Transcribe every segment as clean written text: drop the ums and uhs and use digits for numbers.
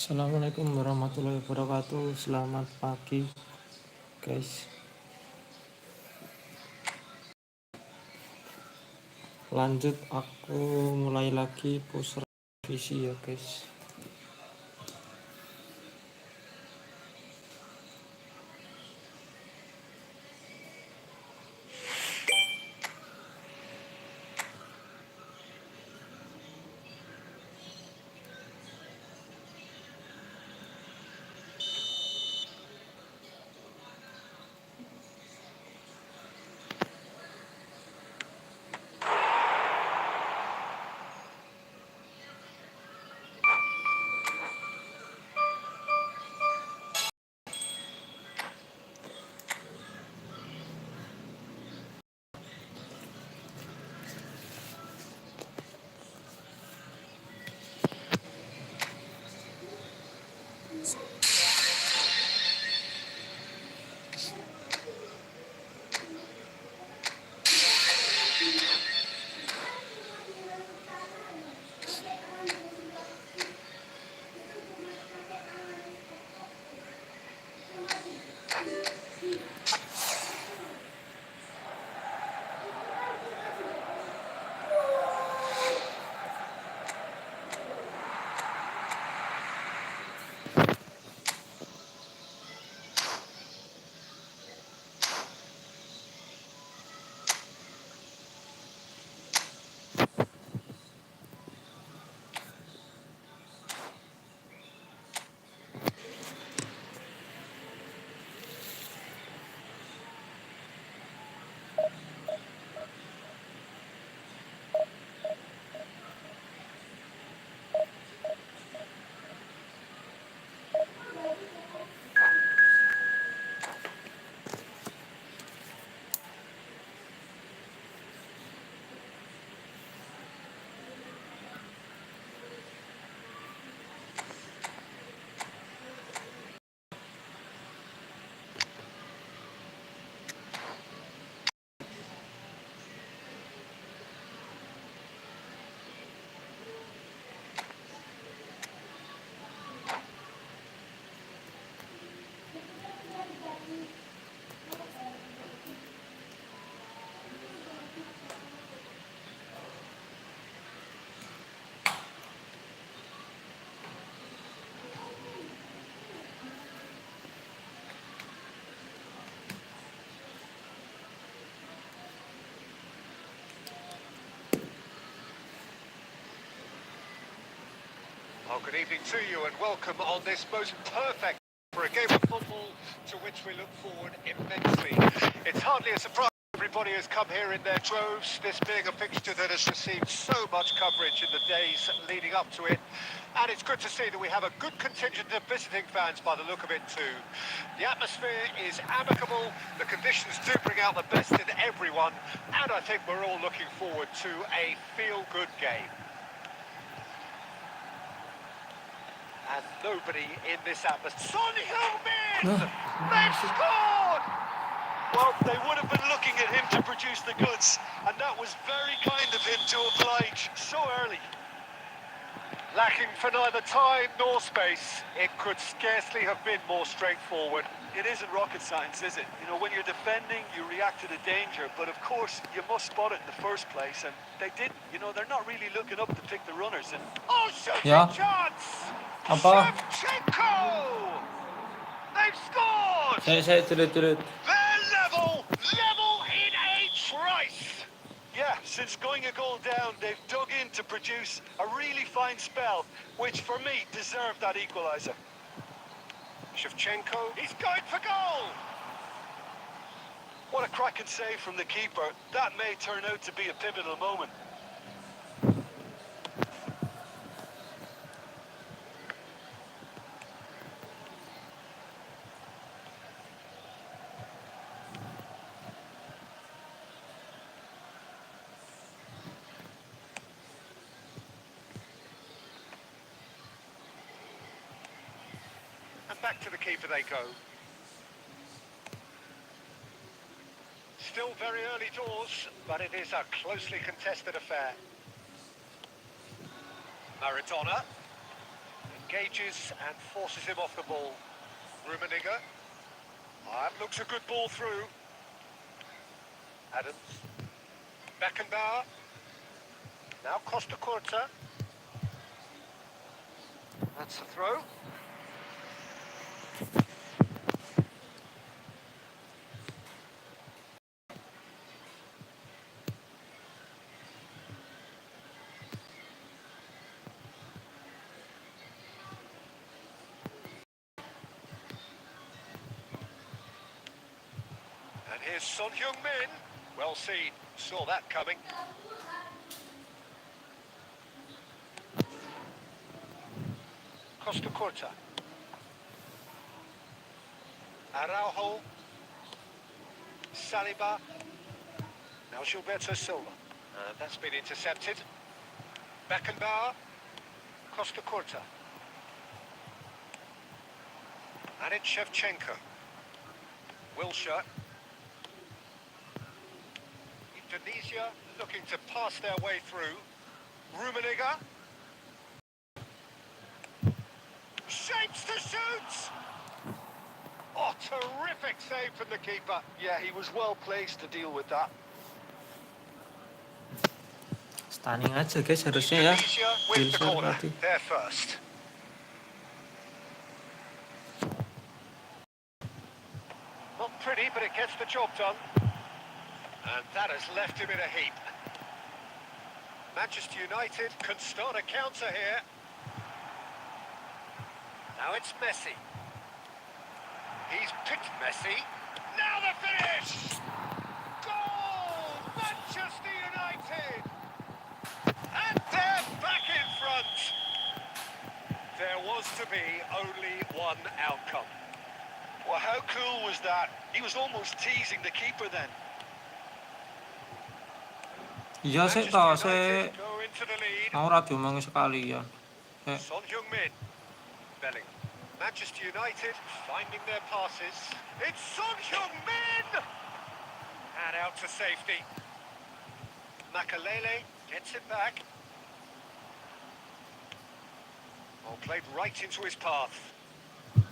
Assalamualaikum warahmatullahi wabarakatuh. Selamat pagi, guys. Lanjut, aku mulai lagi push revisi ya, guys. Well, good evening to you and welcome on this most perfect for a game of football to which we look forward immensely. It's hardly a surprise everybody has come here in their droves, this being a fixture that has received so much coverage in the days leading up to it. And it's good to see that we have a good contingent of visiting fans by the look of it too. The atmosphere is amicable, the conditions do bring out the best in everyone, and I think we're all looking forward to a feel-good game. And nobody in this atmosphere. Son Heung-min! They've scored! Well, they would have been looking at him to produce the goods, and that was very kind of him to oblige so early. Lacking for neither time nor space, it could scarcely have been more straightforward. It isn't rocket science, is it? You know, when you're defending, you react to the danger, but of course, you must spot it in the first place, and they didn't. You know, they're not really looking up to pick the runners, and... Oh, shooting chance! Apa? Shevchenko! They've scored! Saya tulut. They're level in a trice! Yeah, since going a goal down, they've dug in to produce a really fine spell, which for me deserved that equaliser. Shevchenko, he's going for goal! What a cracking save from the keeper. That may turn out to be a pivotal moment. And back to the keeper they go. Still very early doors, but it is a closely contested affair. Maradona. engages and forces him off the ball. Rummenigge. That looks a good ball through. Adams. Beckenbauer. Now Costa Curta. That's a throw. And here's Son Heung-min. Well seen. Saw that coming. Costa Curta. Araujo. Saliba. Now Gilberto Silva. That's been intercepted. Beckenbauer. Costa Curta. And it's Shevchenko. Wilshere. Indonesia looking to pass their way through. Rummenigge. Shapes to shoot! Oh, terrific save from the keeper. Yeah, he was well placed to deal with that. Stunning aja guys harusnya ya. Indonesia with the Wilshere corner. tadi. They're first. Not pretty, but it gets the job done. And that has left him in a heap. Manchester United can start a counter here. Now it's Messi. He's picked Messi. Now the finish! Goal! Manchester United! And they're back in front. There was to be only one outcome. Well, how cool was that? He was almost teasing the keeper then. Iya sih toh, saya mau radio mangi sekalian. Son Heung-min. Bellingham. Manchester United finding their passes. It's Son Heung-min! And out to safety. Makalele gets it back. Oh, played right into his path. And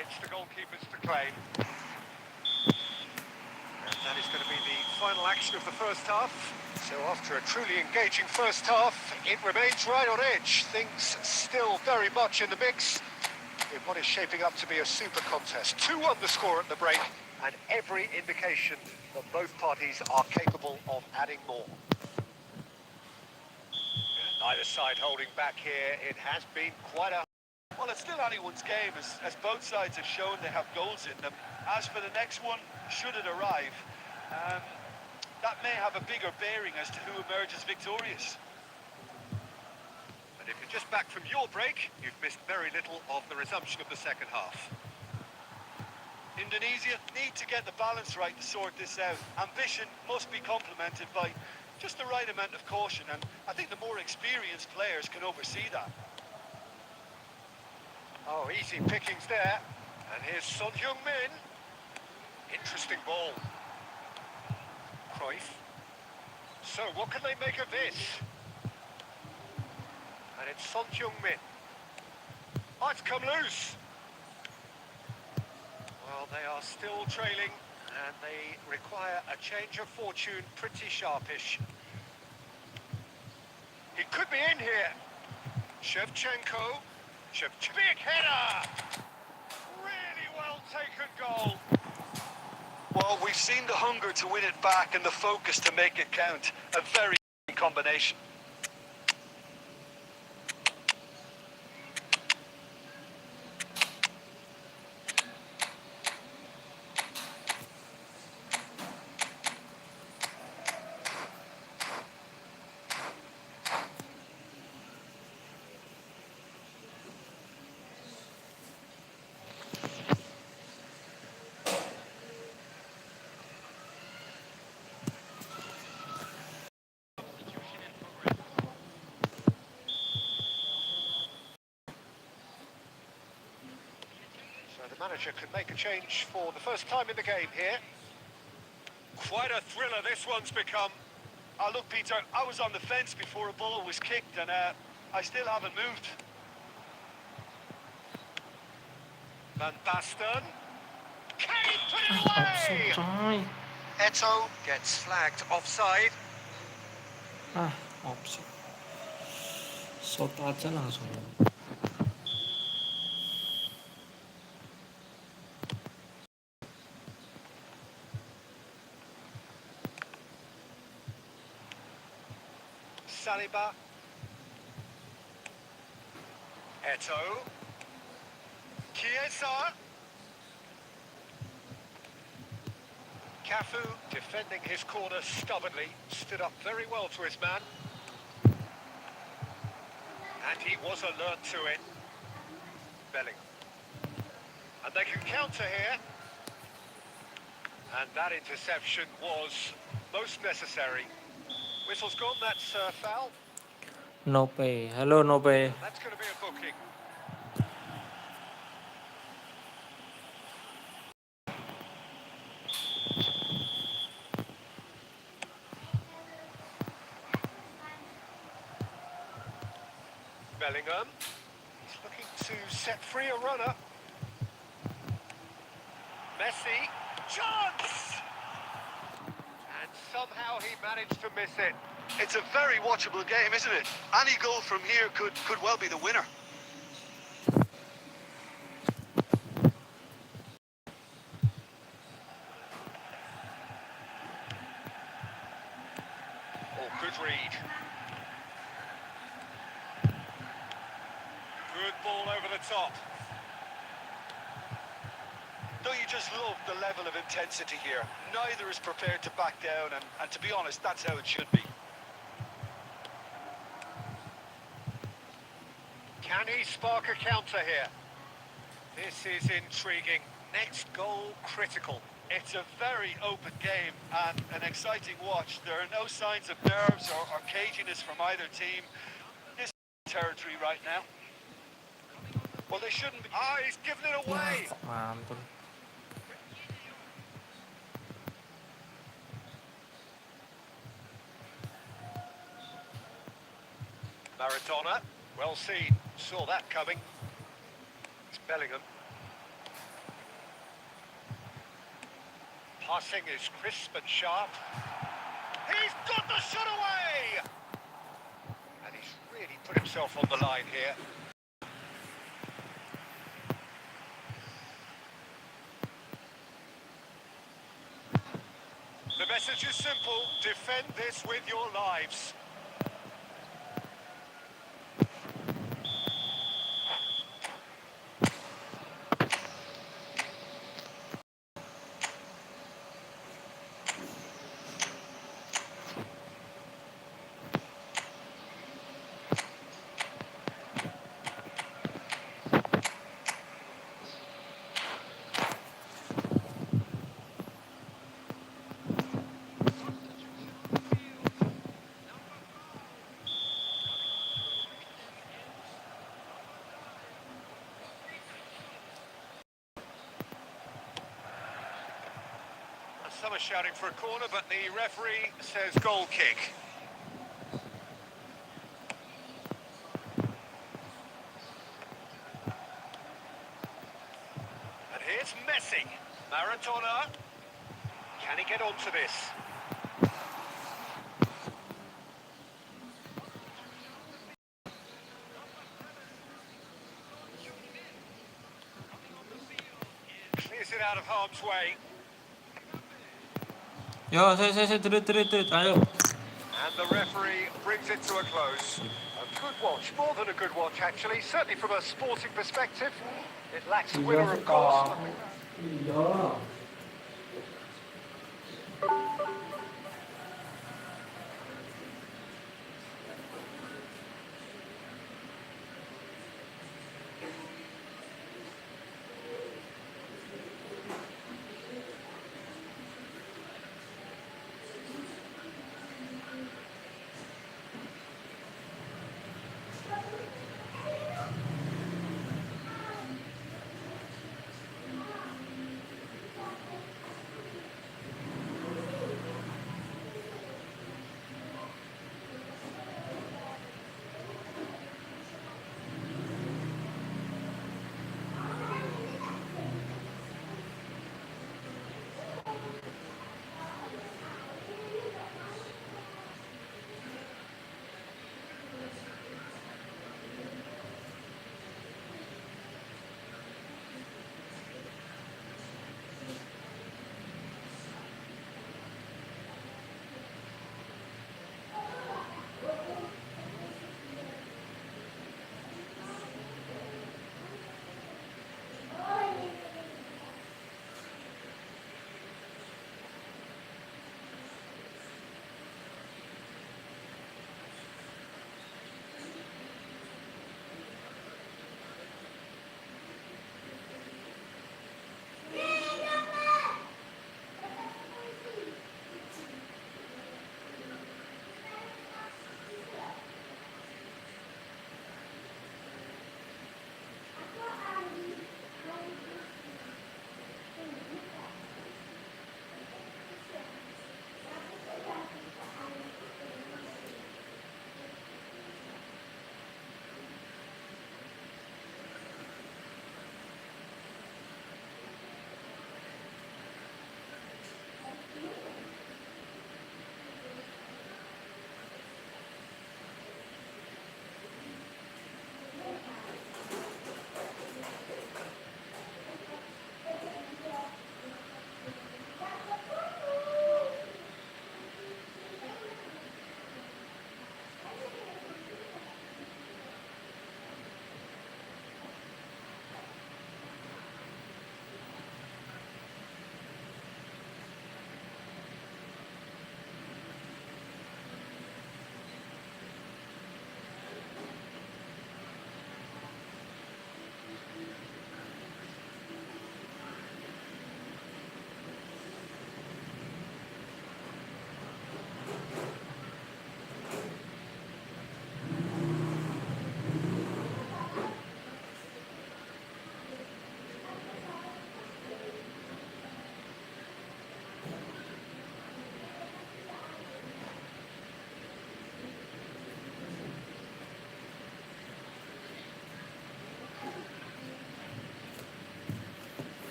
it's the goalkeepers to claim. And that is going to be the final action of the first half. So after a truly engaging first half, it remains right on edge. Things still very much in the mix in what is shaping up to be a super contest. 2-1 the score at the break, and every indication that both parties are capable of adding more. Neither side holding back here. It has been quite a... Well, it's still anyone's game, as both sides have shown they have goals in them. As for the next one, should it arrive, that may have a bigger bearing as to who emerges victorious. And if you're just back from your break, you've missed very little of the resumption of the second half. Indonesia need to get the balance right to sort this out. Ambition must be complemented by just the right amount of caution, and I think the more experienced players can oversee that. Oh, easy pickings there. And here's Son Heung-min. Interesting ball. Cruyff. So, what can they make of this? And it's Son Heung-min. Oh, it's come loose. Well, they are still trailing, and they require a change of fortune pretty sharpish. He could be in here. Shevchenko. Big header! Really well taken goal. Well, we've seen the hunger to win it back and the focus to make it count. A very combination. The manager could make a change for the first time in the game here. Quite a thriller this one's become. Look, Peter, I was on the fence before a ball was kicked, and I still haven't moved. Van Basten. Can he put it Offside, away? coy. Eto gets flagged offside. Offside. Shot aja langsung. Saliba. Eto. Chiesa. Cafu defending his corner stubbornly, stood up very well to his man. And he was alert to it. Bellingham. And they can counter here. And that interception was most necessary. Whistle's gone, that's foul. No pay. Halo, no pay. That's going to be a booking. Bellingham. He's looking to set free a runner. Messi. Chance! And somehow he managed to miss it. It's a very watchable game, isn't it? Any goal from here could well be the winner. Oh, good read. Good ball over the top. Don't you just love the level of intensity here? Neither is prepared to back down, and to be honest, that's how it should be. Can he spark a counter here? This is intriguing. Next goal critical. It's a very open game and an exciting watch. There are no signs of nerves or caginess from either team. This is territory right now. Well, they shouldn't be. Ah, he's given it away. Kok mantul. Maradona, well seen. Saw that coming. It's Bellingham. Passing is crisp and sharp. He's got the shot away! And he's really put himself on the line here. The message is simple. Defend this with your lives. Some are shouting for a corner, but the referee says goal kick. And here's Messi. Maradona. Can he get onto this? Clears it out of harm's way. Yo, saya terit. Ayo. And the referee brings it to a close. A good watch, more than a good watch actually, certainly from a sporting perspective. It lacks winner of course. Iya.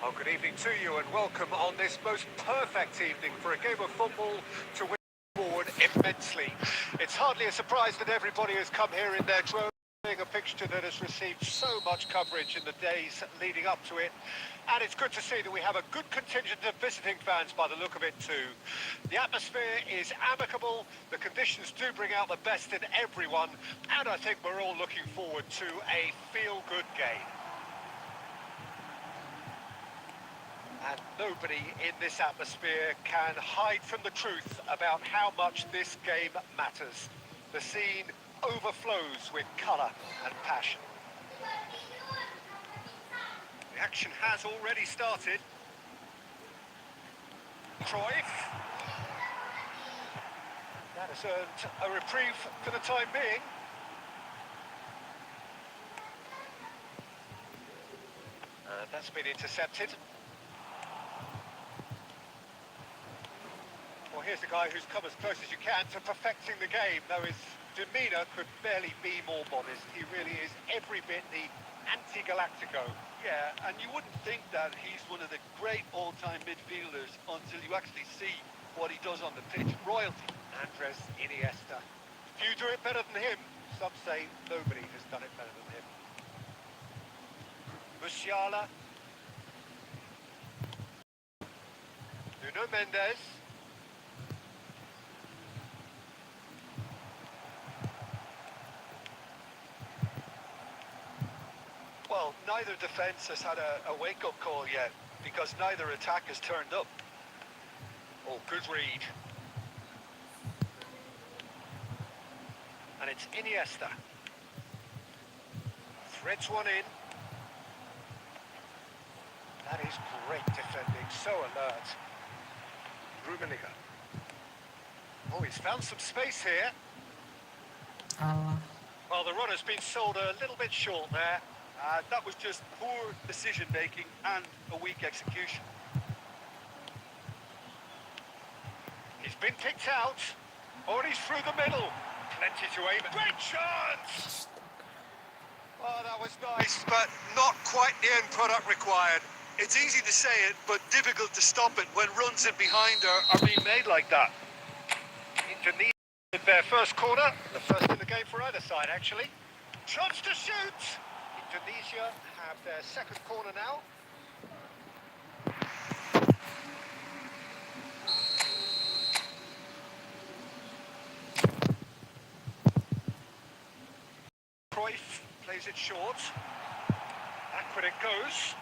Oh, good evening to you and welcome on this most perfect evening for a game of football to win forward immensely. It's hardly a surprise that everybody has come here in their droves, a fixture that has received so much coverage in the days leading up to it. And it's good to see that we have a good contingent of visiting fans by the look of it too. The atmosphere is amicable, the conditions do bring out the best in everyone, and I think we're all looking forward to a feel-good game. And nobody in this atmosphere can hide from the truth about how much this game matters. The scene overflows with colour and passion. The action has already started. Cruyff. That has earned a reprieve for the time being. That's been intercepted. Well, here's a guy who's come as close as you can to perfecting the game, though his demeanour could barely be more modest. He really is every bit the anti-Galactico. Yeah, and you wouldn't think that he's one of the great all-time midfielders until you actually see what he does on the pitch. Royalty. Andres Iniesta. Few do it better than him. Some say nobody has done it better than him. Musiala. Nuno Mendes. Well, neither defence has had a wake-up call yet, because neither attack has turned up. Oh, good read. And it's Iniesta. Threads one in. That is great defending, so alert. Rummenigge. Oh, he's found some space here. Well, the run has been sold a little bit short there. That was just poor decision-making and a weak execution. He's been picked out. Oh, and he's through the middle. Plenty to aim at. Great chance! Oh, that was nice, but not quite the end product required. It's easy to say it, but difficult to stop it when runs in behind are being made like that. Indonesia with their first corner. The first in the game for either side, actually. Chance to shoot! Indonesia have their second corner now. Cruyff plays it short. Backward it goes.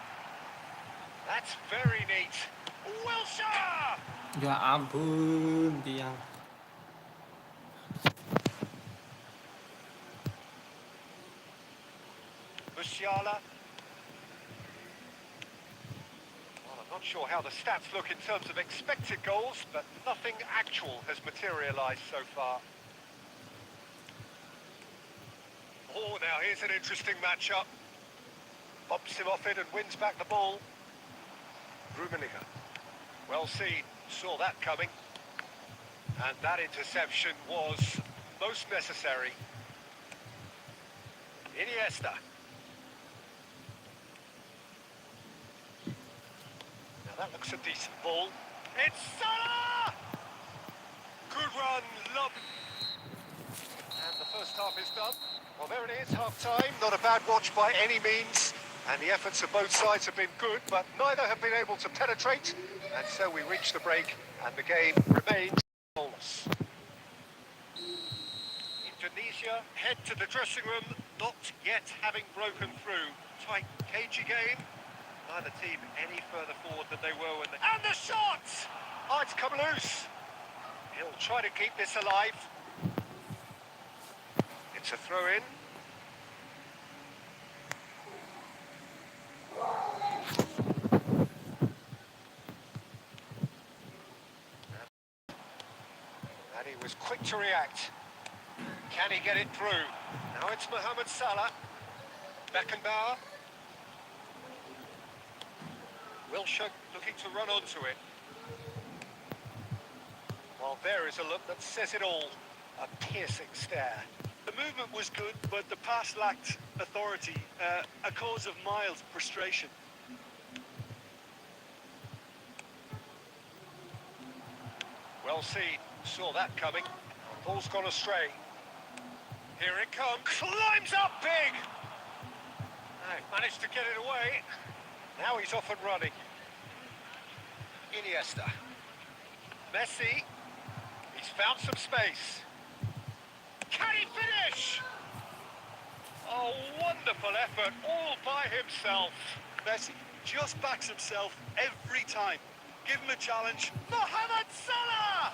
That's very neat. Wilshere! Ya ampun, tiang. Musiala. Well, I'm not sure how the stats look in terms of expected goals, but nothing actual has materialised so far. Oh, now here's an interesting matchup. Bumps him off it and wins back the ball. Rummenigge. Well seen, saw that coming. And that interception was most necessary. Iniesta. Now that looks a decent ball. It's Salah! Good run, love. And the first half is done. Well, there it is, half-time. Not a bad watch by any means. And the efforts of both sides have been good, but neither have been able to penetrate. And so we reach the break, and the game remains goalless. Indonesia head to the dressing room, not yet having broken through. Tight, cagey game. Neither team any further forward than they were when they... And the shot! Oh, it's come loose. He'll try to keep this alive. It's a throw-in. And he was quick to react. Can he get it through? Now it's Mohamed Salah. Beckenbauer. Wilshere looking to run onto it. Well, there is a look that says it all. A piercing stare. The movement was good, but the pass lacked authority, a cause of mild frustration. Well seen. Saw that coming. Ball's gone astray. Here it comes. Climbs up big. Managed to get it away. Now he's off and running. Iniesta. Messi. He's found some space. Can he finish? Oh, wonderful effort, all by himself. Messi just backs himself every time. Give him a challenge. Mohamed Salah!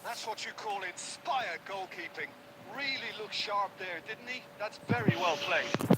That's what you call inspired goalkeeping. Really looked sharp there, didn't he? That's very well played.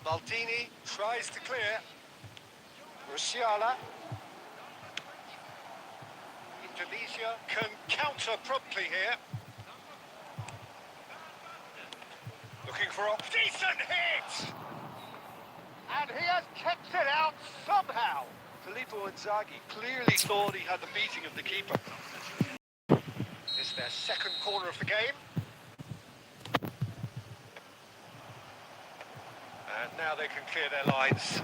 Maldini tries to clear. Musiala. Indonesia can counter promptly here. Looking for a decent hit! And he has kept it out somehow. Filippo Inzaghi clearly thought he had the beating of the keeper. It's their second corner of the game. And now they can clear their lines.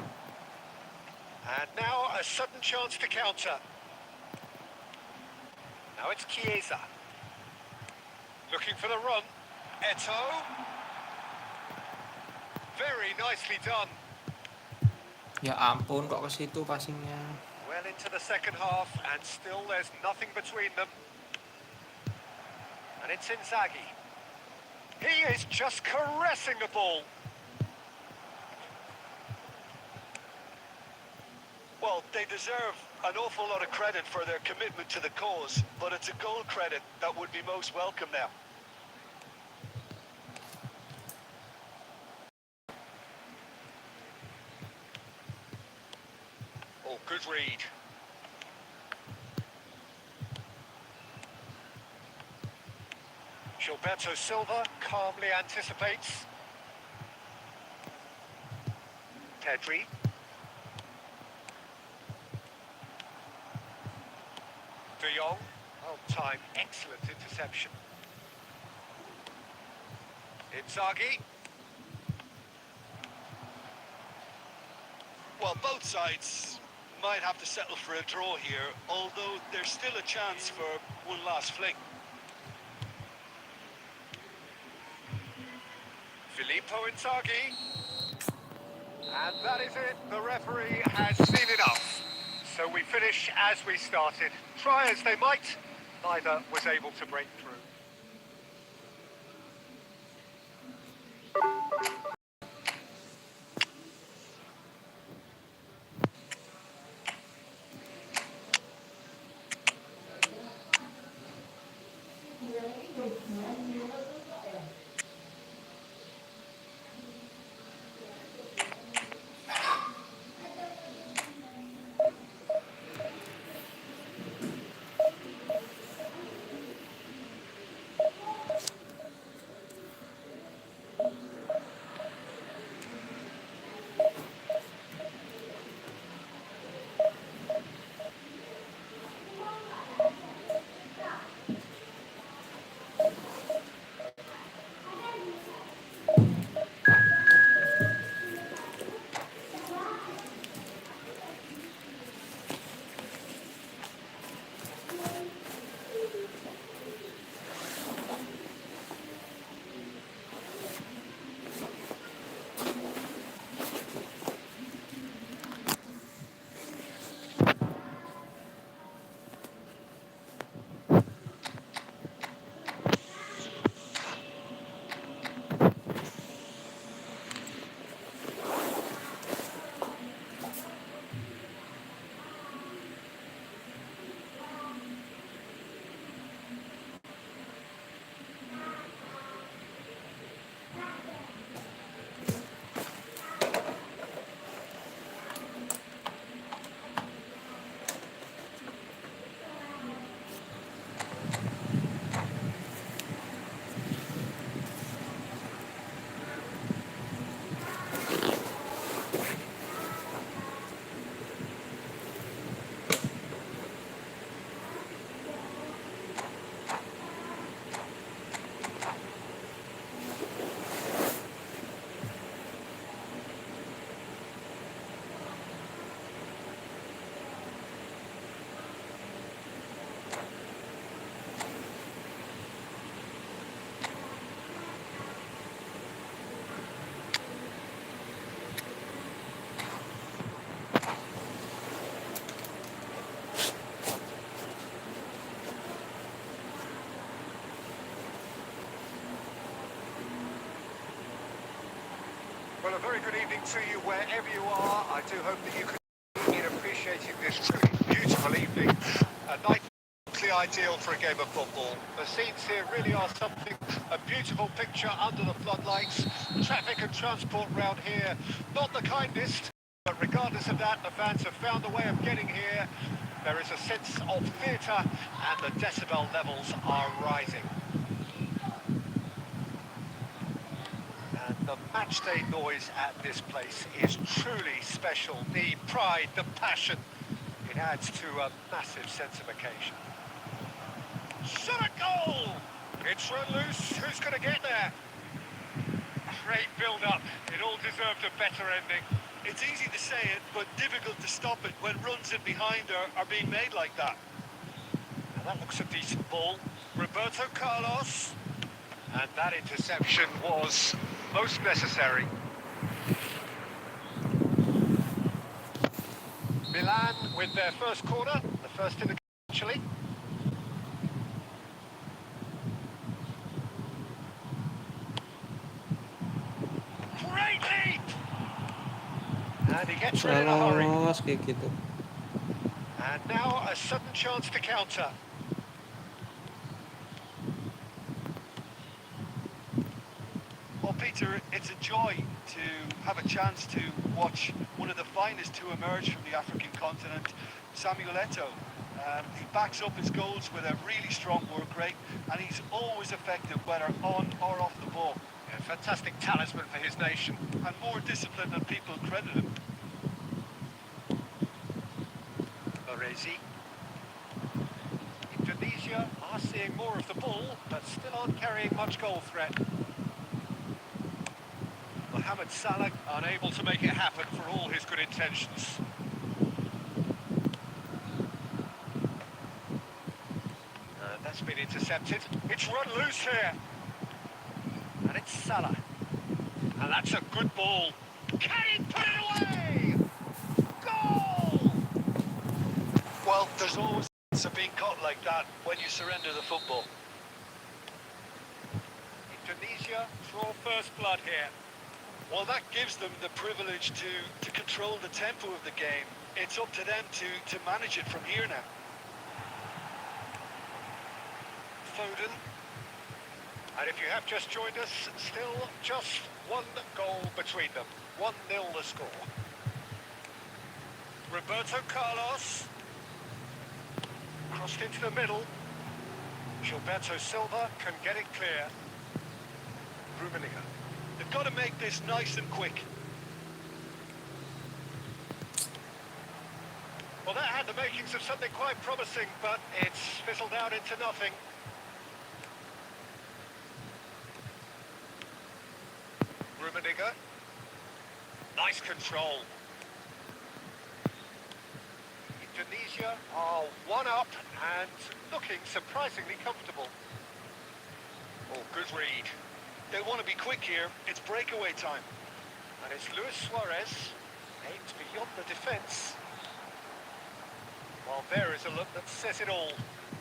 And now a sudden chance to counter. Now it's Chiesa. Looking for the run. Eto'o. Very nicely done. Ya ampun, kok ke situ passingnya. Well into the second half, and still there's nothing between them. And it's Inzaghi. He is just caressing the ball. Well, they deserve an awful lot of credit for their commitment to the cause, but it's a goal credit that would be most welcome now. Oh, good read. Gilberto Silva calmly anticipates. Pedri. De Jong. Oh, time. Excellent interception. Inzaghi. Well, both sides might have to settle for a draw here, although there's still a chance for one last fling. Filippo Inzaghi. And that is it. The referee has seen enough. So we finish as we started. Try as they might, neither was able to break through. Well, a very good evening to you wherever you are. I do hope that you can be appreciating this truly beautiful evening. A night ideal for a game of football. The scenes here really are something, a beautiful picture under the floodlights. Traffic and transport round here, not the kindest, but regardless of that, the fans have found a way of getting here. There is a sense of theatre and the decibel levels are rising. And the matchday noise at this place is truly special. The pride, the passion, it adds to a massive sense of occasion. Shot a goal! It's run loose. Who's going to get there? Great build-up. It all deserved a better ending. It's easy to say it, but difficult to stop it when runs in behind are being made like that. Now that looks a decent ball. Roberto Carlos. And that interception was most necessary. Milan with their first corner, the first in the actually. Great leap! And he gets rid in a hurry. Kayak gitu. And now a sudden chance to counter. Well, Peter, it's a joy to have a chance to watch one of the finest to emerge from the African continent, Samuel Eto'o. He backs up his goals with a really strong work rate, and he's always effective, whether on or off the ball. Yeah, fantastic talisman for his nation. And more disciplined than people credit him. Baresi. Indonesia are seeing more of the ball, but still aren't carrying much goal threat. Mohamed Salah unable to make it happen for all his good intentions. That's been intercepted. It's run loose here. And it's Salah. And that's a good ball. Can he put it away? Goal! Well, there's always a chance of being caught like that when you surrender the football. Indonesia draw first blood here. Well, that gives them the privilege to control the tempo of the game. It's up to them to manage it from here now. Foden. And if you have just joined us, still just one goal between them. 1-0 the score. Roberto Carlos. Crossed into the middle. Gilberto Silva can get it clear. Rummenigge. They've got to make this nice and quick. Well, that had the makings of something quite promising, but it's fizzled out into nothing. Rummenigge. Nice control. Indonesia are one up and looking surprisingly comfortable. Oh, good read. They want to be quick here. It's breakaway time. And it's Luis Suarez, aimed beyond the defence. While there is a look that says it all.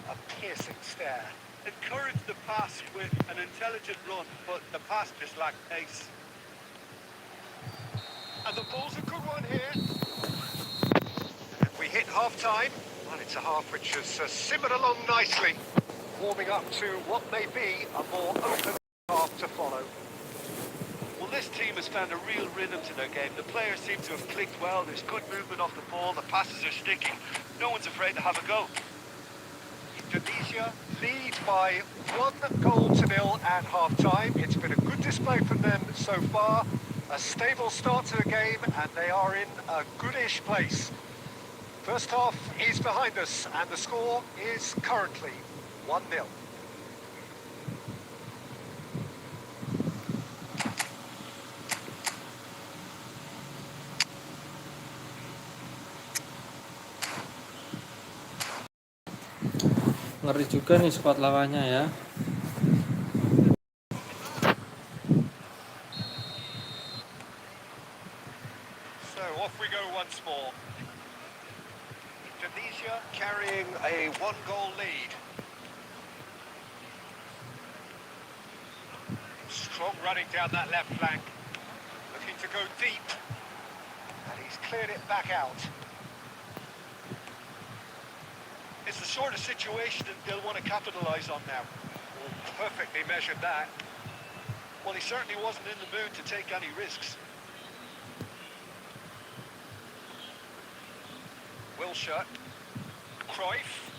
A piercing stare. Encourage the pass with an intelligent run, but the pass just lacked pace. And the ball's a good one here. And we hit half-time. Well, it's a half which has simmered along nicely. Warming up to what may be a more open half to follow. Well, this team has found a real rhythm to their game. The players seem to have clicked well. There's good movement off the ball. The passes are sticking. No one's afraid to have a go. Indonesia lead by 1-0 at half-time. It's been a good display from them so far. A stable start to the game, and they are in a goodish place. First half is behind us, and the score is currently 1-0. Ngeri juga nih squad lawannya ya. So off we go once more. Indonesia carrying a 1-goal lead. Strong running down that left flank. Looking to go deep. And he's cleared it back out. It's the sort of situation that they'll want to capitalise on now. Oh, perfectly measured that. Well, he certainly wasn't in the mood to take any risks. Wilshere. Cruyff.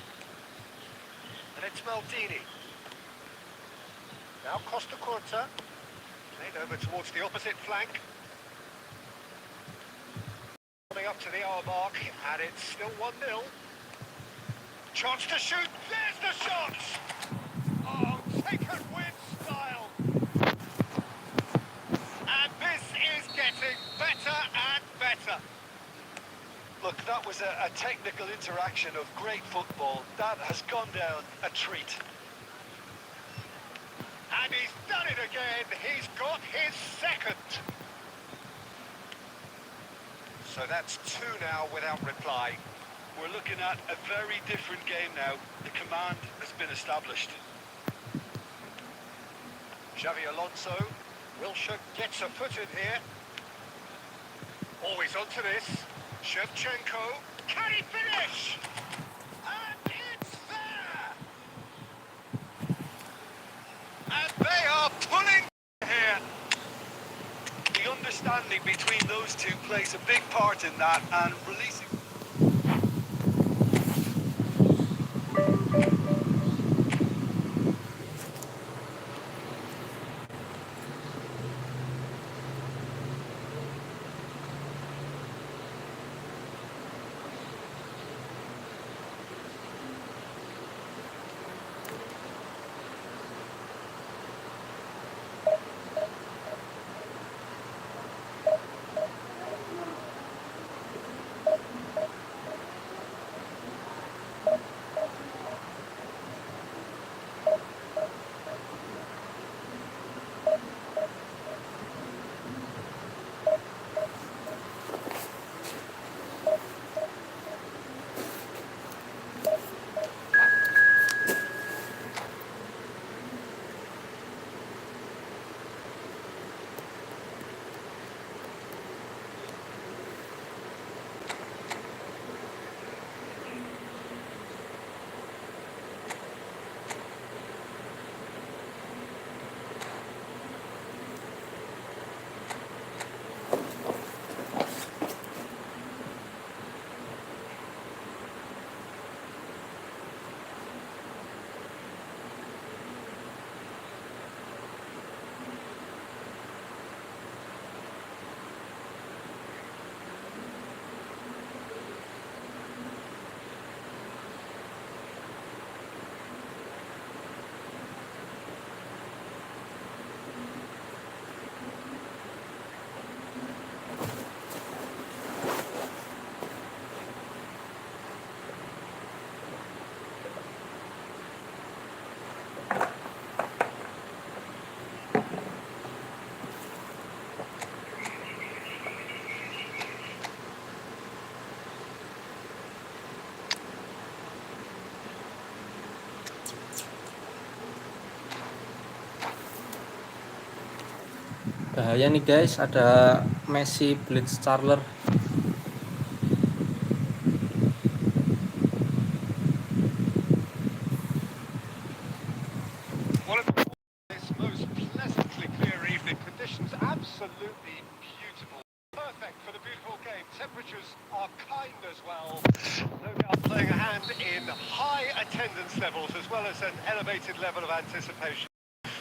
And it's Maldini. Now Costa Curta. Played over towards the opposite flank. Coming up to the hour mark, and it's still 1-0. Chance to shoot. There's the shot! Oh, taken with style. And this is getting better and better. Look, that was a technical interaction of great football. That has gone down a treat. And he's done it again. He's got his second. So that's 2 now without reply. We're looking at a very different game now. The command has been established. Xavi Alonso. Wilshere gets a foot in here. Always onto this. Shevchenko. Can he finish? And it's there! And they are pulling here. The understanding between those two plays a big part in that, and releasing... Bahaya nih guys, ada Messi Blitz Charler. Well, this most pleasantly clear evening conditions, absolutely beautiful. Perfect for the beautiful game. Temperatures are kind as well. No doubt playing a hand in high attendance levels as well as an elevated level of anticipation.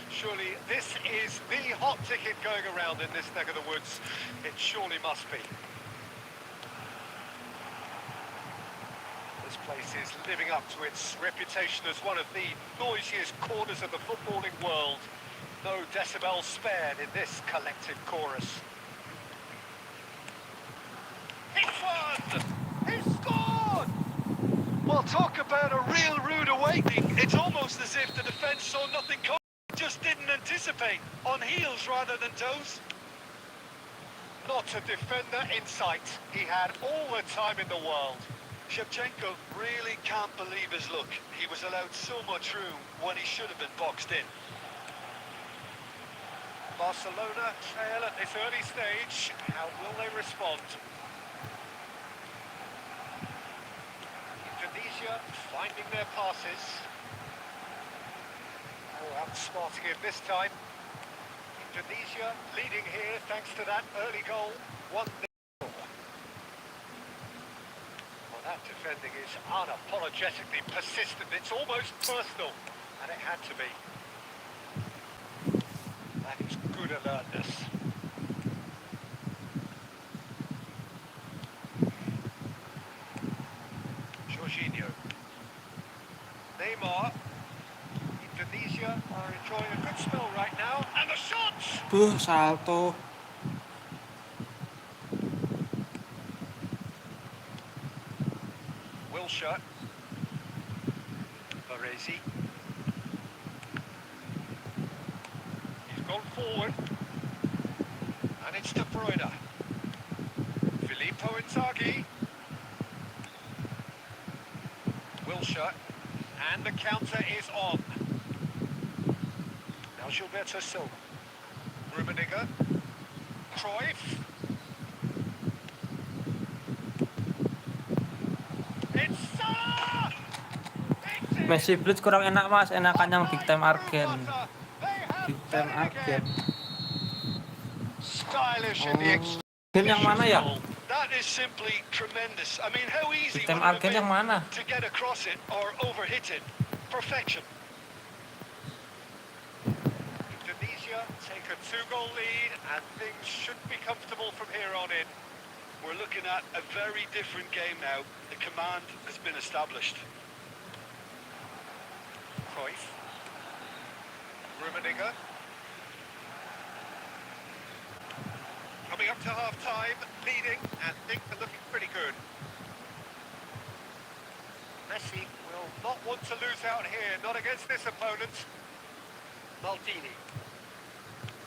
Surely this is the hot ticket going around in this neck of the woods. It surely must be. This place is living up to its reputation as one of the noisiest corners of the footballing world. No decibel spared in this collective chorus. It's one! He scored! Well, talk about a real rude awakening. It's almost as if the defence saw nothing coming. Just didn't anticipate. On heels rather than toes. Not a defender in sight. He had all the time in the world. Shevchenko really can't believe his luck. He was allowed so much room when he should have been boxed in. Barcelona trail at this early stage. How will they respond? Indonesia finding their passes. Oh, outsmarting him this time. Indonesia leading here thanks to that early goal. 1-0. Well, that defending is unapologetically persistent. It's almost personal, and it had to be. That is good alertness. Jorginho. Neymar. Indonesia are enjoying a good spell right now. And the shots! Salto. Wilshere. Baresi. He's gone forward. And it's De Bruyne. Filippo Inzaghi. Wilshere. And the counter is on. Now Gilberto Silva. Rummenigge. Cruyff. It's Salah! Messi Blitz kurang enak mas, enakan yang big time Argen. Big time Argen. Stylish in the Argen yang mana ya? That is simply tremendous. I mean, how easy Big time would it have Argen yang been mana? to get across it or overhit it? Perfection. Indonesia take a 2-goal lead and things should be comfortable from here on in. We're looking at a very different game now. The command has been established. Cruyff. Rummenigge. Coming up to half-time, leading, and things are looking pretty good. Messi will not want to lose out here, not against this opponent. Maldini.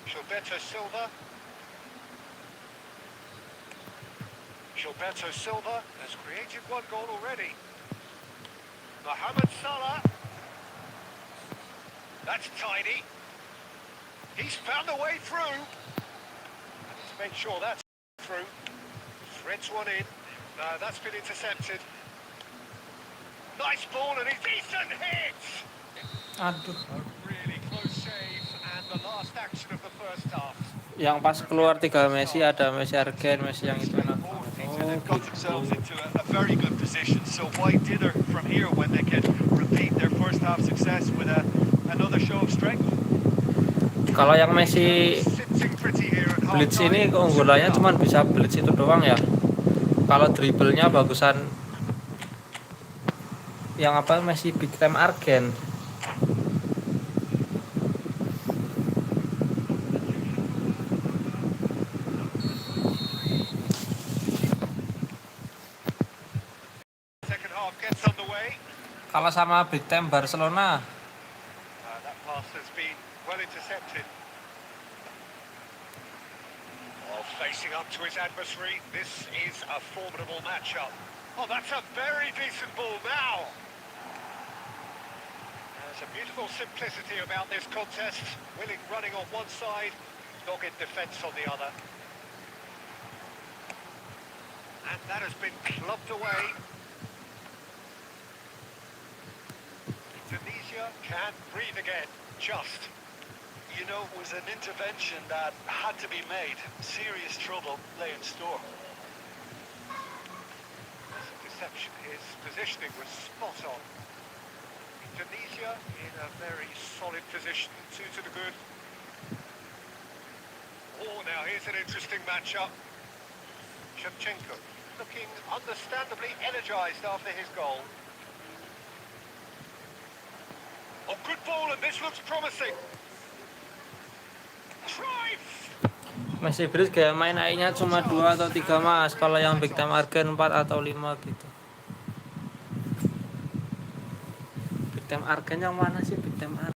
Gilberto Silva. Gilberto Silva has created 1 goal already. Mohamed Salah. That's tidy. He's found a way through. Let's make sure that's through. Threads one in. No, that's been intercepted. Nice ball and a decent hit. Aduh. A really close save and the last action of the first half. Yang pas keluar 3 Messi, ada Messi Argen, Messi yang itu enak. They've got themselves into a very good position, so why dither from here when they can repeat their first half success with another show of strength? Kalau yang Messi Blitz ini keunggulannya cuma bisa Blitz itu doang ya. Kalau dribblenya bagusan yang apa Messi big time Argen. Second half gets underway. Kalau sama big time Barcelona. That pass has been well intercepted. While facing up to his adversary, this is a formidable matchup. Oh, that's a very decent ball now. There's a beautiful simplicity about this contest. Willing running on one side, dogged defence on the other. And that has been clubbed away. Indonesia can breathe again, just. You know, it was an intervention that had to be made. Serious trouble lay in store. There's a deception. His positioning was spot on. Indonesia in a very solid position, 2 to the good. Oh, now here's an interesting matchup. Shevchenko looking understandably energised after his goal. Oh, good ball, and this looks promising. Cruyff! Messi Blitz kayak main AI-nya cuma 2 atau 3 mas. Kalau yang big time Argen 4 atau 5 gitu. Big time Argen yang mana sih big time Argen?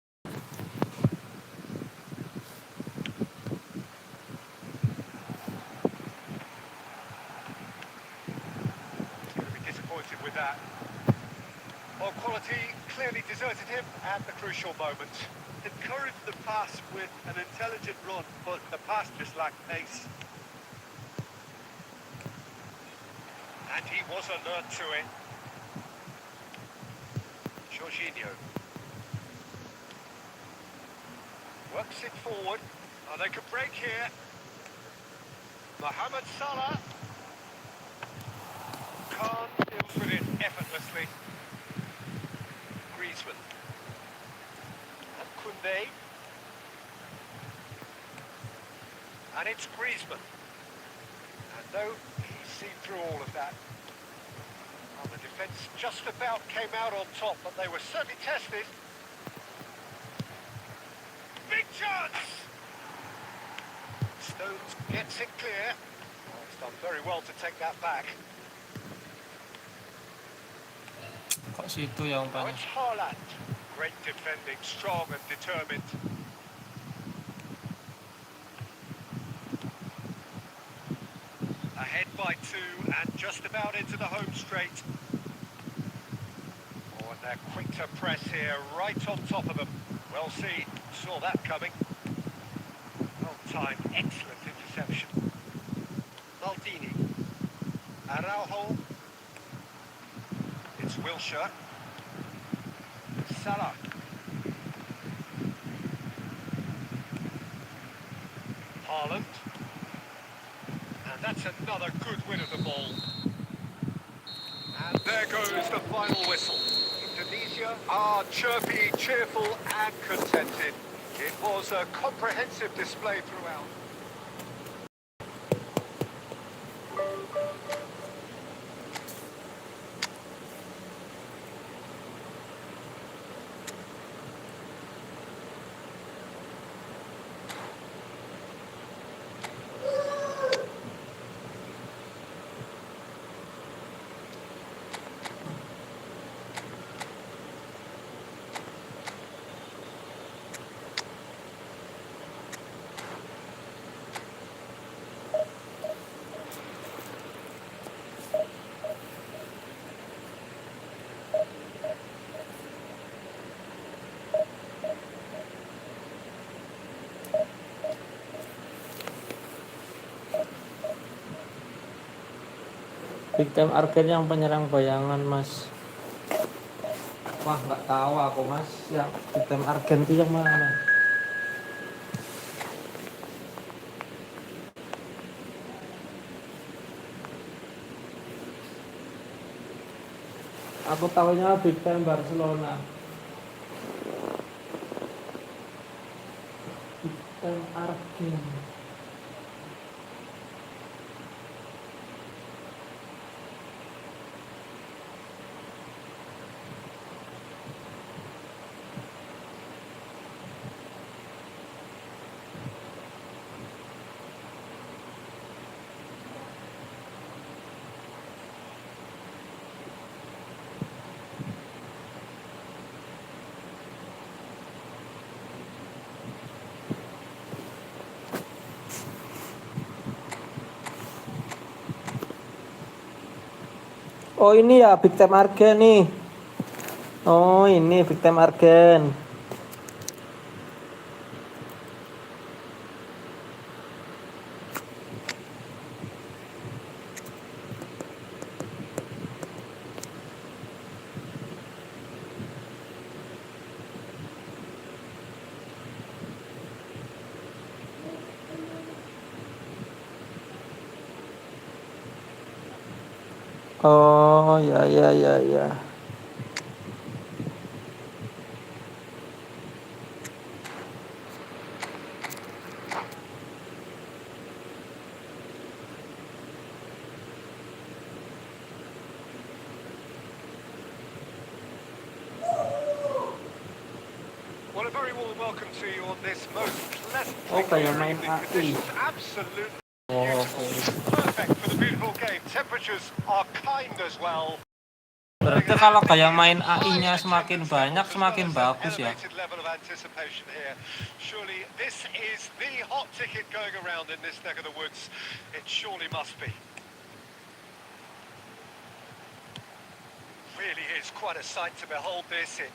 Disappointed with that. Well, quality clearly deserted him at the crucial moment. encouraged the pass with an intelligent run, but the pass just lacked pace. And he was alert to it. Jorginho. Works it forward. Oh, they could break here. Mohamed Salah. Khan deals with it effortlessly. Griezmann. And Koundé. And it's Griezmann. And though he's seen through all of that, well, the defence just about came out on top, but they were certainly tested. Big chance! Stones gets it clear. Oh, he's done very well to take that back. Kok situ ya Now umpannya. it's Haaland. Great defending, strong and determined. Ahead by 2 and just about into the home straight. Oh, and they're quick to press here, right on top of them. Well seen, saw that coming. Well timed, excellent interception. Maldini. Araujo. It's Wilshere. Salah. Haaland. And that's another good win of the ball. And there goes the final whistle. Indonesia are chirpy, cheerful and contented. It was a comprehensive display throughout. Big time arcade yang penyerang bayangan, Mas. Wah, nggak tahu aku, Mas. Yang big time arcade itu yang mana? Aku tahunya big time Barcelona. Big time arcade. Oh ini ya Big Time Argen nih. Oh ini Big Time Argen. Oh ya ya ya ya. Well, a very warm welcome to you on this most pleasant kayak main evening. AI. Conditions absolutely Oh, perfect for the beautiful game. Temperatures are kind as well. berarti kalau kayak main AI-nya semakin banyak semakin bagus ya. Surely this is the hot ticket going around in this neck of the woods. It surely must be. Really is quite a sight to behold this. It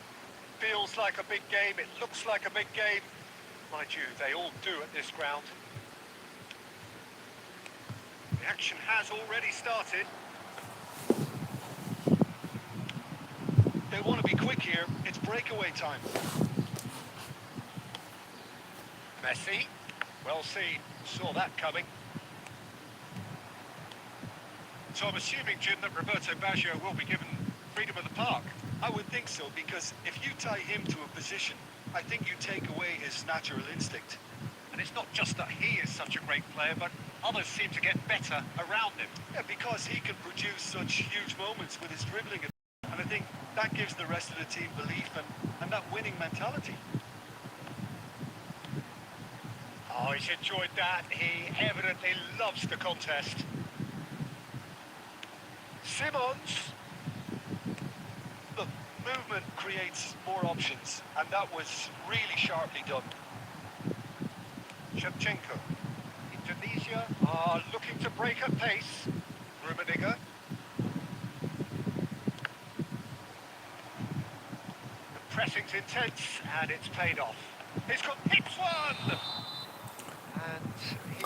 feels like a big game, it looks like a big game. Mind you, they all do at this ground. The action has already started. They want to be quick here, it's breakaway time. Messi, well seen, saw that coming. So I'm assuming, Jim, that Roberto Baggio will be given freedom of the park. I would think so, because if you tie him to a position, I think you take away his natural instinct. And it's not just that he is such a great player, but others seem to get better around him. Yeah, because he can produce such huge moments with his dribbling. And I think that gives the rest of the team belief and that winning mentality. Oh, he's enjoyed that. He evidently loves the contest. Simons. Look, movement creates more options, and that was really sharply done. Shevchenko. Indonesia are looking to break at pace. Rummenigge. The pressing's intense, and it's paid off. He's got hits one!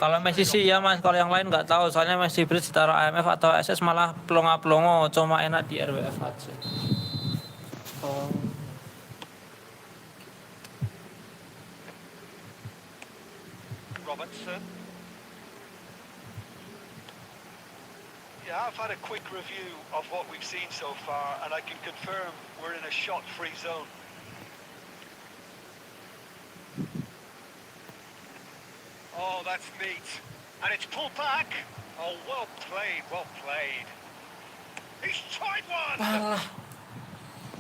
Kalau Messi sih ya mas, kalau yang lain nggak tahu. Soalnya Messi Bridge taruh AMF atau SS malah plonga-plongo, cuma enak di RWF aja. Oh. Robertson. Yeah, I've had a quick review of what we've seen so far, and I can confirm we're in a shot-free zone. Oh, that's neat. And it's pulled back. Oh, well played, well played. He's tried one! Alah.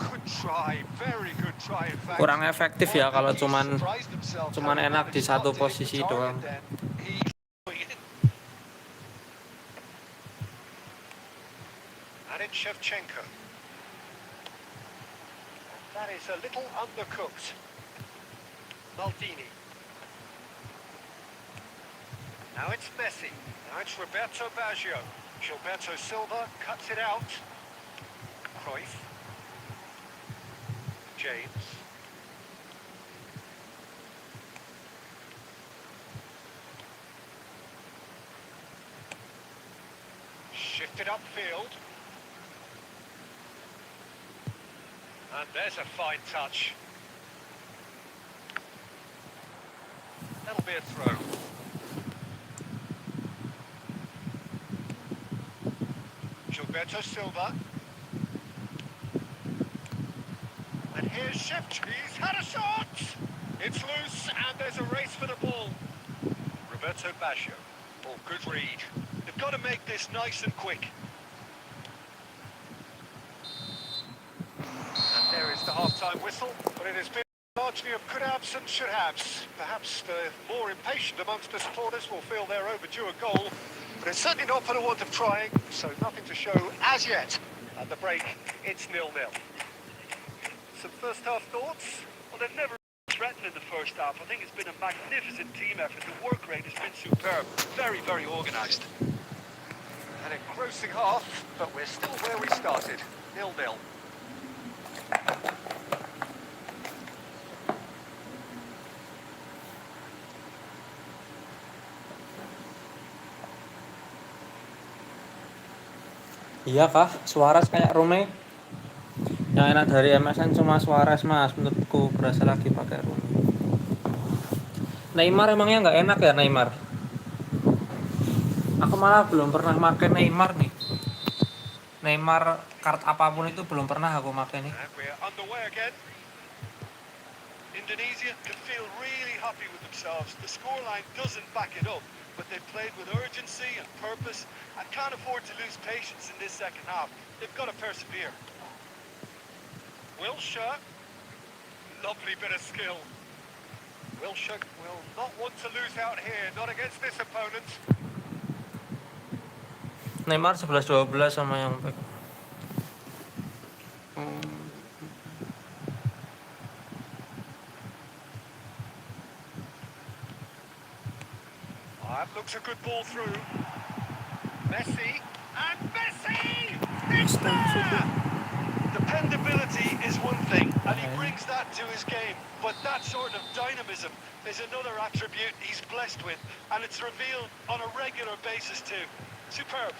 Good try, very good try in fact. Kurang efektif ya kalau cuman enak di satu posisi doang. And it's Shevchenko. That is a little undercooked. Maldini. Now it's Messi. Now it's Roberto Baggio. Gilberto Silva cuts it out. Cruyff. James. Shifted upfield. And there's a fine touch. That'll be a throw. Gilberto Silva. And here's Shevchenko. He's had a shot! It's loose and there's a race for the ball. Roberto Baggio. Oh, good read. They've got to make this nice and quick. And there is the half-time whistle, but it has been largely of could-haves and should-haves. Perhaps the more impatient amongst the supporters will feel they're overdue a goal, but it's certainly not for the want of trying, so nothing to show as yet. At the break, it's 0-0. Some first-half thoughts? Well, they've never threatened in the first half. I think it's been a magnificent team effort. The work rate has been superb. Very, very organised. An engrossing half, but we're still where we started. 0-0. Iya kah? Suarez kayak Rome. Yang enak dari MSN cuma Suarez mas, menurutku berasa lagi pakai Rome. Neymar emangnya nggak enak ya Neymar? Aku malah belum pernah pakai Neymar nih. Neymar kart apapun itu belum pernah aku pakai nih. And we're underway again. Indonesia can feel really happy with themselves. The scoreline doesn't back it up, but they've played with urgency and purpose and can't afford to lose patience in this second half. They've got to persevere. Wilshere. Lovely bit of skill. Wilshere will not want to lose out here, not against this opponent. Neymar 11-12 sama yang back. That looks a good ball through. Messi. And Messi! It's there! Dependability ability is one thing, and he brings that to his game. But that sort of dynamism is another attribute he's blessed with, and it's revealed on a regular basis too. Superb.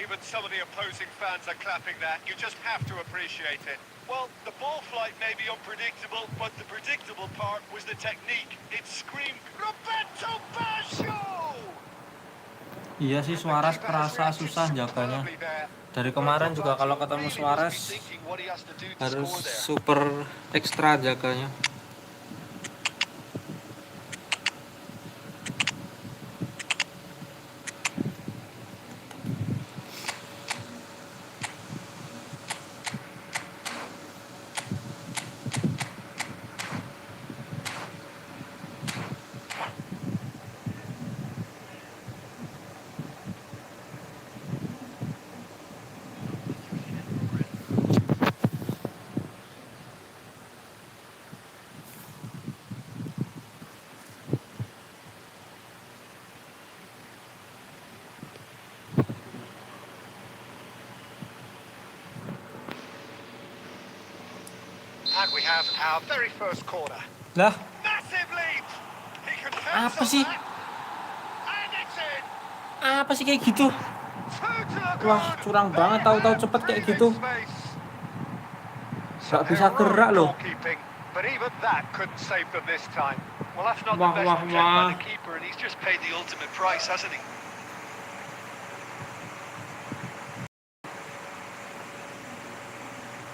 Even some of the opposing fans are clapping that. You just have to appreciate it. Well, the ball flight may be unpredictable, but the predictable part was the technique. It screamed, Roberto Baggio! Iya sih, Suarez kerasa susah jaganya. Dari kemarin juga kalau ketemu Suarez harus super ekstra jaganya. And we have our very first corner. Lah, Massive lead. He can apa sih? And it's in. Apa sih kayak gitu? Wah, curang banget, tahu-tahu cepet kayak gitu. Gak bisa gerak loh. But even that couldn't save them this time. Well, that's not the best attempt by the keeper, and he's just paid the ultimate price, hasn't he?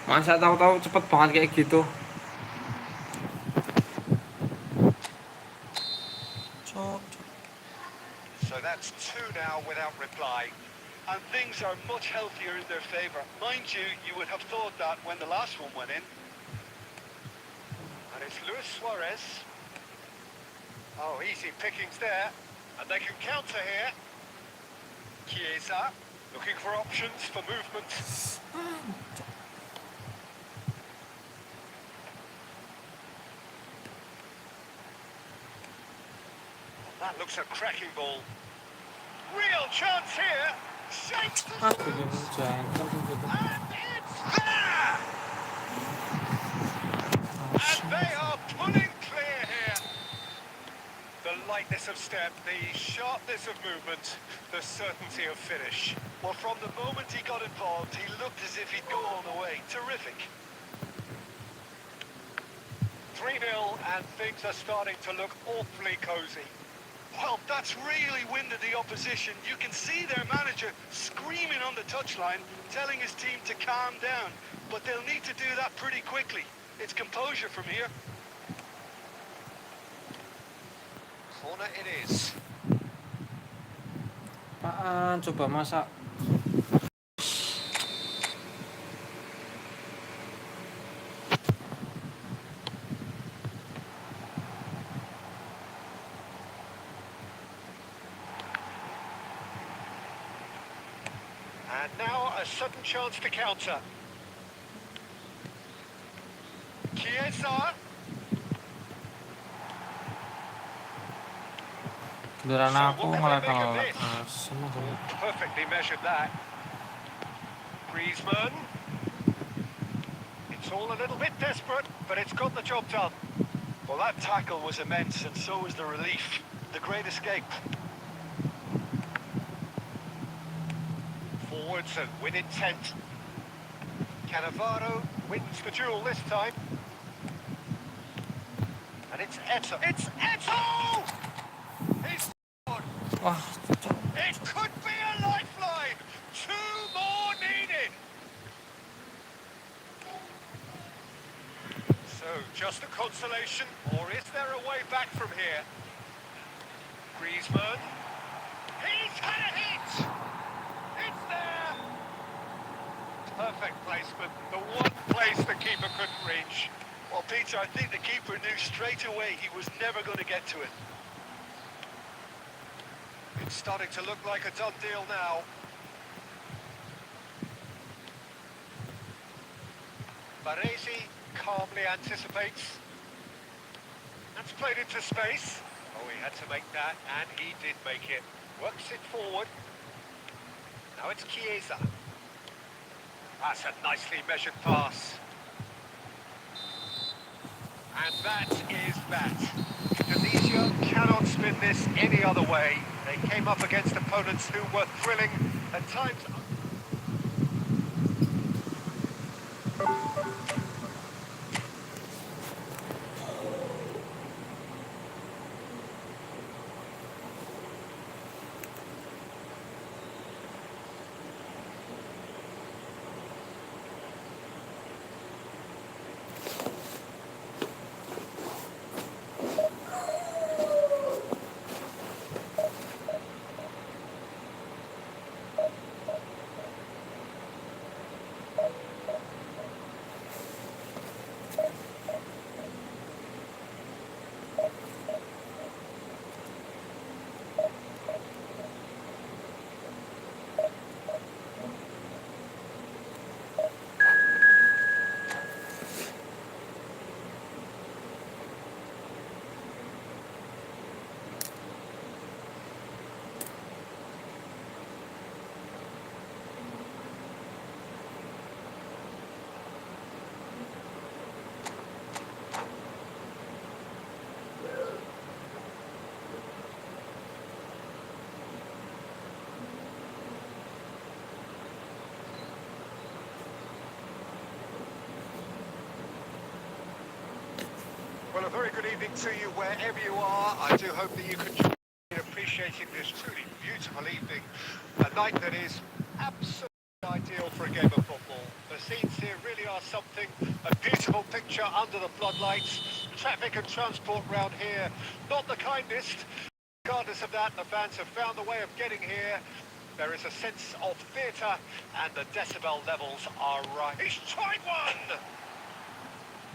Masa tahu-tahu cepet banget kayak gitu. So that's two now without reply. And things are much healthier in their favour. Mind you, you would have thought that when the last one went in. And it's Luis Suarez. Oh, easy pickings there. And they can counter here. Chiesa, looking for options for movement. That looks a cracking ball. Real chance here. Shapes the Ah, begini jengkel gitu. and it's there. And they are pulling clear here. The lightness of step, the sharpness of movement, the certainty of finish. Well, from the moment he got involved, he looked as if he'd go all the way. Terrific. 3-0 and things are starting to look awfully cosy. Well, that's really winded the opposition. You can see their manager screaming on the touchline, telling his team to calm down. But they'll need to do that pretty quickly. It's composure from here. Corner it is. Apaan coba masa? And now a sudden chance to counter. Chiesa. Giliran aku malah kalah. Perfectly measured that. Griezmann. It's all a little bit desperate, but it's got the job done. Well, that tackle was immense, and so was the relief. The great escape. Forwards and with intent. Cannavaro wins the duel this time. And it's Eto. It's Eto! He's scored. Wah, It could be a lifeline. Two more needed. So, just a consolation, or is there a way back from here? Griezmann. He's had a hit. It's there. Perfect placement. The one place the keeper couldn't reach. Well, Peter, I think the keeper knew straight away he was never going to get to it. It's starting to look like a done deal now. Baresi calmly anticipates. That's played into space. Oh, he had to make that, and he did make it. Works it forward. Now it's Chiesa. That's a nicely measured pass. And that is that. Indonesia cannot spin this any other way. They came up against opponents who were thrilling, at times. Well, a very good evening to you wherever you are. I do hope that you can join in appreciating this truly beautiful evening. A night that is absolutely ideal for a game of football. The scenes here really are something. A beautiful picture under the floodlights. Traffic and transport round here, not the kindest. Regardless of that, the fans have found the way of getting here. There is a sense of theatre and the decibel levels are right. He's tried one!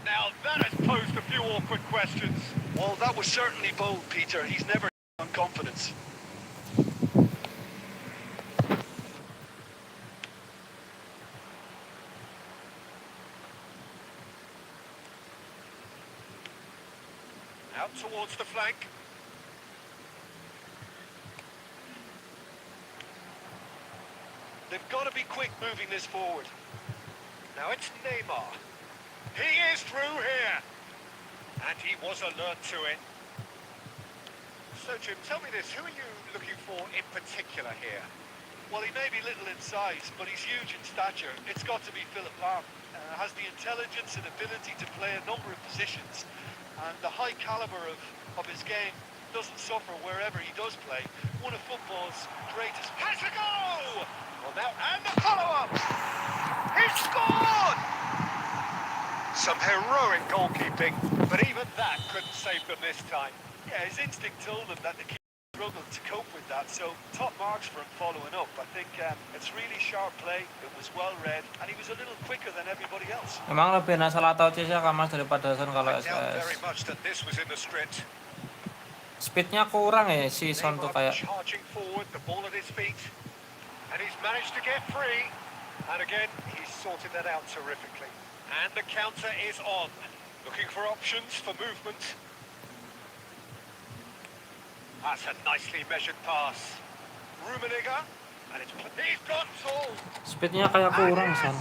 Now that has posed a few awkward questions. Well, that was certainly bold, Peter. He's never on confidence. Out towards the flank. They've got to be quick moving this forward. Now it's Neymar. He is through here. And he was alert to it. So, Jim, tell me this. Who are you looking for in particular here? Well, he may be little in size, but he's huge in stature. It's got to be Philip Lahm. Has the intelligence and ability to play a number of positions. And the high calibre of his game doesn't suffer wherever he does play. One of football's greatest... Has a go! Well, now, and the follow-up! He scored! Some heroic goalkeeping, but even that couldn't save them this time. Yeah, his instinct told him that the keeper struggled to cope with that, so top marks for him following up. I think it's really sharp play, it was well read, and he was a little quicker than everybody else. Emang lebih nasal atau CC Kamas daripada Son kalau I doubt very SS. much that this was in the script. Speednya kurang ya si Son tuh Neymar kayak. charging forward, the ball at his feet, and he's managed to get free. And again, he's sorted that out terrifically. And the counter is on. Looking for options for movement. That's a nicely measured pass. Rummenigge, and he's got tall. Speednya kayak kurang Son.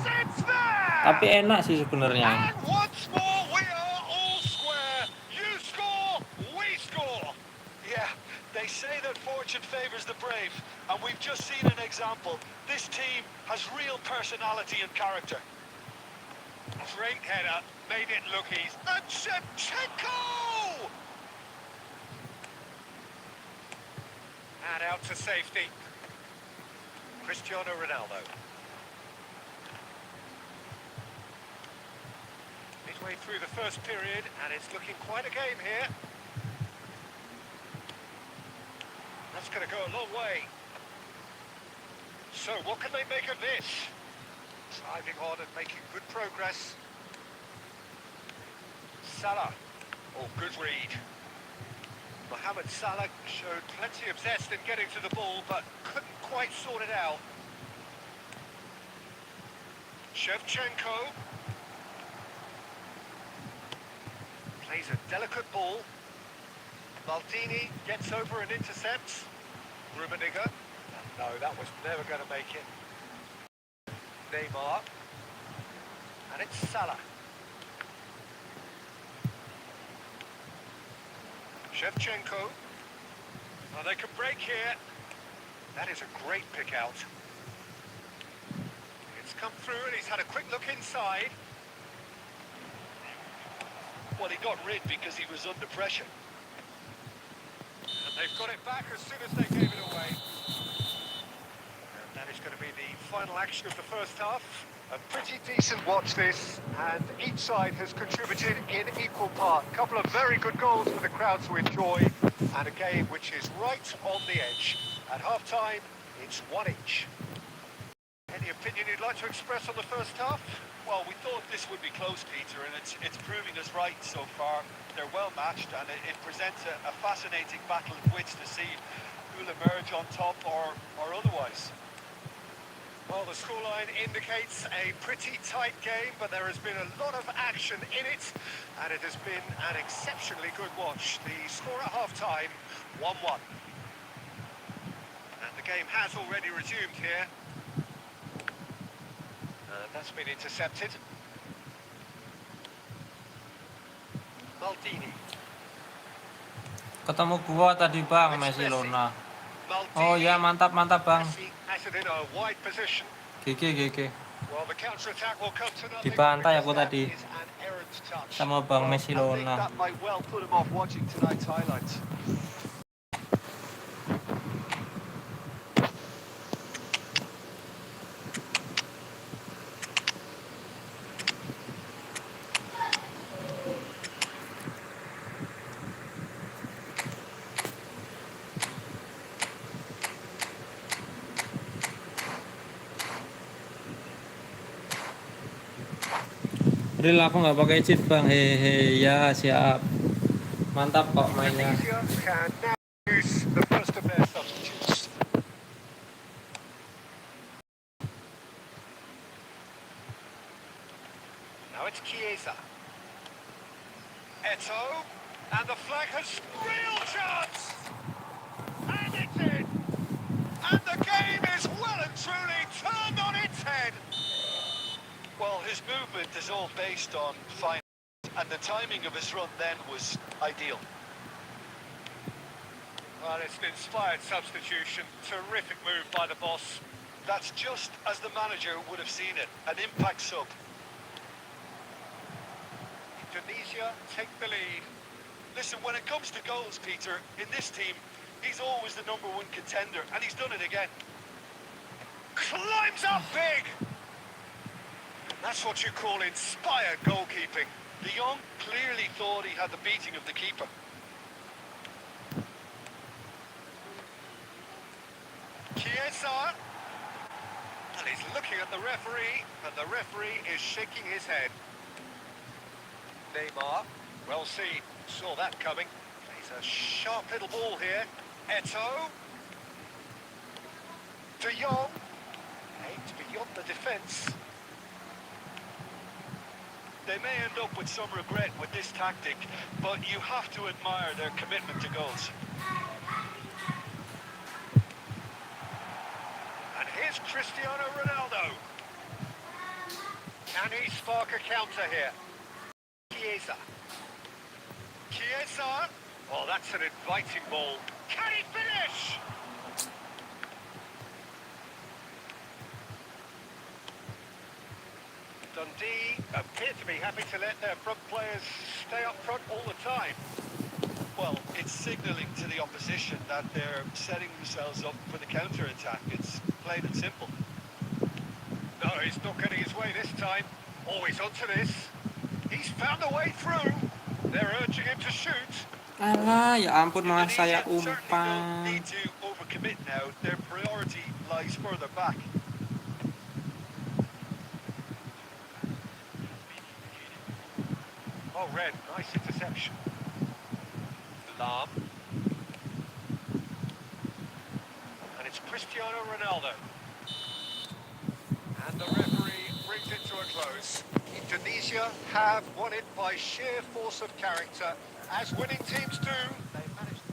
Tapi enak sih sebenarnya. And once more, we are all square. You score, we score. Yeah, they say that fortune favours the brave, and we've just seen an example. This team has real personality and character. Great header, made it look easy. And Shevchenko! And out to safety. Cristiano Ronaldo. Midway through the first period, and it's looking quite a game here. That's going to go a long way. So, what can they make of this? Driving on and making good progress. Salah. Oh, good read. Mohamed Salah showed plenty of zest in getting to the ball, but couldn't quite sort it out. Shevchenko. Plays a delicate ball. Maldini gets over and intercepts. Rummenigge. No, that was never going to make it. Neymar. And it's Salah. Shevchenko. Oh, they can break here. That is a great pick out. It's come through and he's had a quick look inside. Well, he got rid because he was under pressure. And they've got it back as soon as they gave it away. And that is going to be the final action of the first half. A pretty decent watch this, and each side has contributed in equal part. A couple of very good goals for the crowd to enjoy, and a game which is right on the edge. At half-time, it's 1 each. Any opinion you'd like to express on the first half? Well, we thought this would be close, Peter, and it's proving us right so far. They're well matched, and it presents a fascinating battle of wits to see who'll emerge on top or otherwise. Well, the scoreline indicates a pretty tight game, but there has been a lot of action in it, and it has been an exceptionally good watch. The score at half-time, 1-1. And the game has already resumed here. That's been intercepted. Maldini. Ketemu gua tadi Bang, Messi Lona. Oh ya, mantap Bang. Messi has it in a wide position. GG. Well, the counter-attack will come to nothing. Dibantai aku That tadi is an errant touch. sama Bang Messi I think Lona. that might well put him off watching tonight's highlights. Real aku nggak pakai cheat Bang. Hehe, ya siap. Mantap kok mainnya. Tunisia can now use the first of their substitutes. Now it's Chiesa. Eto'o, and the flag has real chance! And it's in! And the game is well and truly turned on its head! Well, his movement is all based on finance, and the timing of his run then was ideal. Well, it's an inspired substitution. Terrific move by the boss. That's just as the manager would have seen it, an impact sub. Tunisia take the lead. Listen, when it comes to goals, Peter, in this team, he's always the #1 contender, and he's done it again. Climbs up big! That's what you call inspired goalkeeping. De Jong clearly thought he had the beating of the keeper. Chiesa. And he's looking at the referee, and the referee is shaking his head. Neymar, well seen, saw that coming. He's a sharp little ball here. Eto'o. De Jong. Aimed beyond the defence. They may end up with some regret with this tactic, but you have to admire their commitment to goals. And here's Cristiano Ronaldo. Can he spark a counter here? Chiesa. Chiesa. Oh, that's an inviting ball. Can he finish? Dundee appear to be happy to let their front players stay up front all the time. Well, it's signalling to the opposition that they're setting themselves up for the counter-attack. It's plain and simple. No, he's not getting his way this time. Always onto this. He's found a way through. They're urging him to shoot. Alah, ya ampun malah saya Indonesia certainly don't umpan. need to overcommit now. Their priority lies further back. Oh, Red, nice interception. Lam. And it's Cristiano Ronaldo. And the referee brings it to a close. Indonesia have won it by sheer force of character. As winning teams do, they managed.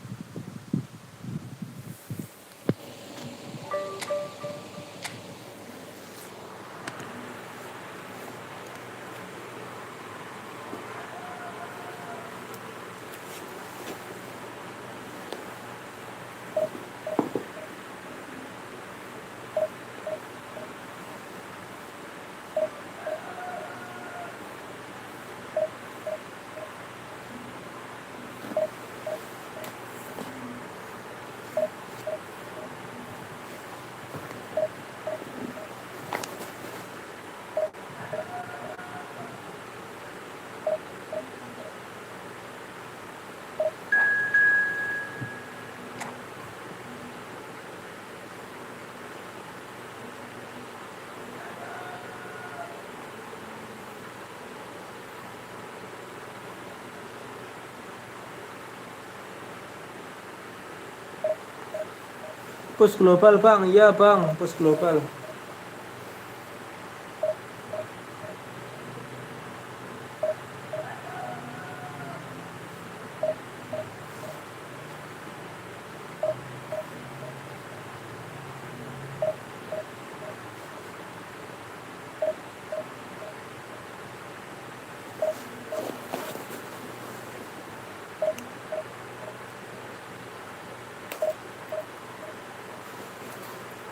Push global bang, iya bang, push global.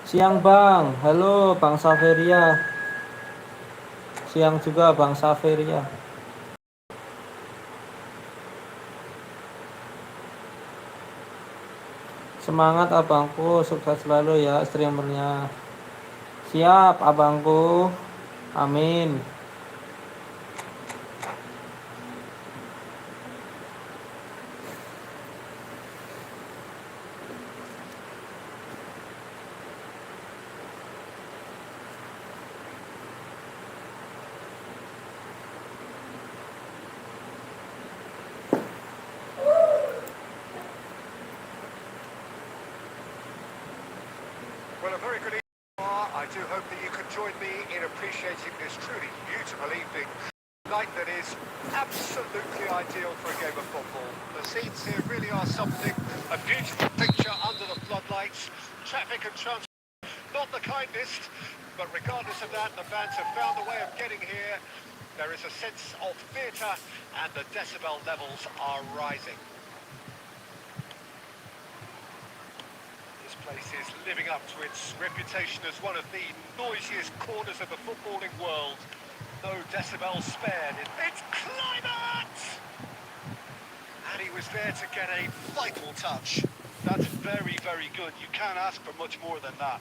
Siang bang, halo bang Saveria. Siang juga bang Saveria. Semangat abangku, sukses selalu ya streamernya. Siap abangku, amin. Well, a very good evening. I do hope that you can join me in appreciating this truly beautiful evening. Night that is absolutely ideal for a game of football. The scenes here really are something. A beautiful picture under the floodlights. Traffic and transport, not the kindest. But regardless of that, the fans have found a way of getting here. There is a sense of theatre and the decibel levels are rising. This place is living up to its reputation as one of the noisiest corners of the footballing world. No decibels spared. It's climax! And he was there to get a vital touch. That's very, very good. You can't ask for much more than that.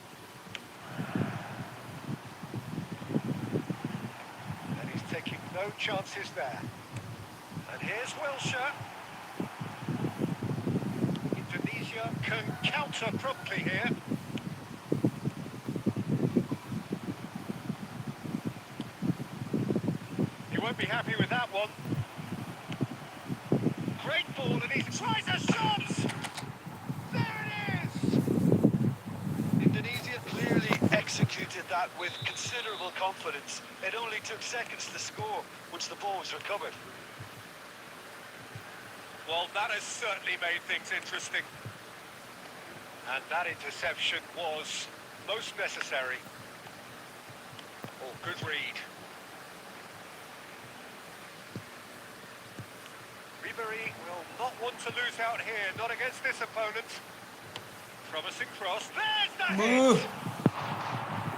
And he's taking no chances there. And here's Wilshere. Indonesia can counter promptly here. He won't be happy with that one. Great ball, and he tries a shot! There it is! Indonesia clearly executed that with considerable confidence. It only took seconds to score once the ball was recovered. Well, that has certainly made things interesting. And that interception was most necessary. Oh, good read. Ribery will not want to lose out here, not against this opponent. Promising cross. There's the hit!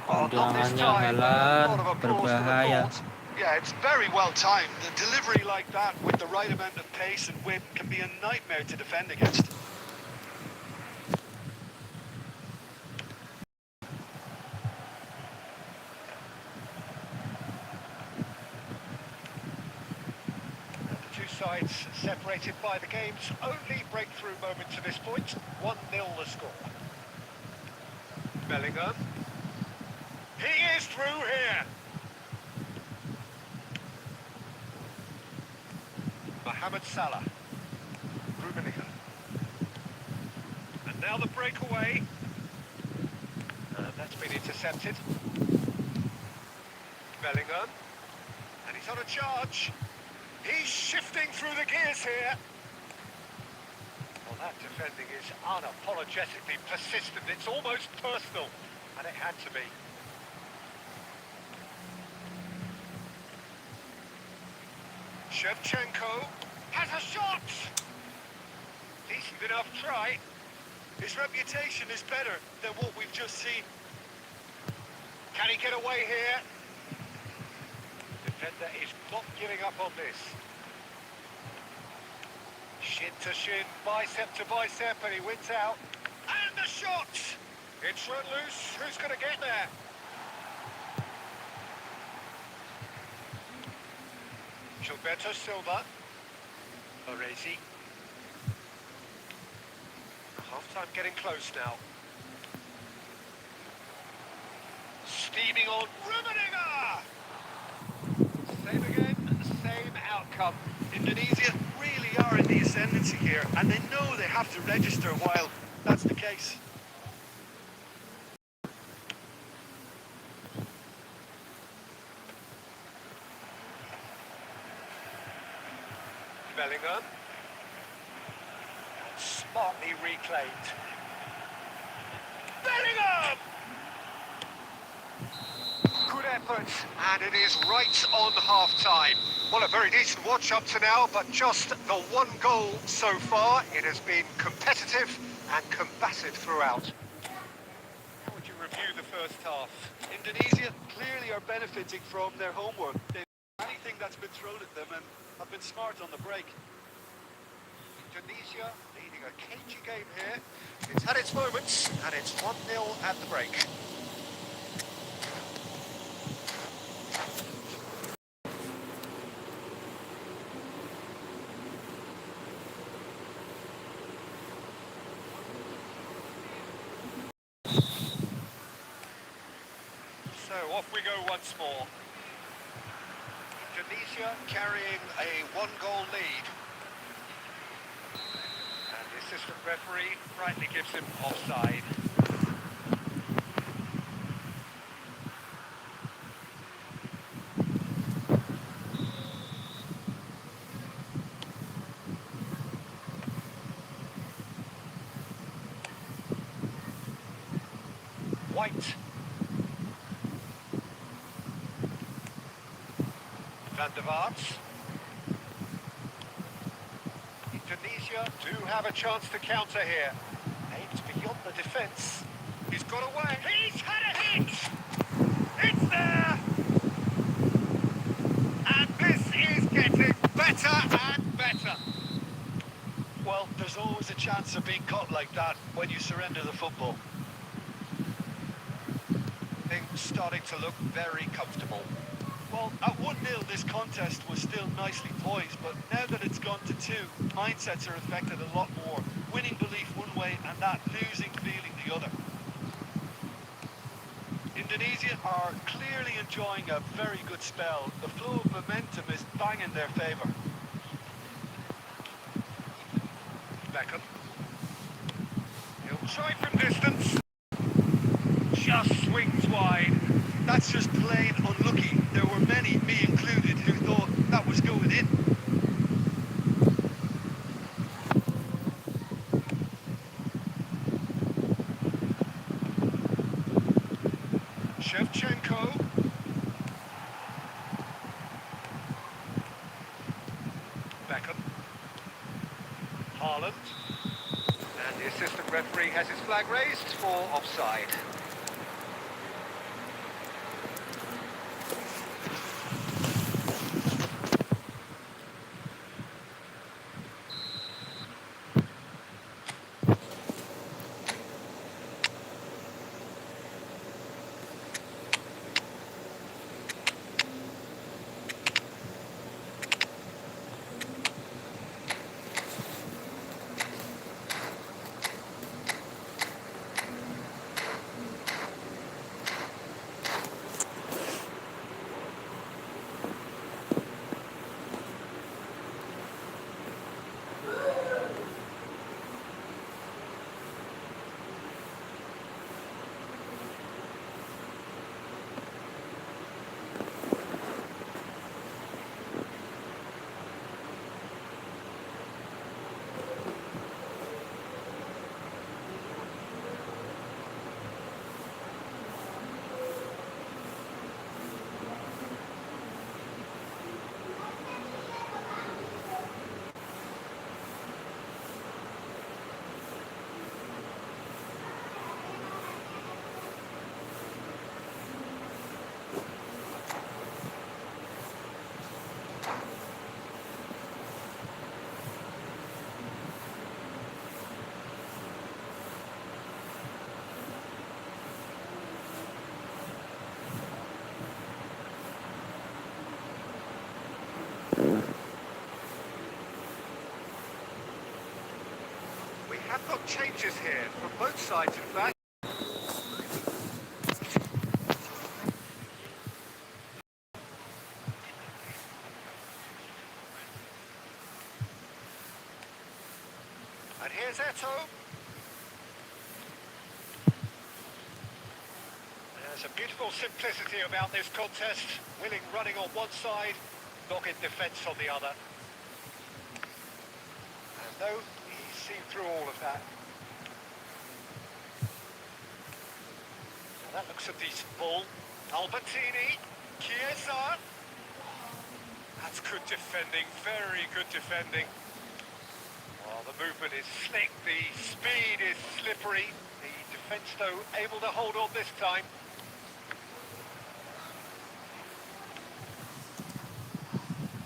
Oh, not this time. Tendangannya A lot of Halan, applause for the berbahaya. thought. Yeah, it's very well timed. The delivery like that with the right amount of pace and whip can be a nightmare to defend against. The two sides separated by the game's only breakthrough moment to this point. 1-0 the score. Bellingham. He is through here. Mohamed Salah. Rummenigge. And now the breakaway. And that's been intercepted. Bellingham. And he's on a charge. He's shifting through the gears here. Well, that defending is unapologetically persistent. It's almost personal. And it had to be. Shevchenko has a shot! Decent enough try. His reputation is better than what we've just seen. Can he get away here? Defender is not giving up on this. Shin to shin, bicep to bicep, and he wins out. And the shot! It's run loose. Who's going to get there? Gilberto Silva. Orezi. Half-time getting close now. Steaming on Rummenigge! Same again, same outcome. Indonesia really are in the ascendancy here, and they know they have to register while that's the case. Bellingham. Smartly reclaimed. Bellingham! Good effort, and it is right on half-time. Well, a very decent watch up to now, but just the one goal so far. It has been competitive and combative throughout. How would you review the first half? Indonesia clearly are benefiting from their homework. They've anything that's been thrown at them and have been smart on the break. Indonesia leading a cagey game here. It's had its moments, and it's 1-0 at the break. So off we go once more. Indonesia carrying a one-goal lead. And the assistant referee rightly gives him offside. White. Van der Vaart. Indonesia do have a chance to counter here. Aims beyond the defence. He's got away. He's had a hit! It's there! And this is getting better and better. Well, there's always a chance of being caught like that when you surrender the football. Things starting to look very comfortable. Well, at 1-0 this contest was still nicely poised, but now that it's gone to 2, mindsets are affected a lot more. Winning belief one way and that losing feeling the other. Indonesia are clearly enjoying a very good spell. The flow of momentum is bang in their favour. Beckham. He'll try from distance. Just swings wide. That's just plain unlucky. There were many, me included, who thought that was going in. Shevchenko. Beckham. Haaland. And the assistant referee has his flag raised for offside. We have got changes here from both sides, in fact. And here's Eto. There's a beautiful simplicity about this contest. Willing running on one side, dogged defence on the other. though. He's seen through all of that. Well, that looks a decent ball. Albertini, Chiesa. That's good defending, very good defending. Well, the movement is slick, the speed is slippery. The defence, though, able to hold on this time.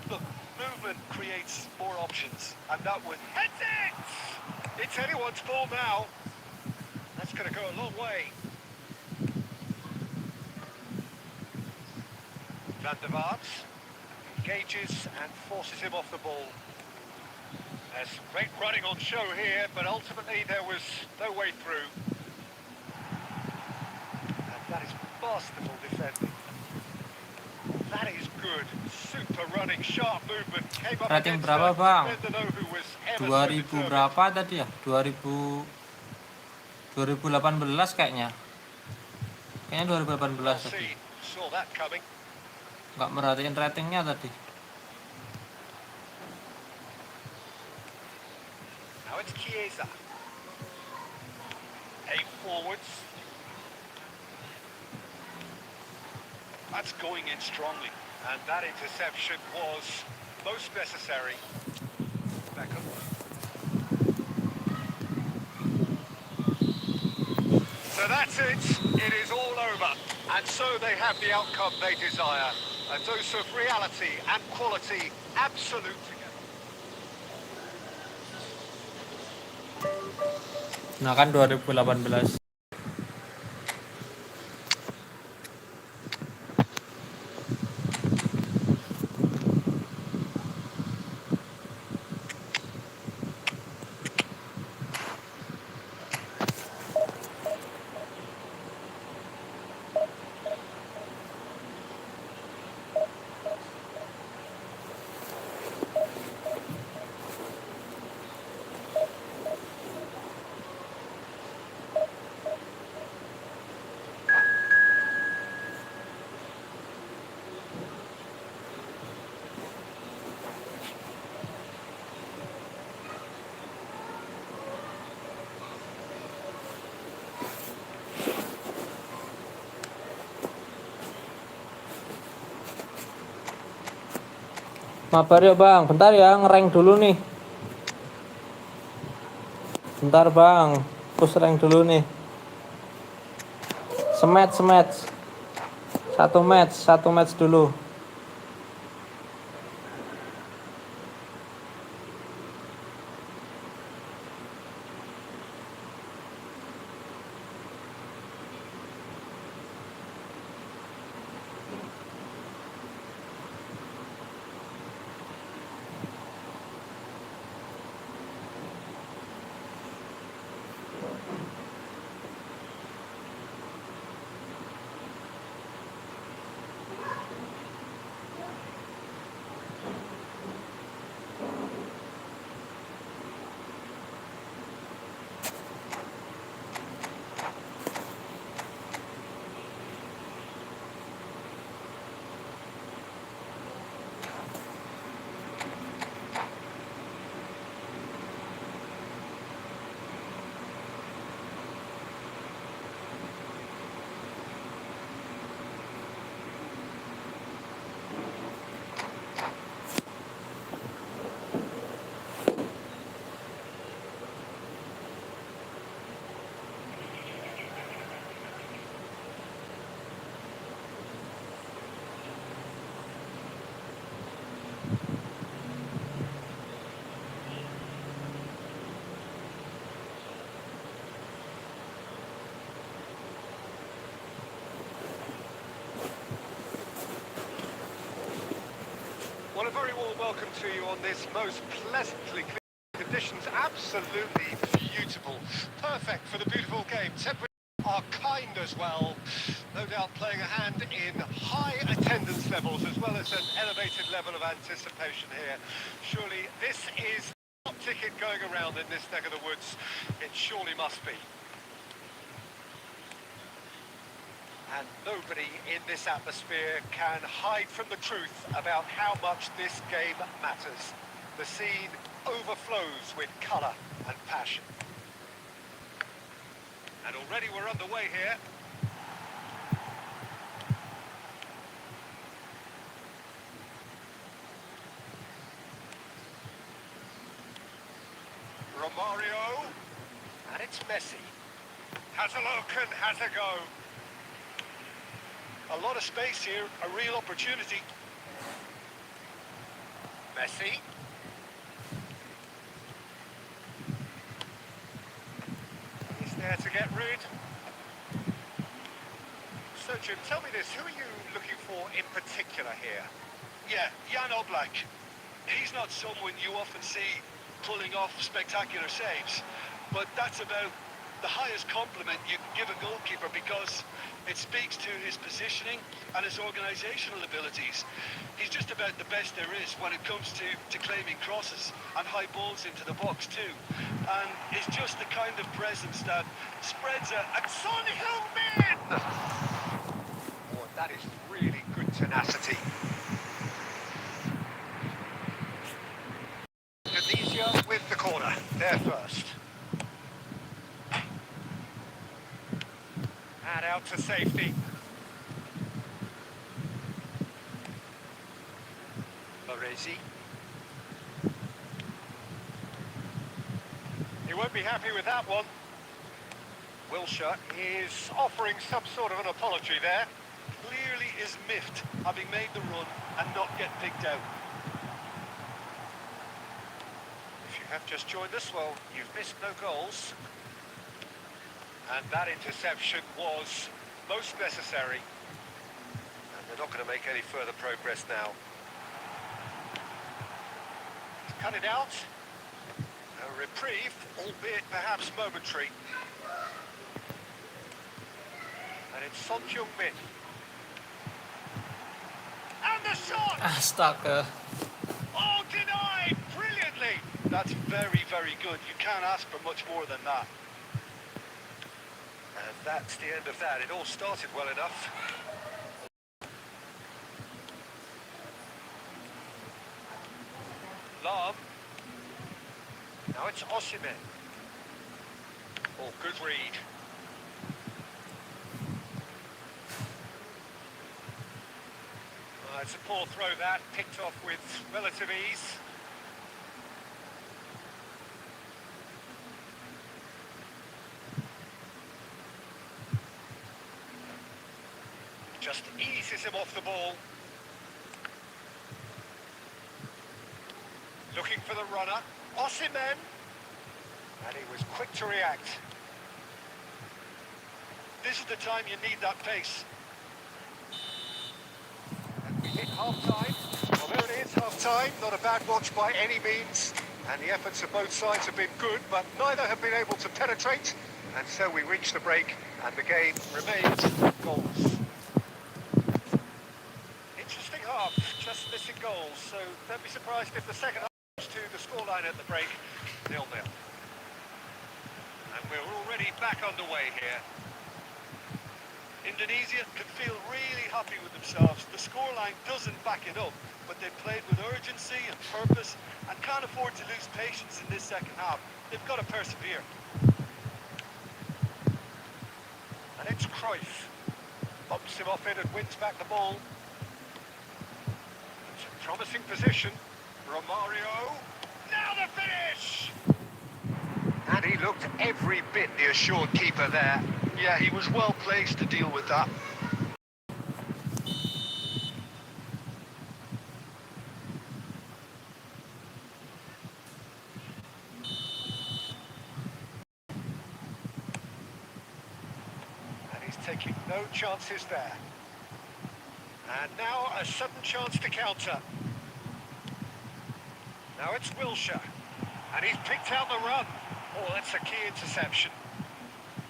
Look, movement creates more options, and that was... Heads it! It's anyone's ball now. That's going to go a long way. Van der Vaart engages and forces him off the ball. There's great running on show here, but ultimately there was no way through. And that is masterful defending. That is good. Super running, sharp movement. Came up Rating against berapa, a Bang? defender, though, who was ever so 2000 determined. berapa tadi ya? 2018 kayaknya. Kayaknya 2018 Well tadi. seen. Saw that coming. Nggak merhatiin ratingnya tadi. Now it's Chiesa. Eight forwards. That's going in strongly. And that interception was most necessary. Beckham. So that's it. It is all over. And so they have the outcome they desire. A dose of reality and quality absolute together. Nah kan 2018. Mabar ya Bang, bentar ya, ngerank dulu nih. Bentar Bang, push rank dulu nih. Sematch. Satu match dulu. Well, a very warm welcome to you on this most pleasantly clear conditions. Absolutely beautiful. Perfect for the beautiful game. Temperatures are kind as well. No doubt playing a hand in high attendance levels as well as an elevated level of anticipation here. Surely this is the top ticket going around in this neck of the woods. It surely must be. And nobody in this atmosphere can hide from the truth about how much this game matters. The scene overflows with colour and passion. And already we're underway here. Romario. And it's Messi. Has a look and has a go. A lot of space here, a real opportunity. Messi. He's there to get rid. So Jim, tell me this, who are you looking for in particular here? Yeah, Jan Oblak. He's not someone you often see pulling off spectacular saves, but that's about the highest compliment you can give a goalkeeper because it speaks to his positioning and his organisational abilities. He's just about the best there is when it comes to claiming crosses and high balls into the box too. And it's just the kind of presence that spreads a Son Heung-min! Oh, that is really good tenacity. Indonesia with the corner, there first. And out to safety. Baresi. He won't be happy with that one. Wilshere is offering some sort of an apology there. clearly is miffed having made the run and not get picked out. If you have just joined us, well, you've missed no goals. And that interception was most necessary. And they're not going to make any further progress now. Cut it out. A reprieve, albeit perhaps momentary. And it's Son Heung-min. And the shot! Astaga. Oh, denied! Brilliantly! That's very, very good. You can't ask for much more than that. And that's the end of that. It all started well enough. Lahm. Now it's Osimhen. Oh, good read. It's a poor throw that, picked off with relative ease. Just eases him off the ball. Looking for the runner, Osimhen. And he was quick to react. This is the time you need that pace. And we hit half-time. Well, there it is, half-time. Not a bad watch by any means. And the efforts of both sides have been good, but neither have been able to penetrate. And so we reach the break, and the game remains goals. Interesting half, just missing goals. So don't be surprised if the second half goes to the scoreline at the break, 0-0. And we're already back underway here. Indonesia can feel really happy with themselves. The scoreline doesn't back it up, but they played with urgency and purpose and can't afford to lose patience in this second half. They've got to persevere. And it's Cruyff. Bumps him off it and wins back the ball. It's a promising position. Romario. Now the finish! And he looked every bit the assured keeper there. Yeah, he was well placed to deal with that. And he's taking no chances there. And now a sudden chance to counter. Now it's Wilshere. And he's picked out the run. Oh, that's a key interception.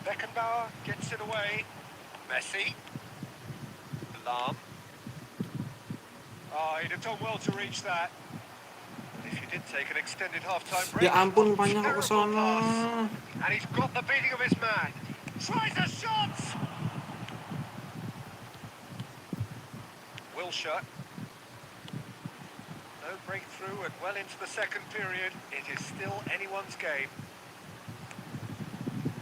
Beckenbauer gets it away. Messi. Lahm. Oh, he'd have done well to reach that. But if he did take an extended half-time break... Ya ampun, banyak terrible ke sana. pass. And he's got the beating of his man. Tries a shot! Wilshere. No breakthrough and well into the second period. It is still anyone's game.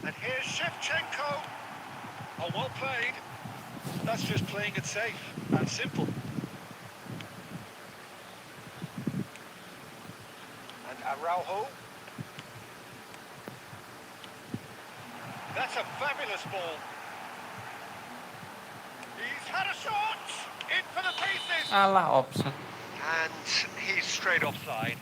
And here's Shevchenko. Oh, well played. That's just playing it safe and simple. And Araujo. That's a fabulous ball. He's had a shot! In for the pieces! Alah, offset. And he's straight offside.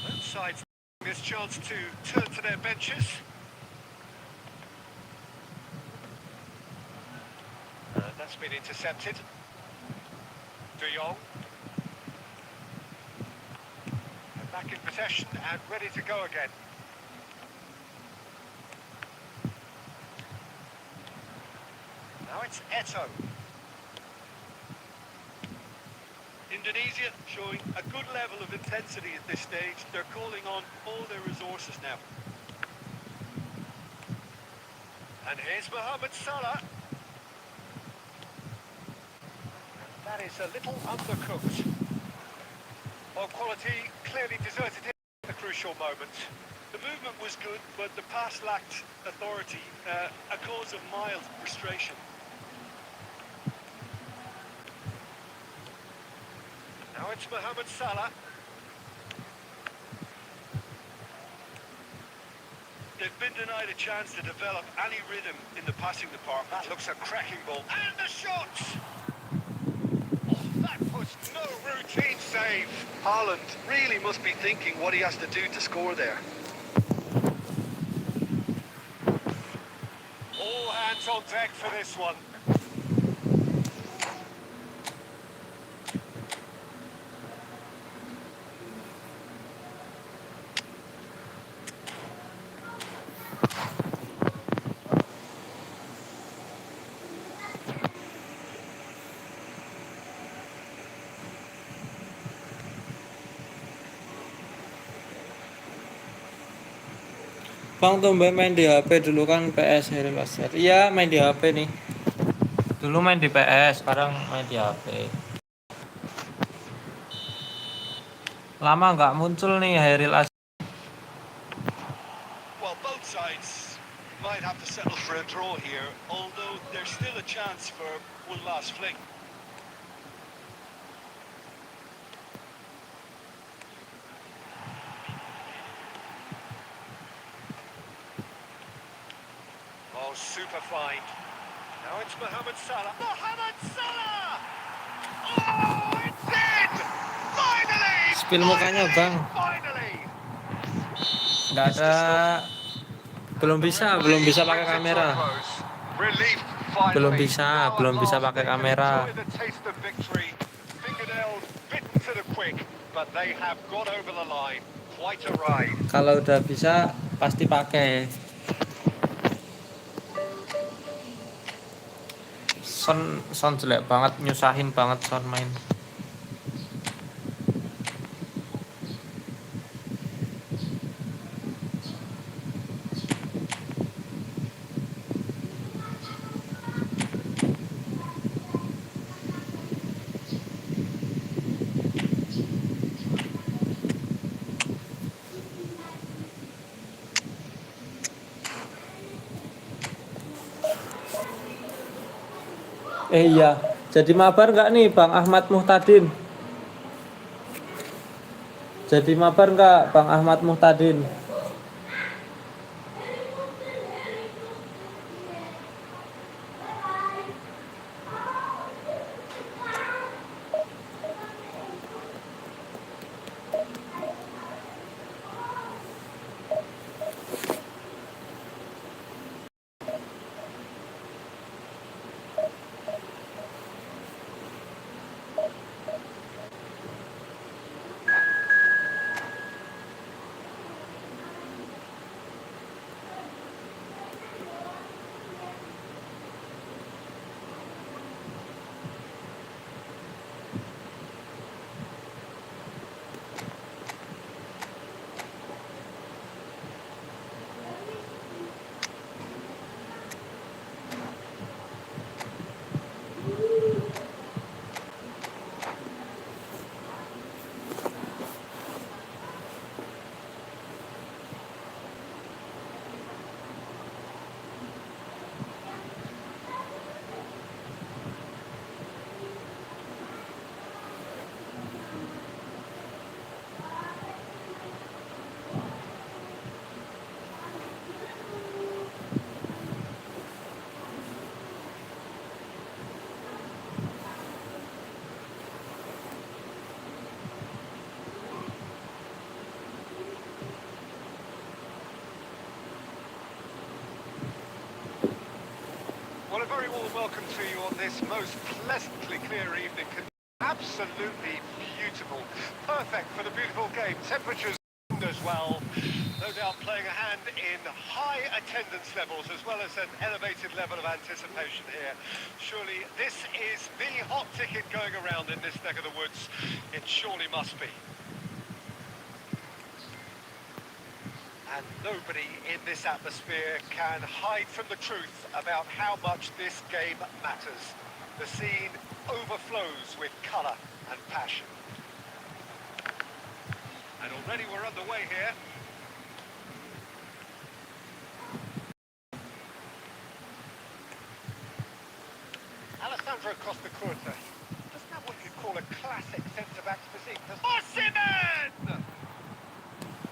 Both sides this chance to turn to their benches. That's been intercepted. De Jong. And back in possession and ready to go again. Now it's Eto'o. Indonesia showing a good level of intensity at this stage. They're calling on all their resources now. And here's Mohamed Salah. That is a little undercooked. Well, quality clearly deserted him at the crucial moment. The movement was good, but the pass lacked authority, a cause of mild frustration. Now it's Mohamed Salah. They've been denied a chance to develop any rhythm in the passing department. That looks a cracking ball. And the shot! Oh, that was no routine save. Haaland really must be thinking what he has to do to score there. All hands on deck for this one. Bang tumben main di HP dulu kan PS Harry Laser. Iya main di HP nih. Dulu main di PS, sekarang main di HP. Lama nggak muncul nih Harry Laser. Well, both sides might have to settle for a draw here, although there's still a chance for one last fling. Oh, super fine. Now it's Mohamed Salah. Mohamed Salah! Oh, it's in! Finally! Spill mukanya bang. Finally! Nggak ada. Belum bisa pakai kamera. Relief, finally. Belum bisa Now at pakai last they can kamera. enjoy the taste of victory. Fingernails bitten to the quick, but they have got over the line. Quite a ride. Kalau udah bisa pasti pakai. Son jelek banget, nyusahin banget Son main. Iya, jadi mabar nggak nih Bang Ahmad Muhtadin? Jadi mabar nggak Bang Ahmad Muhtadin? very warm welcome to you on this most pleasantly clear evening. Absolutely beautiful. Perfect for the beautiful game. Temperatures as well. No doubt playing a hand in high attendance levels as well as an elevated level of anticipation here. Surely this is the hot ticket going around in this neck of the woods. It surely must be. And nobody in this atmosphere can hide from the truth about how much this game matters. The scene overflows with colour and passion. And already we're underway here. Alessandro Costa Curta doesn't have what you'd call a classic centre-back's physique. Osimhen!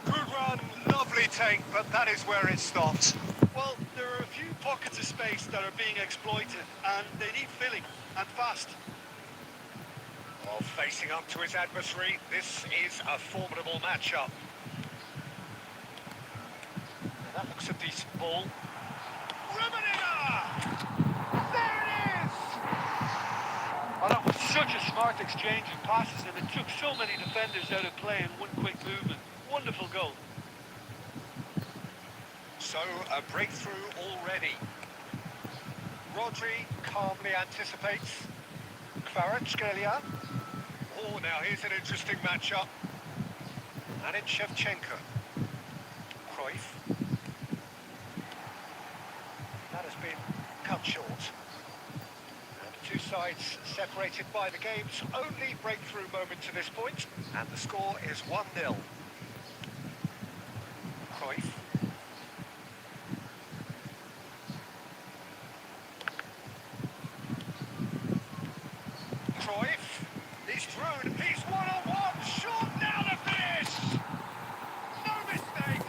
Good run, lovely take, but that is where it stops. Well, there are a few pockets of space that are being exploited, and they need filling, and fast. While facing up to his adversary, this is a formidable matchup. And that looks a decent ball. Rummenigge! There it is! Oh, that was such a smart exchange of passes, and it took so many defenders out of play in one quick movement. Wonderful goal. So, a breakthrough already. Rodri calmly anticipates. Kvaratskhelia. Oh, now here's an interesting matchup. And it's Shevchenko. Cruyff. That has been cut short. And the two sides separated by the game's only breakthrough moment to this point. And the score is 1-0. Cruyff. Cruyff. He's through. He's one-on-one. Short now to finish. No mistake.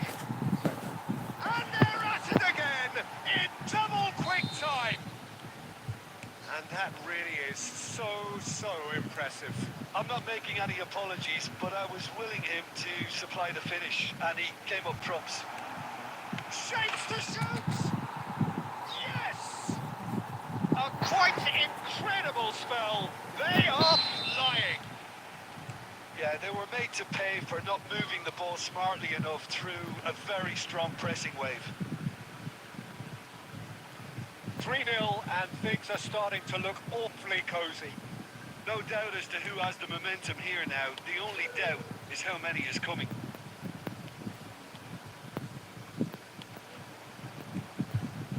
And they're at it again in double quick time. And that really is so impressive. I'm not making any apologies, but I was willing him to supply the finish, and he came up trumps. Shapes to shoot. Yes. A quite incredible spell. They are flying. Yeah, they were made to pay for not moving the ball smartly enough through a very strong pressing wave. 3-0 and things are starting to look awfully cosy. No doubt as to who has the momentum here now. The only doubt is how many is coming.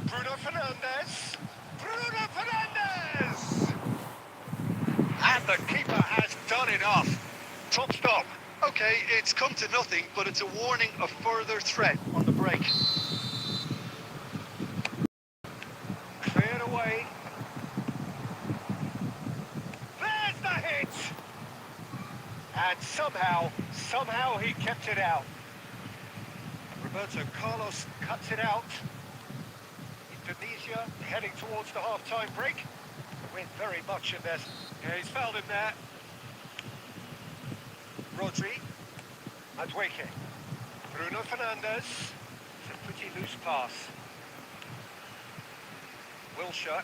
Bruno Fernandes. Bruno Fernandes! And the keeper has done enough. Top stop. Okay, it's come to nothing, but it's a warning of further threat on the break. Cleared away. There's the hit! And somehow he kept it out. Roberto Carlos cuts it out. Indonesia heading towards the half-time break. With very much in there. Yeah, he's fouled him there. Rodri. Madueke. Bruno Fernandes. It's a pretty loose pass. Wilshere.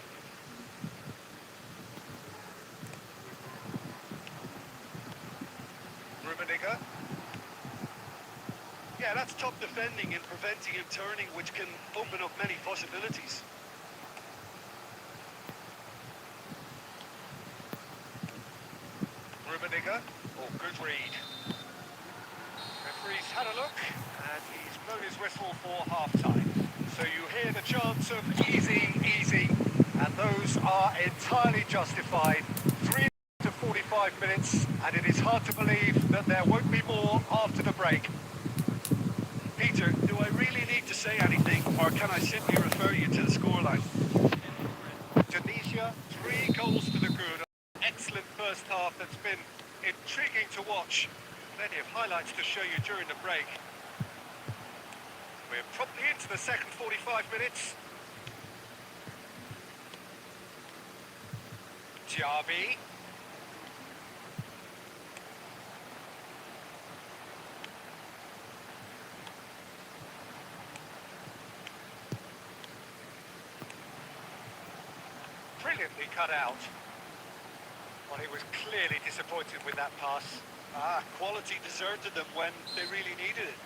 Rummenigge. Yeah, that's top defending and preventing him turning, which can open up many possibilities. Rummenigge. Oh, good read. Referee's had a look, and he's blown his whistle for half-time. So you hear the chants of easy, easy, and those are entirely justified. 3 to 45 minutes, and it is hard to believe that there won't be more after the break. Peter, do I really need to say anything, or can I simply refer you to the scoreline? Tunisia, 3 goals to the good. Excellent first half that's been intriguing to watch. Plenty of highlights to show you during the break. We're promptly into the second 45 minutes. Diaby. brilliantly cut out. Well, he was clearly disappointed with that pass. Quality deserted them when they really needed it.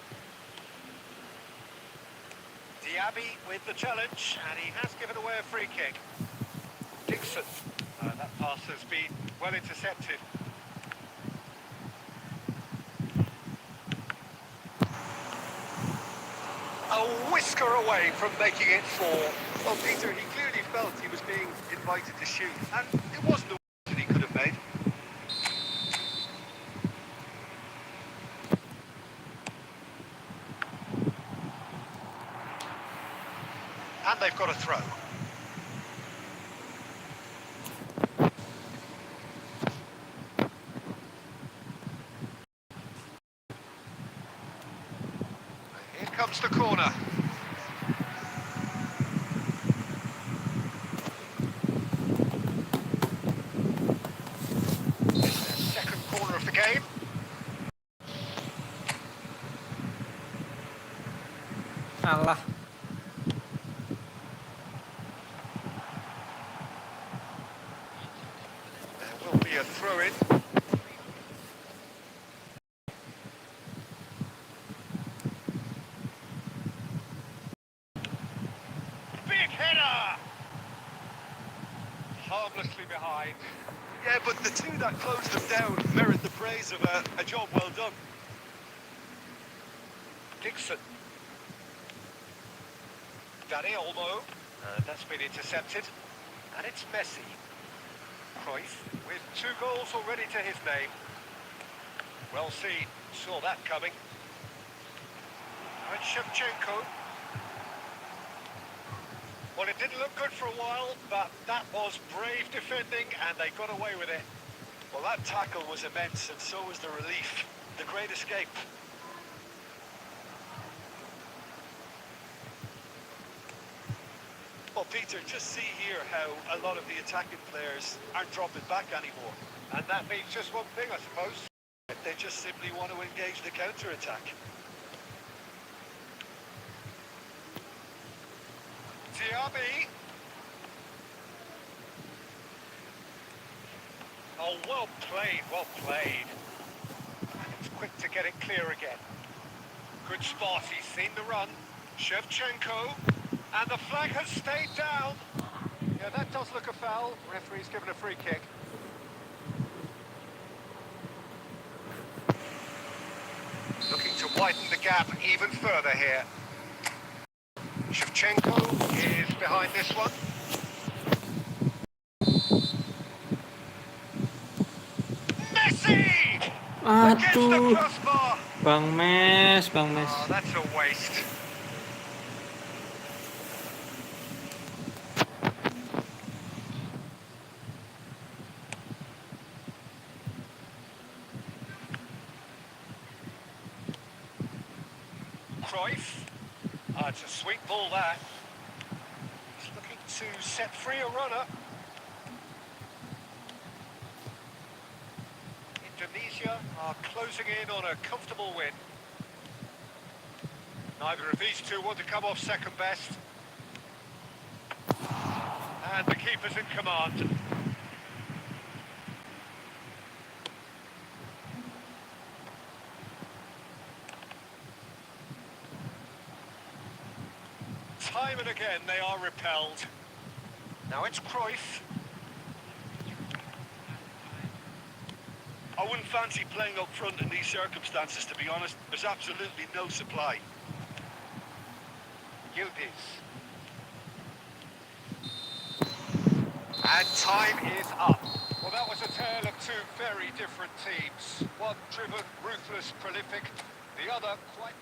Diaby with the challenge, and he has given away a free kick. Dixon. That pass has been well intercepted. A whisker away from making it 4. Well, Peter, he clearly felt he was being invited to shoot, and it wasn't a that he could have made. And they've got a throw. Here comes the corner. Second corner of the game. Alah. There will be a throw-in. Big header! Harmlessly behind. Yeah, but the two that closed them down merit the praise of a job well done. Dixon. Danny Olmo. That's been intercepted. And it's Messi. Cruyff with 2 goals already to his name. Well seen. Saw that coming. And Shevchenko. Well, it didn't look good for a while, but that was brave defending, and they got away with it. Well, that tackle was immense, and so was the relief. The great escape. Well, Peter, just see here how a lot of the attacking players aren't dropping back anymore. And that means just one thing, I suppose. They just simply want to engage the counter-attack. Diaby. Oh, well played, well played. And it's quick to get it clear again. Good spot, he's seen the run. Shevchenko. And the flag has stayed down. Yeah, that does look a foul. Referee's given a free kick. Looking to widen the gap even further here. Shevchenko is behind this one. Messi! Against the Aduh, crossbar. Bang Mes. Oh, that's a waste. Cruyff. It's a sweet ball that. He's looking to set free a runner. Indonesia are closing in on a comfortable win. Neither of these two want to come off second best. And the keeper's in command. Time and again they are repelled. Now it's Cruyff. I wouldn't fancy playing up front in these circumstances, to be honest. There's absolutely no supply. Yildiz. And time is up. Well, that was a tale of two very different teams. One driven, ruthless, prolific. The other quite...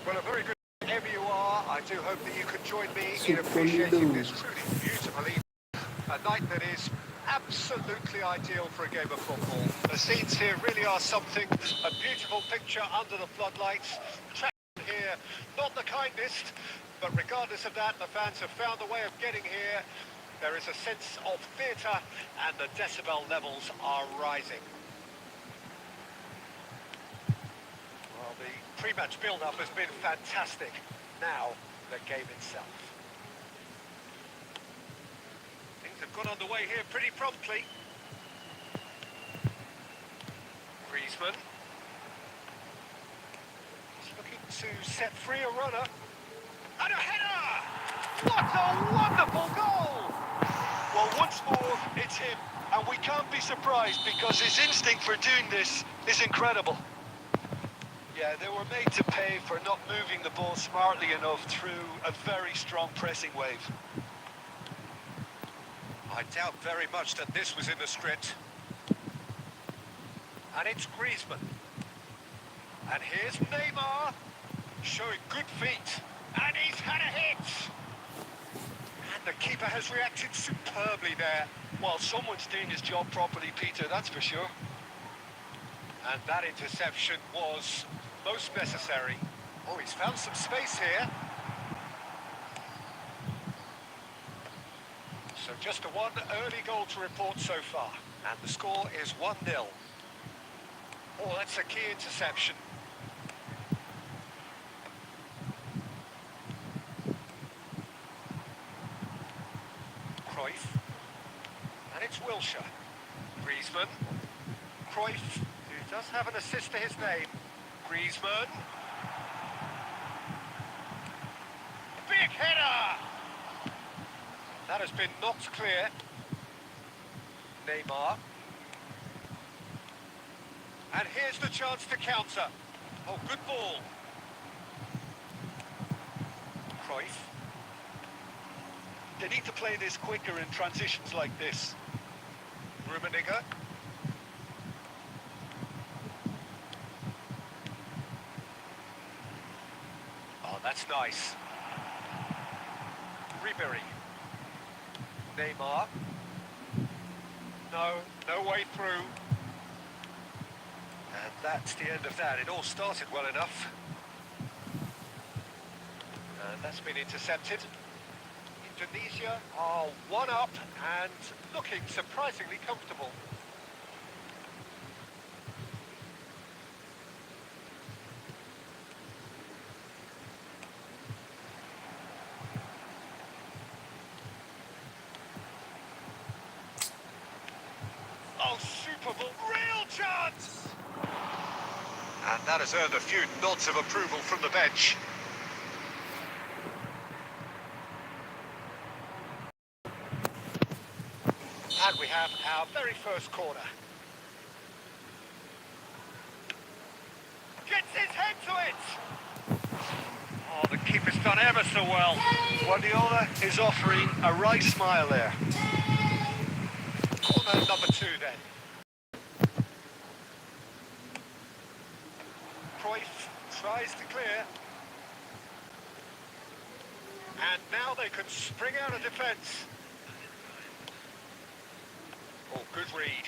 Well, a very good wherever you are. I do hope that you can join me in appreciating this truly beautiful evening. A night that is absolutely ideal for a game of football. The scenes here really are something. A beautiful picture under the floodlights. Traffic here, not the kindest, but regardless of that, the fans have found a way of getting here. There is a sense of theatre and the decibel levels are rising. Well, the pre-match build-up has been fantastic. Now, the game itself. Things have got underway here pretty promptly. Griezmann. He's looking to set free a runner. And a header! What a wonderful goal! Well, once more, it's him. And we can't be surprised because his instinct for doing this is incredible. Yeah, they were made to pay for not moving the ball smartly enough through a very strong pressing wave. I doubt very much that this was in the script. And it's Griezmann. And here's Neymar, showing good feet. And he's had a hit! And the keeper has reacted superbly there. Well, someone's doing his job properly, Peter, that's for sure. And that interception was most necessary. Oh, he's found some space here. So just a one early goal to report so far. And the score is 1-0. Oh, that's a key interception. Cruyff. And it's Wilshere. Griezmann. Cruyff, who does have an assist to his name. Griezmann. Big header! That has been knocked clear. Neymar. And here's the chance to counter. Oh, good ball. Cruyff. They need to play this quicker in transitions like this. Rummenigge. Oh, that's nice. Ribery. Neymar. No way through. And that's the end of that. It all started well enough. And that's been intercepted. Indonesia are 1-up and looking surprisingly comfortable. Oh, super ball, real chance! And that has earned a few nods of approval from the bench. And we have our very first corner. Gets his head to it! Oh, the keeper's done ever so well. Guardiola is offering a right smile there. Corner number 2 then. Cruyff tries to clear. And now they can spring out of defence. Oh, good read.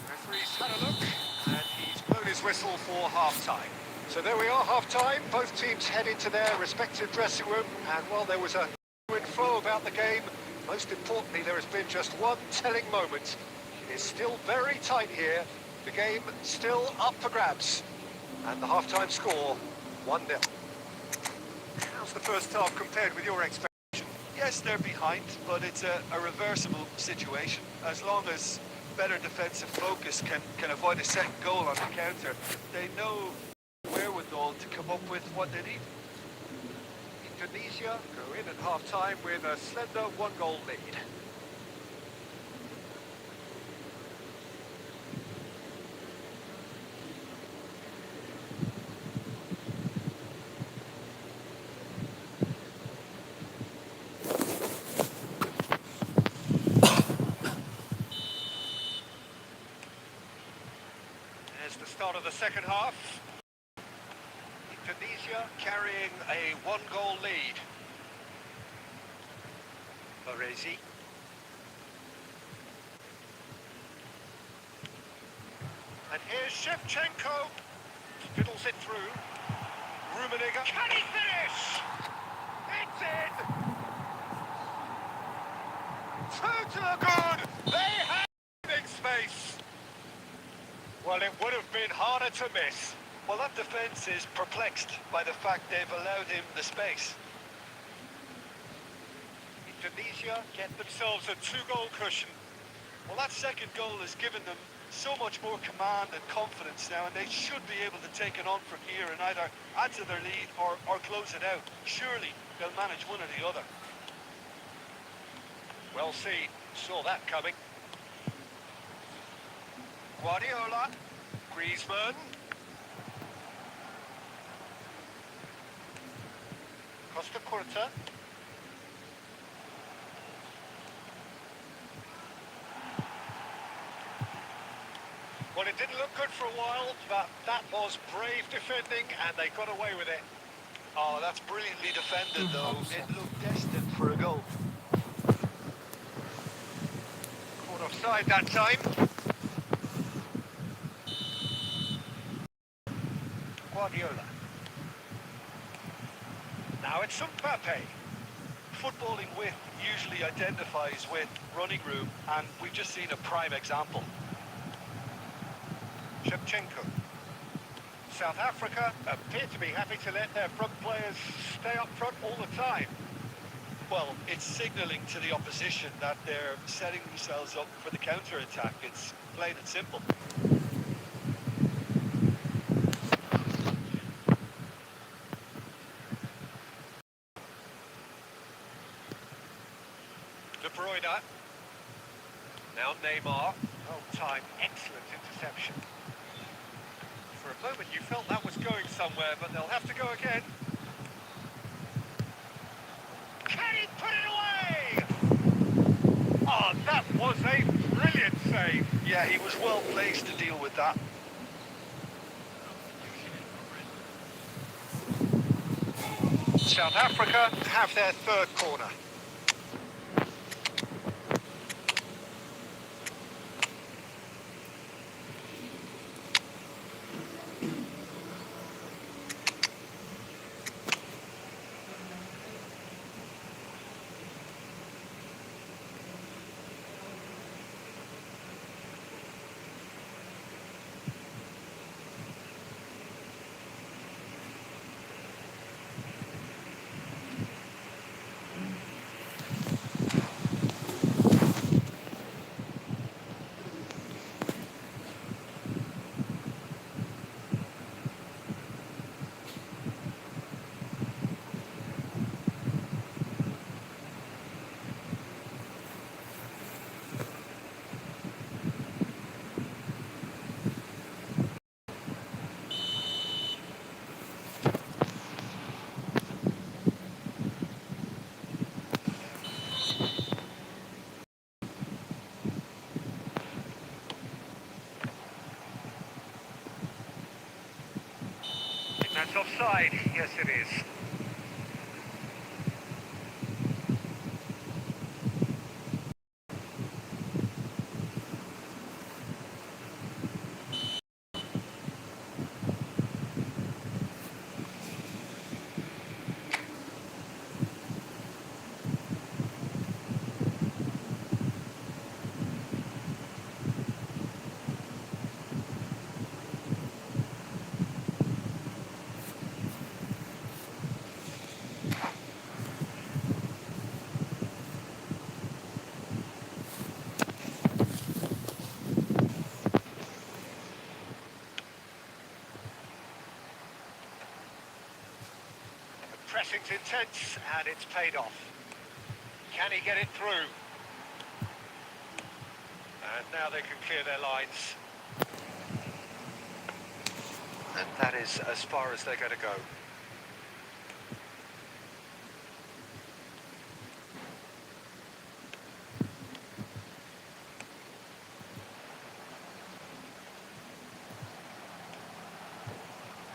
Referee's had a look, and he's blown his whistle for half-time. So there we are, half-time. Both teams head into their respective dressing room, and while there was a to and fro about the game, most importantly, there has been just one telling moment. It is still very tight here. The game still up for grabs. And the half-time score, 1-0. How's the first half compared with your expectations? Yes, they're behind, but it's a reversible situation. As long as better defensive focus can avoid a second goal on the counter, they know wherewithal to come up with what they need. Indonesia go in at half-time with a slender 1-goal lead. There's the start of the second half. Tunisia carrying a one-goal lead. Baresi. And here's Shevchenko. Fiddles it through. Rummenigge. Can he finish? It's in! Two to the good! They have big space! Well, it would have been harder to miss. Well, that defence is perplexed by the fact they've allowed him the space. Tunisia get themselves a two-goal cushion. Well, that second goal has given them so much more command and confidence now, and they should be able to take it on from here and either add to their lead or close it out. Surely they'll manage one or the other. Well seen, saw that coming. Guardiola, Griezmann. Costa Curta. Well, it didn't look good for a while, but that was brave defending, and they got away with it. Oh, that's brilliantly defended, though. It looked destined for a goal. Caught offside that time. Guardiola. Now it's Mbappe. Footballing width usually identifies with running room, and we've just seen a prime example. Shevchenko. South Africa appear to be happy to let their front players stay up front all the time. Well, it's signalling to the opposition that they're setting themselves up for the counter-attack. It's plain and simple. De Bruyne. Now Neymar. Oh, time. Excellent interception. For a moment you felt that was going somewhere, but they'll have to go again. Can he put it away? Oh, that was a brilliant save. Yeah, he was well placed to deal with that. South Africa have their third corner. That's offside. Yes, it is. Pressing's intense, and it's paid off. Can he get it through? And now they can clear their lines. And that is as far as they're going to go.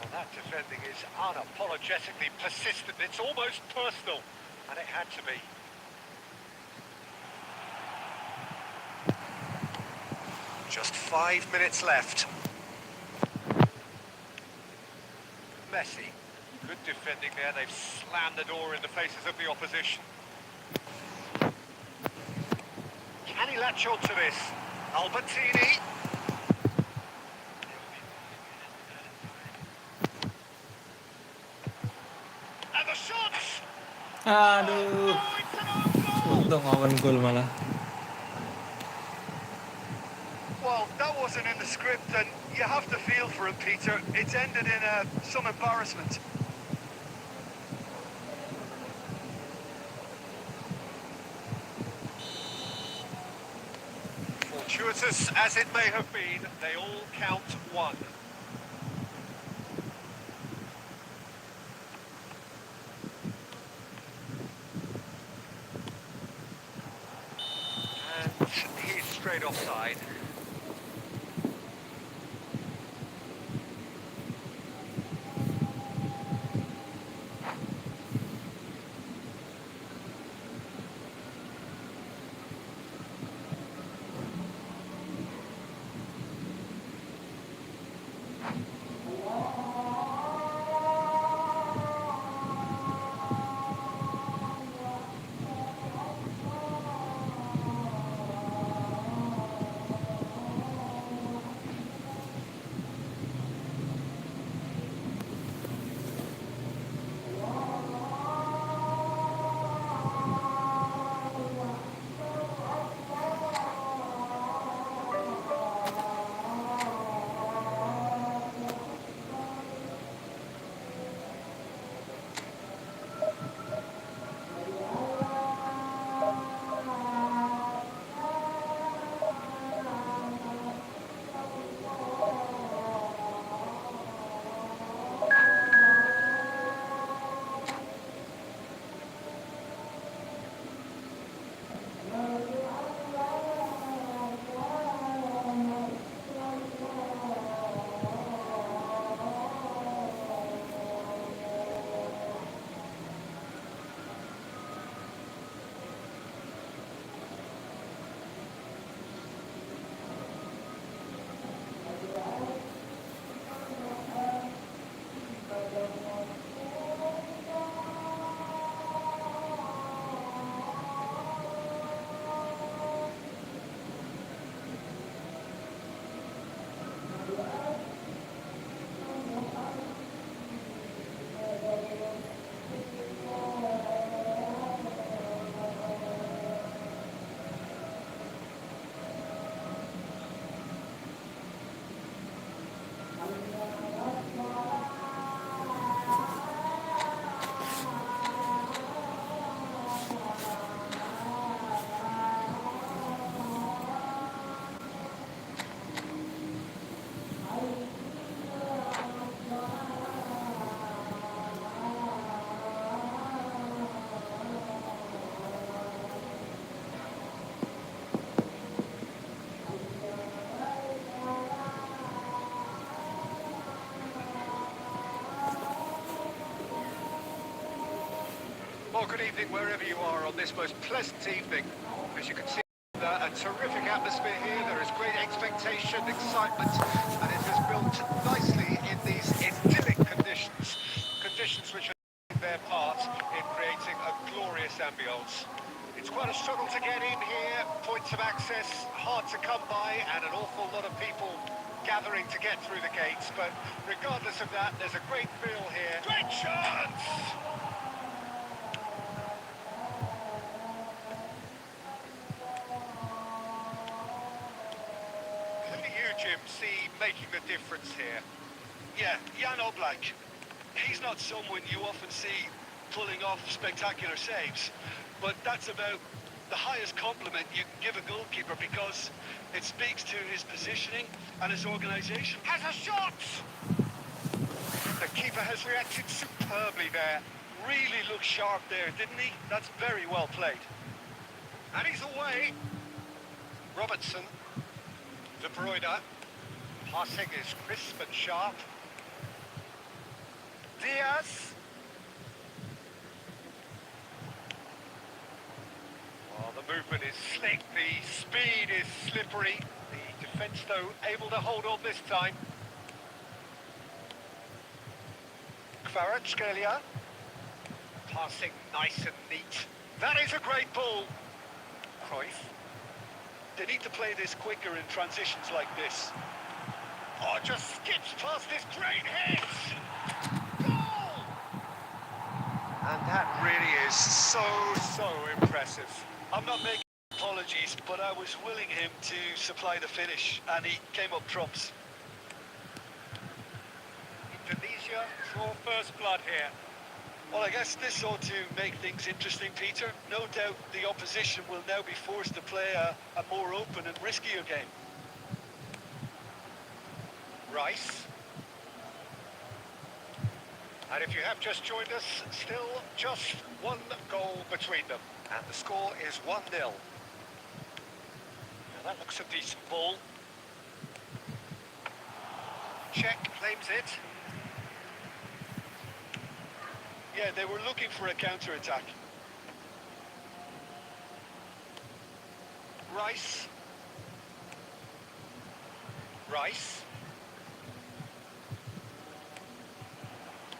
Well, That defending is unapologetically persistent. It's almost personal, and it had to be. Just 5 minutes left. Messi. Good defending there. They've slammed the door in the faces of the opposition. Can he latch on to this? Albertini. And the shots! Aduh, Oh, it's an own goal! untung awan gol malah. Well, that wasn't in the script, and you have to feel for it, Peter. It's ended in some embarrassment. Fortuitous as it may have been, they all count one. And he's straight offside. Well, good evening wherever you are on this most pleasant evening. As you can see, a terrific atmosphere here. There is great expectation, excitement, and it has built nicely in these idyllic conditions. Conditions which are doing their part in creating a glorious ambience. It's quite a struggle to get in here, points of access hard to come by, and an awful lot of people gathering to get through the gates. But regardless of that, there's a great feel here. Great chance! Who do you, Jim, see making the difference here? Yeah, Jan Oblak. He's not someone you often see pulling off spectacular saves, but that's about the highest compliment you can give a goalkeeper because it speaks to his positioning and his organisation. Has a shot! The keeper has reacted superbly there. Really looked sharp there, didn't he? That's very well played. And he's away. Robertson. De Bruyne. Passing is crisp and sharp. Diaz. Well, the movement is slick, the speed is slippery. The defence, though, able to hold on this time. Kvaratskhelia. Passing nice and neat. That is a great ball. Cruyff. They need to play this quicker in transitions like this. Oh, just skips past this great hit. Goal! And that really is so impressive. I'm not making apologies, but I was willing him to supply the finish, and he came up trumps. Indonesia draw first blood here. Well, I guess this ought to make things interesting, Peter. No doubt the opposition will now be forced to play a more open and riskier game. Rice. And if you have just joined us, still just one goal between them. And the score is 1-0. Now that looks a decent ball. Czech claims it. Yeah, they were looking for a counter-attack. Rice. Rice.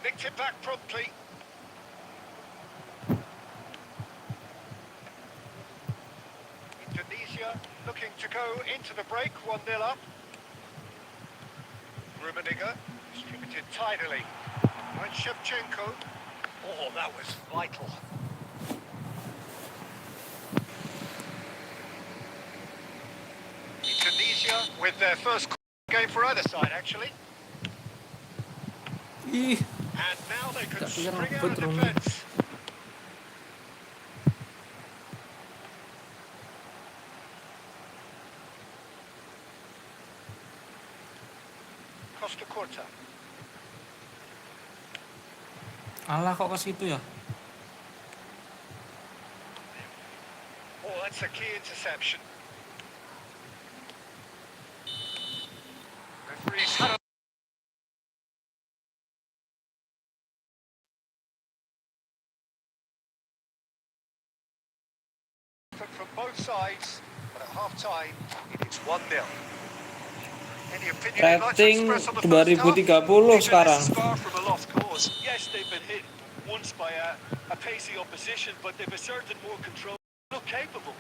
Nicked it back promptly. Indonesia looking to go into the break, 1-0 up. Rummenigge distributed tidily. Right, Shevchenko. Oh, that was vital. Indonesia with their first game for either side, actually. Ih, And now they can tak pikir spring out ngebut of dong. defence. Costa Curta. Alah kok ke situ ya? Oh, that's a key interception. Referee's had a from both sides, but at half-time, it is 1-0. Any opinion you'd like to Rating express on the first half? 2030 sekarang. This is far from a lost cause. Yes, they've been hit once by a pacey opposition, but they've asserted more control. Look capable.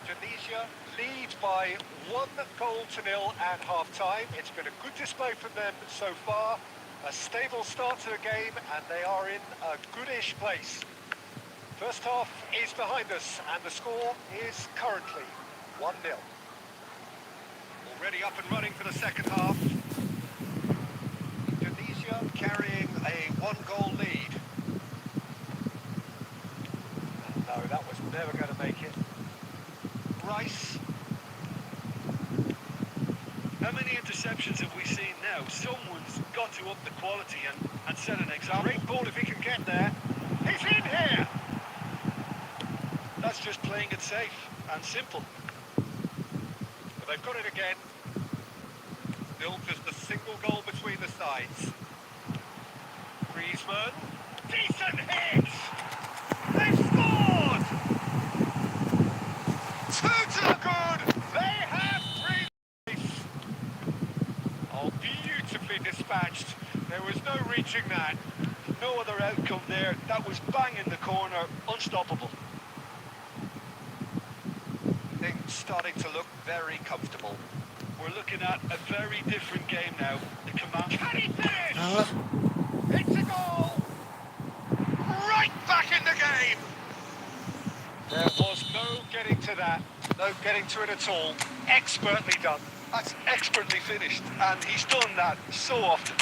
Indonesia lead by 1-0 at half-time. It's been a good display from them so far. A stable start to the game, and they are in a goodish place. First half is behind us, and the score is currently 1-0. Already up and running for the second half. Indonesia carrying a 1-goal lead. No, that was never going to make it. Rice. How many interceptions have we seen now? Someone's got to up the quality and set an example. Great ball if he can get there. He's in here! That's just playing it safe and simple. But they've got it again. Still just a single goal between the sides. Griezmann. Decent hit! They've scored! 2 to the good! They have three. Oh, beautifully dispatched. There was no reaching that. No other outcome there. That was bang in the corner, unstoppable. Things starting to look very comfortable. We're looking at a very different game now. The command. Can he finish? Alah, It's a goal! Right back in the game! There was no getting to that. No getting to it at all. Expertly done. That's expertly finished, and he's done that so often.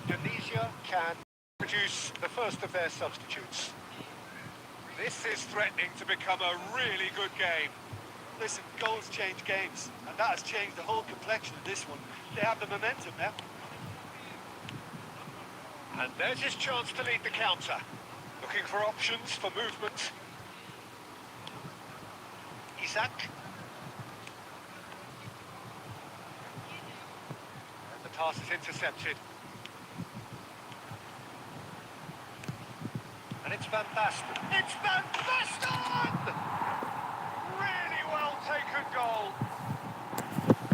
Indonesia can produce the first of their substitutes. This is threatening to become a really good game. Listen, goals change games, and that has changed the whole complexion of this one. They have the momentum now. And there's his chance to lead the counter. Looking for options for movement. Isaac. And the pass is intercepted. And it's Van Basten. It's Van Basten! Really well taken goal.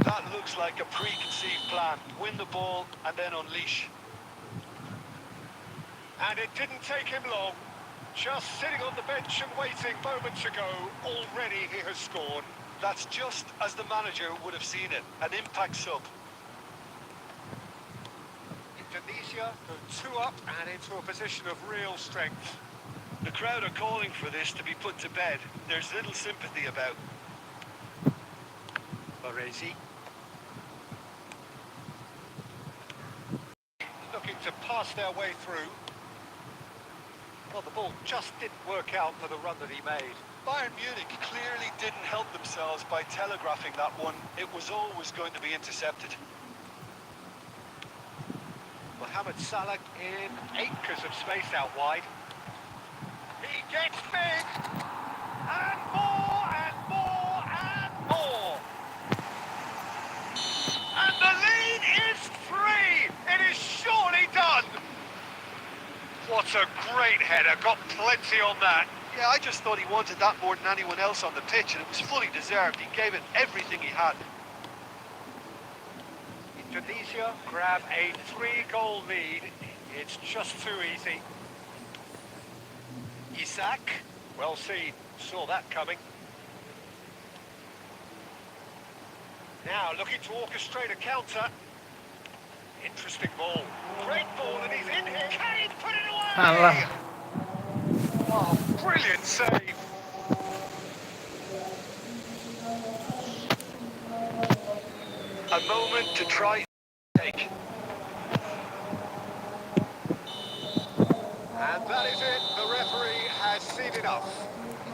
That looks like a preconceived plan. Win the ball and then unleash. And it didn't take him long. Just sitting on the bench and waiting moments ago, already he has scored. That's just as the manager would have seen it. An impact sub. Indonesia go 2 up and into a position of real strength. The crowd are calling for this to be put to bed. There's little sympathy about. Baresi. Looking to pass their way through. Well, the ball just didn't work out for the run that he made. Bayern Munich clearly didn't help themselves by telegraphing that one. It was always going to be intercepted. Mohamed Salah in acres of space out wide. He gets big! And more, and more, and more! And the lead is 3! It is surely done! What a great header, got plenty on that. Yeah, I just thought he wanted that more than anyone else on the pitch, and it was fully deserved. He gave it everything he had. Indonesia grab a 3-goal lead. It's just too easy. Isaac, well seen, saw that coming. Now looking to orchestrate a counter. Interesting ball. Great ball, and he's in here. Can he put it away? Alah. Oh, brilliant save. A moment to try take. And that is it. The referee has seen enough.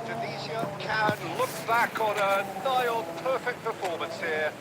Indonesia can look back on a nigh-on perfect performance here.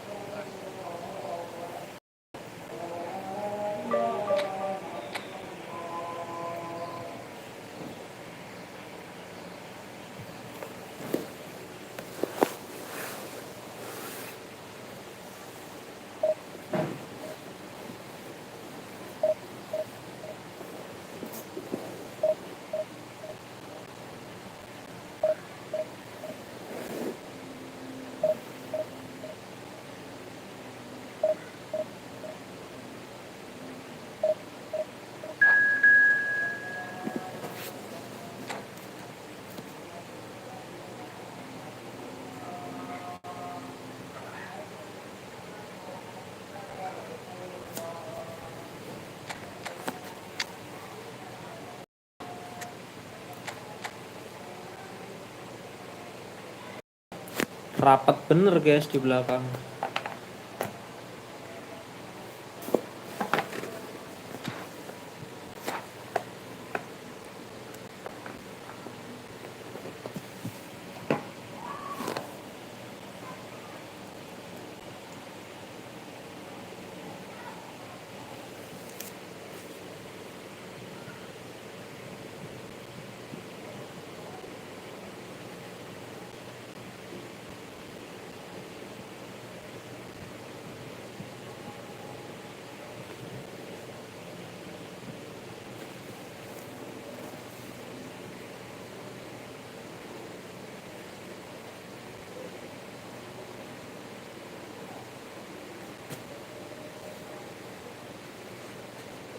Rapat bener guys di belakang.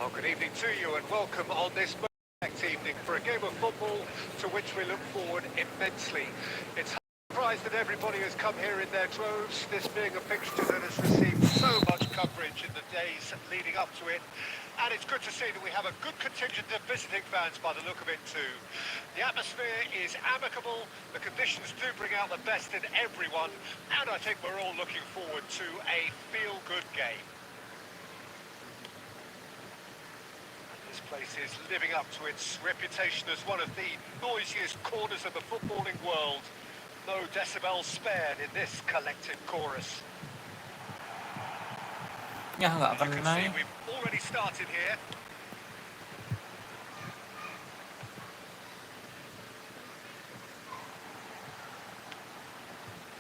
Well, good evening to you and welcome on this perfect evening for a game of football to which we look forward immensely. It's surprised that everybody has come here in their droves, this being a fixture that has received so much coverage in the days leading up to it. And it's good to see that we have a good contingent of visiting fans by the look of it too. The atmosphere is amicable, the conditions do bring out the best in everyone, and I think we're all looking forward to a feel-good game. This place is living up to its reputation as one of the noisiest corners of the footballing world. No decibels spared in this collective chorus. Ya nggak As you can kena see, ya. we've already started here.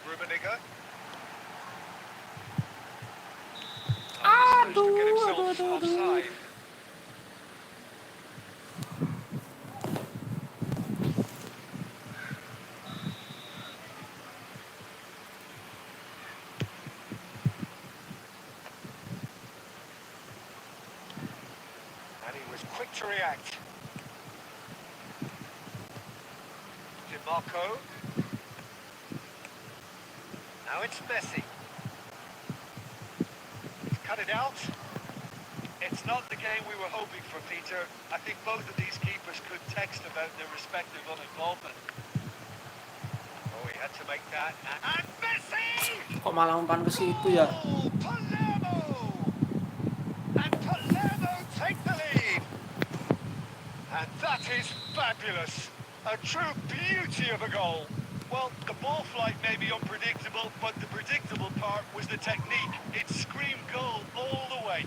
Rummenigge. Oh, he's managed to get himself offside. And he was quick to react. Marco. Now it's Messi. He's cut it out. It's not the game we were hoping for, Peter. I think both of these keepers could text about their respective uninvolvement. Oh, he had to make that. And Messi! Kok malah umpan ke situ ya? Oh, Palermo! And Palermo take the lead. And that is fabulous. A true beauty of a goal. Well, the ball flight may be unpredictable, but the predictable part was the technique. It screamed goal all the way.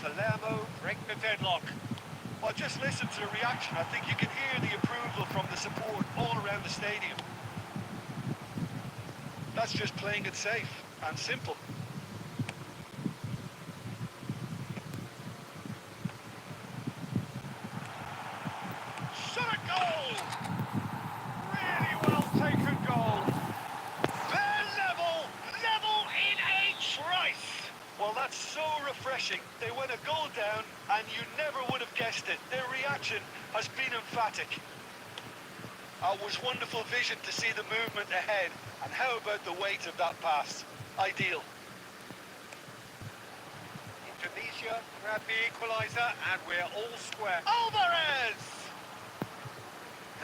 Palermo break the deadlock. Well, just listen to the reaction. I think you can hear the approval from the support all around the stadium. That's just playing it safe and simple. Shot a goal! Really well taken goal. They're level in a trice. Well, that's so refreshing. They went a goal down, and you never would have guessed it. Their reaction has been emphatic. It was wonderful vision to see the movement ahead, and how about the weight of that pass? Ideal. Indonesia grabbed the equaliser, and we're all square. Alvarez!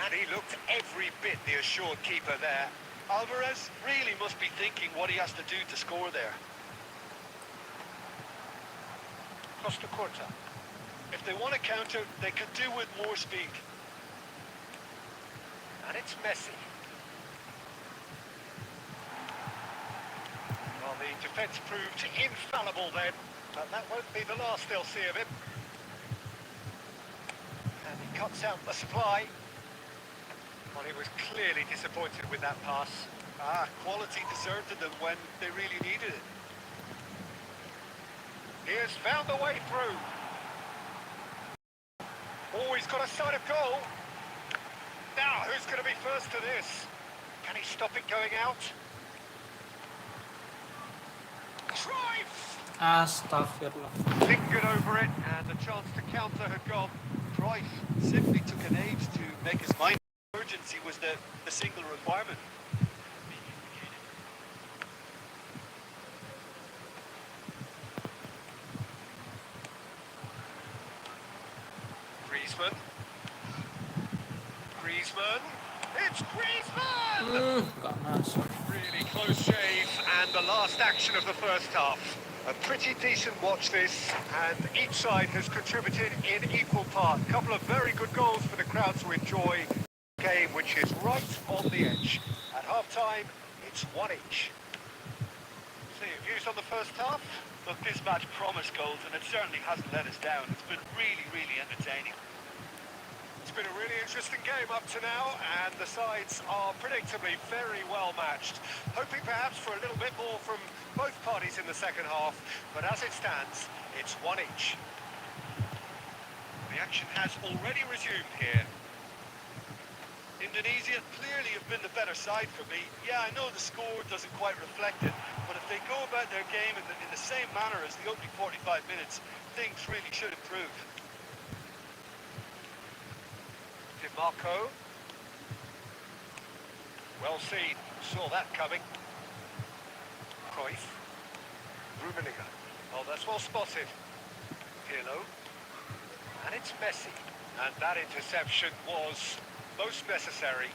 And he looked every bit the assured keeper there. Alvarez really must be thinking what he has to do to score there. Costa Curta. If they want to counter, they could do with more speed. And it's Messi. Well, the defence proved infallible then, but that won't be the last they'll see of him. And he cuts out the supply. Well, he was clearly disappointed with that pass. Quality deserted them when they really needed it. He has found the way through. Oh, he's got a sight of goal. Now, who's going to be first to this? Can he stop it going out? Cruyff! Astagfirullah. Lingered over it, and the chance to counter had gone. Cruyff simply took an age to make his mind. Urgency was the single requirement. Griezmann. It's Griezmann! Nggak masuk. Really close shave, and the last action of the first half. A pretty decent watch this, and each side has contributed in equal part. A couple of very good goals for the crowd to enjoy. A game which is right on the edge. At half-time, it's one each. So your views on the first half? Look, this match promised goals, and it certainly hasn't let us down. It's been really, really entertaining. It's been a really interesting game up to now, and the sides are predictably very well matched. Hoping perhaps for a little bit more from both parties in the second half, but as it stands, it's one each. The action has already resumed here. Indonesia clearly have been the better side for me. Yeah, I know the score doesn't quite reflect it, but if they go about their game in the same manner as the opening 45 minutes, things really should improve. Marco. Well seen, saw that coming. Cruyff. Rummenigge. Oh, that's well spotted. Pirlo. And it's Messi. And that interception was most necessary.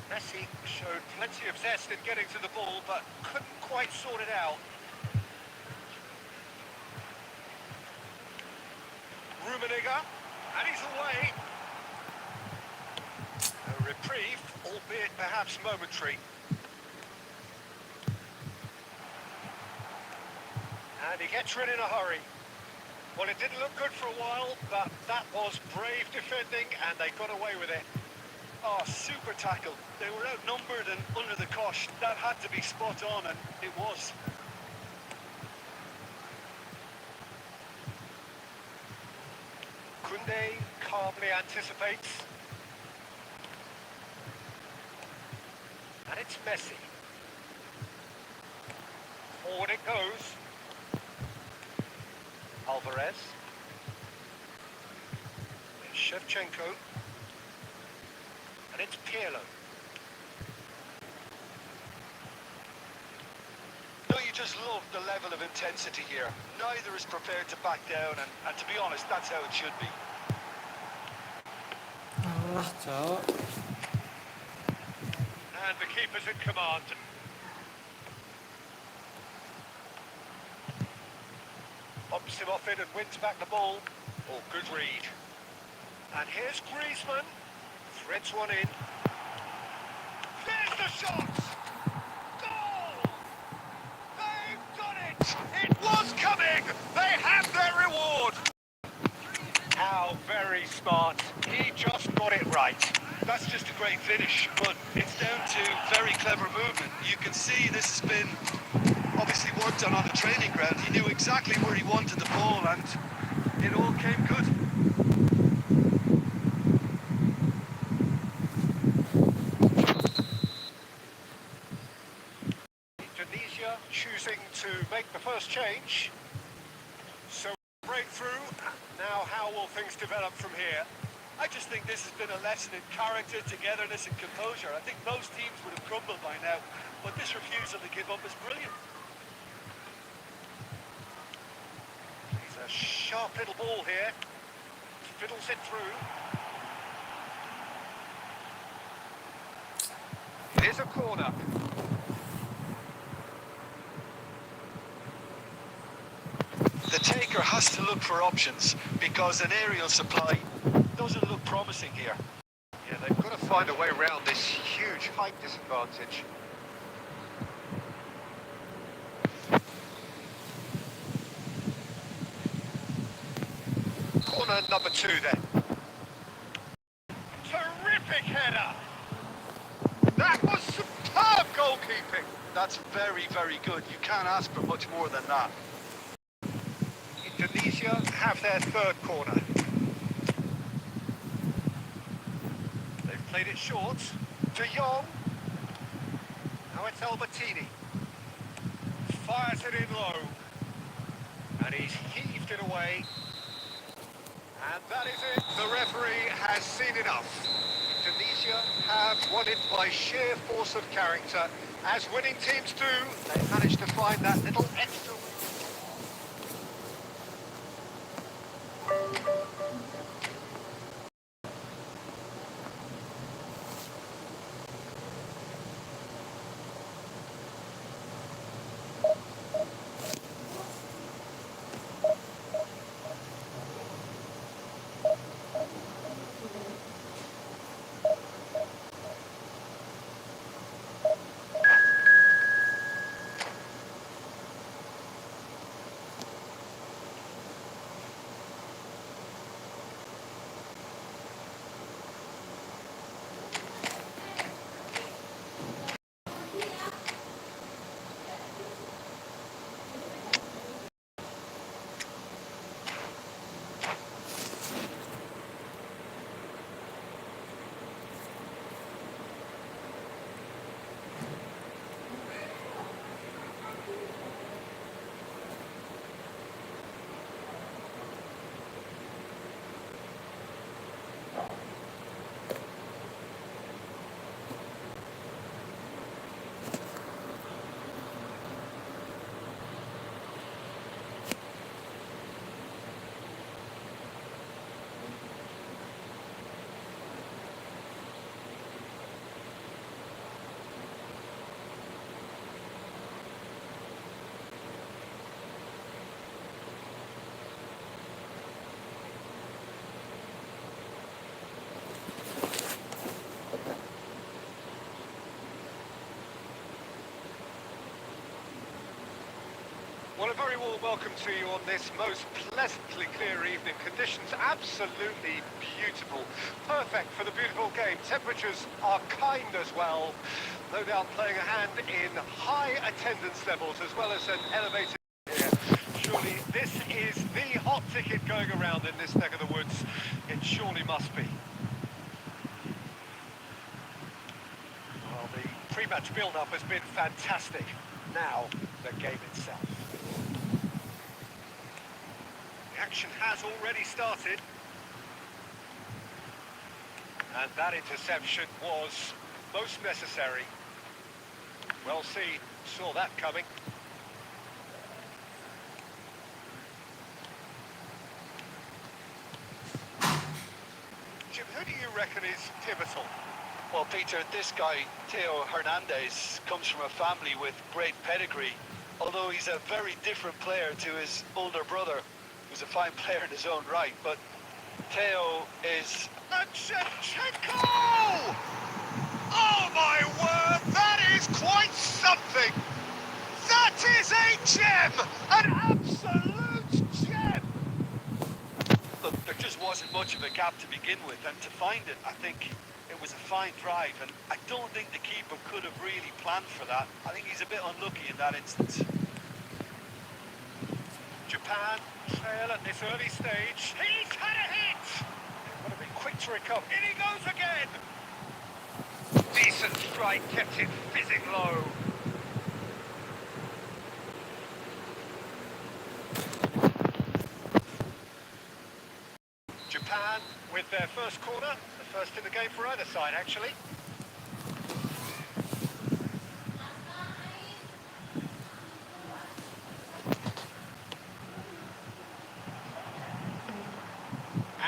Messi showed plenty of zest in getting to the ball, but couldn't quite sort it out. Rummenigge. And he's away. Reprieve, albeit perhaps momentary. And he gets rid in a hurry. Well, it didn't look good for a while, but that was brave defending, and they got away with it. Oh, super tackle. They were outnumbered and under the cosh. That had to be spot on, and it was. Kunde calmly anticipates. And it's Messi. Forward it goes. Alvarez. There's Shevchenko. And it's Pirlo. No, you just love the level of intensity here. Neither is prepared to back down, and to be honest, that's how it should be. Alah, Cok. And the keeper's in command. Pops him off it and wins back the ball. Oh, good read. And here's Griezmann. Threads one in. There's the shot! Goal! They've done it! It was coming! They have their reward! How very smart. He just got it right. That's just a great finish, but it's down to very clever movement. You can see this has been obviously worked on the training ground. He knew exactly where he wanted the ball, and it all came good. Indonesia choosing to make the first change. So breakthrough. Now how will things develop from here? I just think this has been a lesson in character, togetherness and composure. I think most teams would have crumbled by now, but this refusal to give up is brilliant. It's a sharp little ball here. Fiddles it through. It is a corner. The taker has to look for options because an aerial supply doesn't look promising here. Yeah, they've got to find a way around this huge height disadvantage. Corner number 2 then. Terrific header! That was superb goalkeeping! That's very, very good. You can't ask for much more than that. Indonesia have their third corner. They've played it short. De Jong. Now it's Albertini. Fires it in low. And he's heaved it away. And that is it. The referee has seen enough. Indonesia have won it by sheer force of character. As winning teams do, they managed to find that little extra. Well, a very warm welcome to you on this most pleasantly clear evening. Conditions absolutely beautiful. Perfect for the beautiful game. Temperatures are kind as well. No doubt playing a hand in high attendance levels as well as an elevated here. Surely this is the hot ticket going around in this neck of the woods. It surely must be. Well, the pre-match build-up has been fantastic. Now, the game itself. The action has already started. And that interception was most necessary. Well seen, saw that coming. Jim, who do you reckon is pivotal? Well, Peter, this guy, Theo Hernandez, comes from a family with great pedigree, although he's a very different player to his older brother, who's a fine player in his own right, but Theo is... And Shevchenko! Oh my word, that is quite something! That is a gem! An absolute gem! Look, there just wasn't much of a gap to begin with, and to find it, I think it was a fine drive, and I don't think the keeper could have really planned for that. I think he's a bit unlucky in that instance. Japan trail at this early stage. He's had a hit! Got to be quick to recover. In he goes again! Decent strike, kept it fizzing low. Japan with their first corner, the first in the game for either side actually.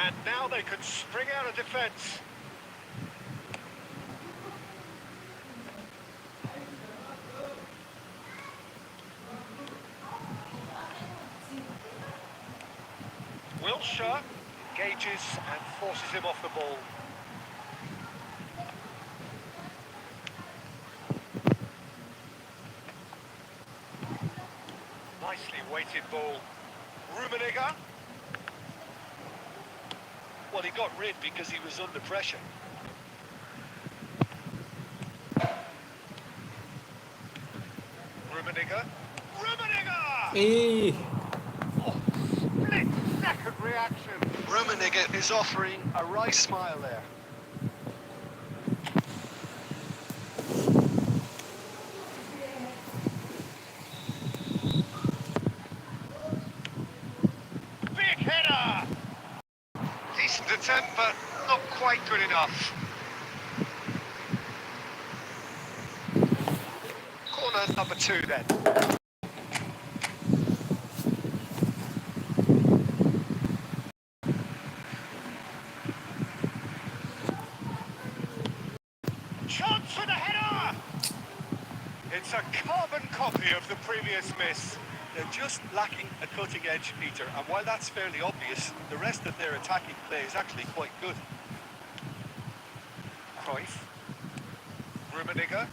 And now they can spring out of defence. Wilshere engages and forces him off the ball. Nicely weighted ball. Rummenigge. Well, he got rid because he was under pressure. Rummenigge. Rummenigge! Ih, Oh, split-second reaction. Rummenigge is offering a wry smile there. Big header! Decent attempt, but not quite good enough. Corner number 2 then. Chance for the header! It's a carbon copy of the previous miss. They're just lacking a cutting edge, Peter, and while that's fairly obvious, the rest of their attacking play is actually quite good. Cruyff. Rummenigge.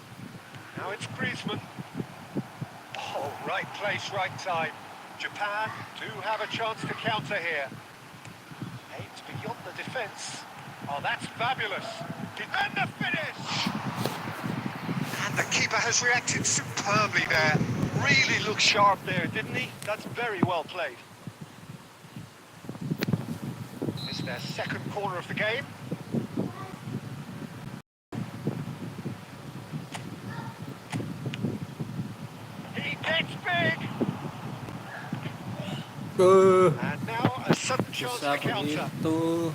Now it's Griezmann. Oh, right place, right time. Japan do have a chance to counter here. Aims beyond the defence. Oh, that's fabulous. And the finish! And the keeper has reacted superbly there. Really looked sharp there, didn't he? That's very well played. It's their second corner of the game. He gets big! And now a sudden chance bisa to counter. begitu.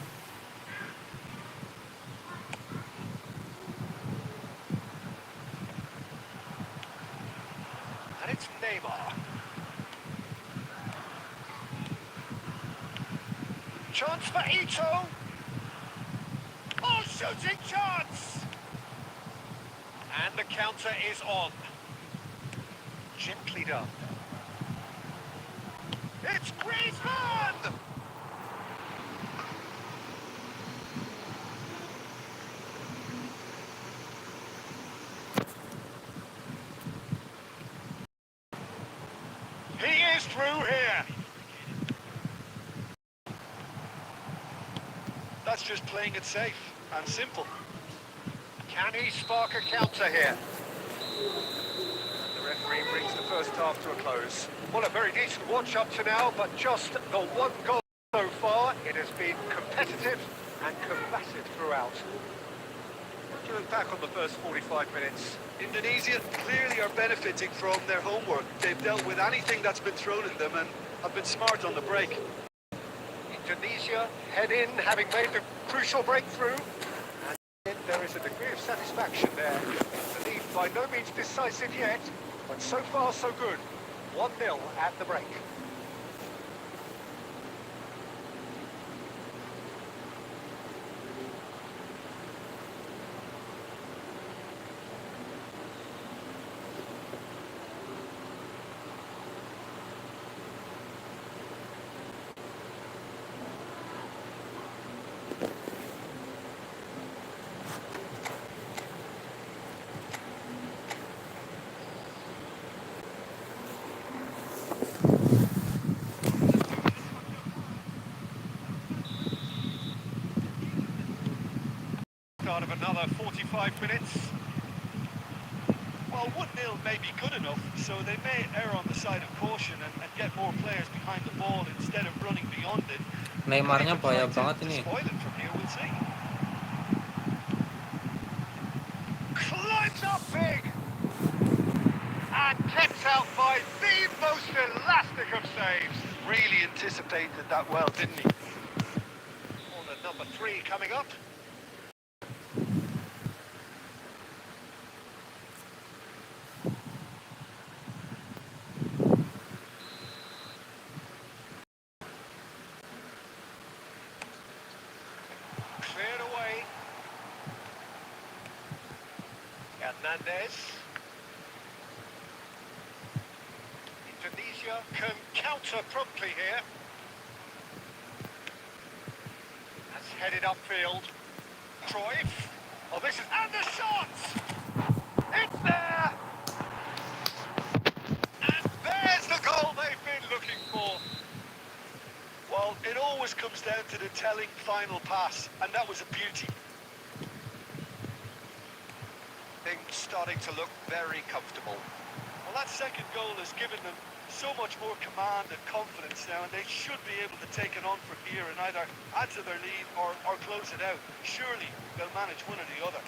And it's Neymar. Chance for Ito. Oh, shooting chance! And the counter is on. Gently done. It's Griezmann! He is through here. That's just playing it safe and simple. Can he spark a counter here? The referee brings the first half to a close. Well, a very decent watch up to now, but just the one goal so far. It has been competitive and combative throughout. What do you look back on the first 45 minutes? Indonesia clearly are benefiting from their homework. They've dealt with anything that's been thrown at them and have been smart on the break. Indonesia head in, having made the crucial breakthrough. And there is a degree of satisfaction there. The lead by no means decisive yet, but so far so good. 1-0 at the break. Start of another 45 minutes. Well, 1-0 may be good enough, so they may err on the side of caution and get more players behind the ball instead of running beyond it. Neymarnya bahaya banget To ini. spoil it from here, we'll see. Climbs up big! And kept out by the most elastic of saves. Really anticipated that well, didn't he? Corner number 3 coming up. Cleared away. Hernandez. Indonesia can counter promptly here. That's headed upfield. Cruyff. Oh, this is... And the shot! It's there! And there's the goal they've been looking for. Well, it always comes down to the telling final pass, and that was a beauty. Things starting to look very comfortable. Well, that second goal has given them so much more command and confidence now, and they should be able to take it on from here and either add to their lead or close it out. Surely they'll manage one or the other.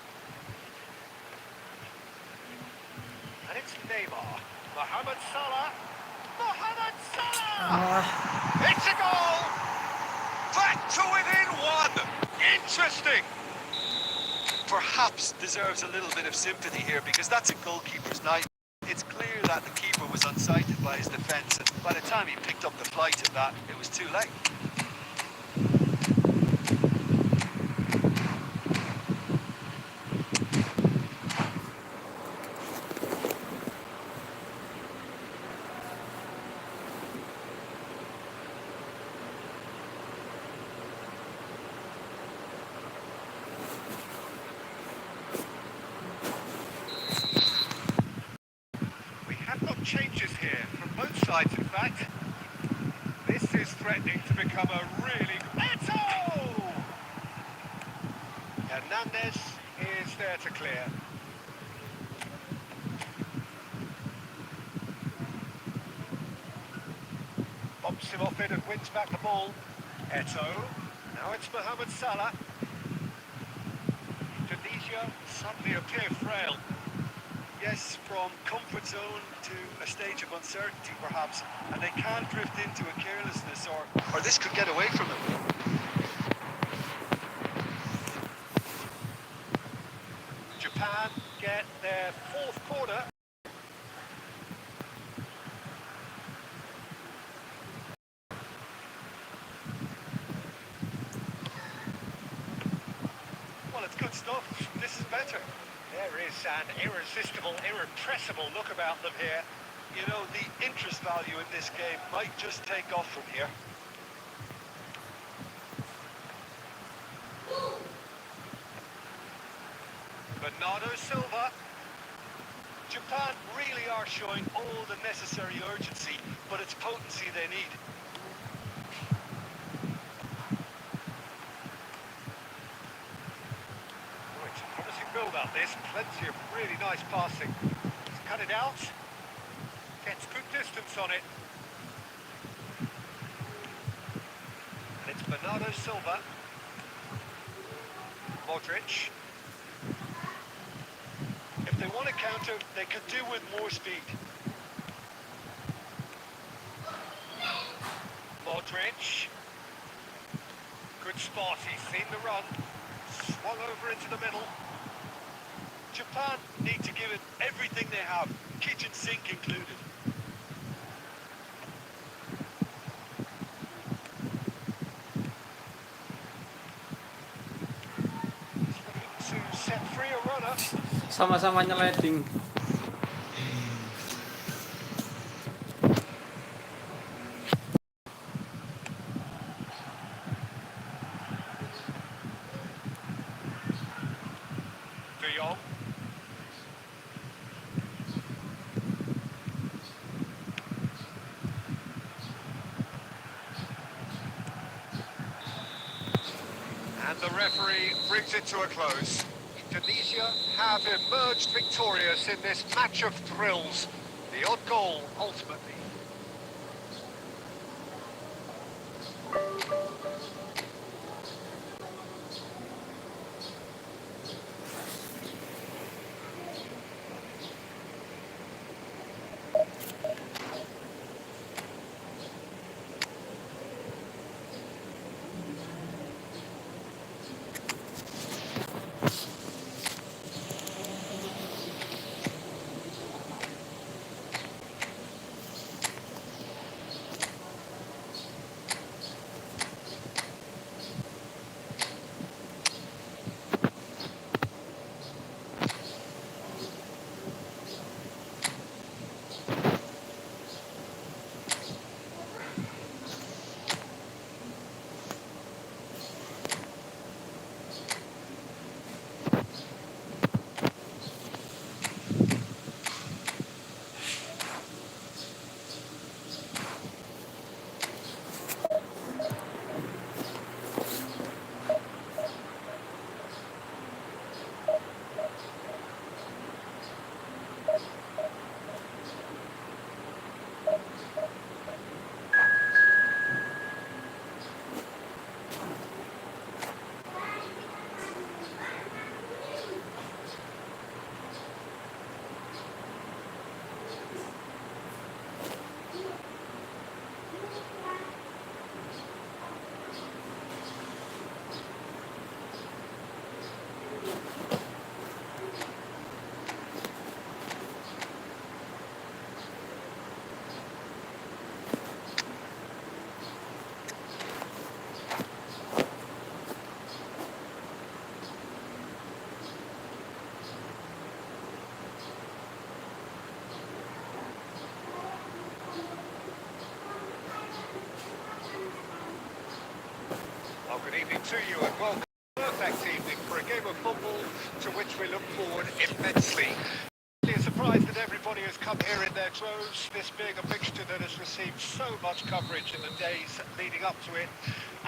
And it's Neymar. Mohamed Salah. Mohamed Salah! It's a goal! Back to within one! Interesting! Perhaps deserves a little bit of sympathy here, because that's a goalkeeper's nightmare. It's clear that the keeper was unsighted by his defence, and by the time he picked up the flight of that, it was too late. Changes here from both sides, in fact. This is threatening to become a really... Eto! Hernandez is there to clear. Bumps him off it and wins back the ball. Eto. Now it's Mohamed Salah. Indonesia suddenly appear frail. Yes, from comfort zone to a stage of uncertainty, perhaps, and they can drift into a carelessness, or this could get away from them. Japan get their fourth corner. Well, it's good stuff. This is better. There is an irresistible, irrepressible look about them here. You know, the interest value in this game might just take off from here. Bernardo Silva. Japan really are showing all the necessary urgency, but it's potency they need. Oh, it's a promising build up this. Plenty of really nice passing. He's cut it out. Gets good distance on it. And it's Bernardo Silva. Modric. If they want to counter, they could do with more speed. Modric. Good spot, he's seen the run. Swung over into the middle. Japan need to give it everything they have, kitchen sink included. Looking to set free a runner. Sama-sama nyeleding. De Jong. And the referee brings it to a close. Indonesia have emerged victorious in this match of thrills. The odd goal, ultimately. Well, good evening to you and welcome. Perfect evening for a game of football to which we look forward immensely. Really a surprise that everybody has come here in their droves, this being a fixture that has received so much coverage in the days leading up to it.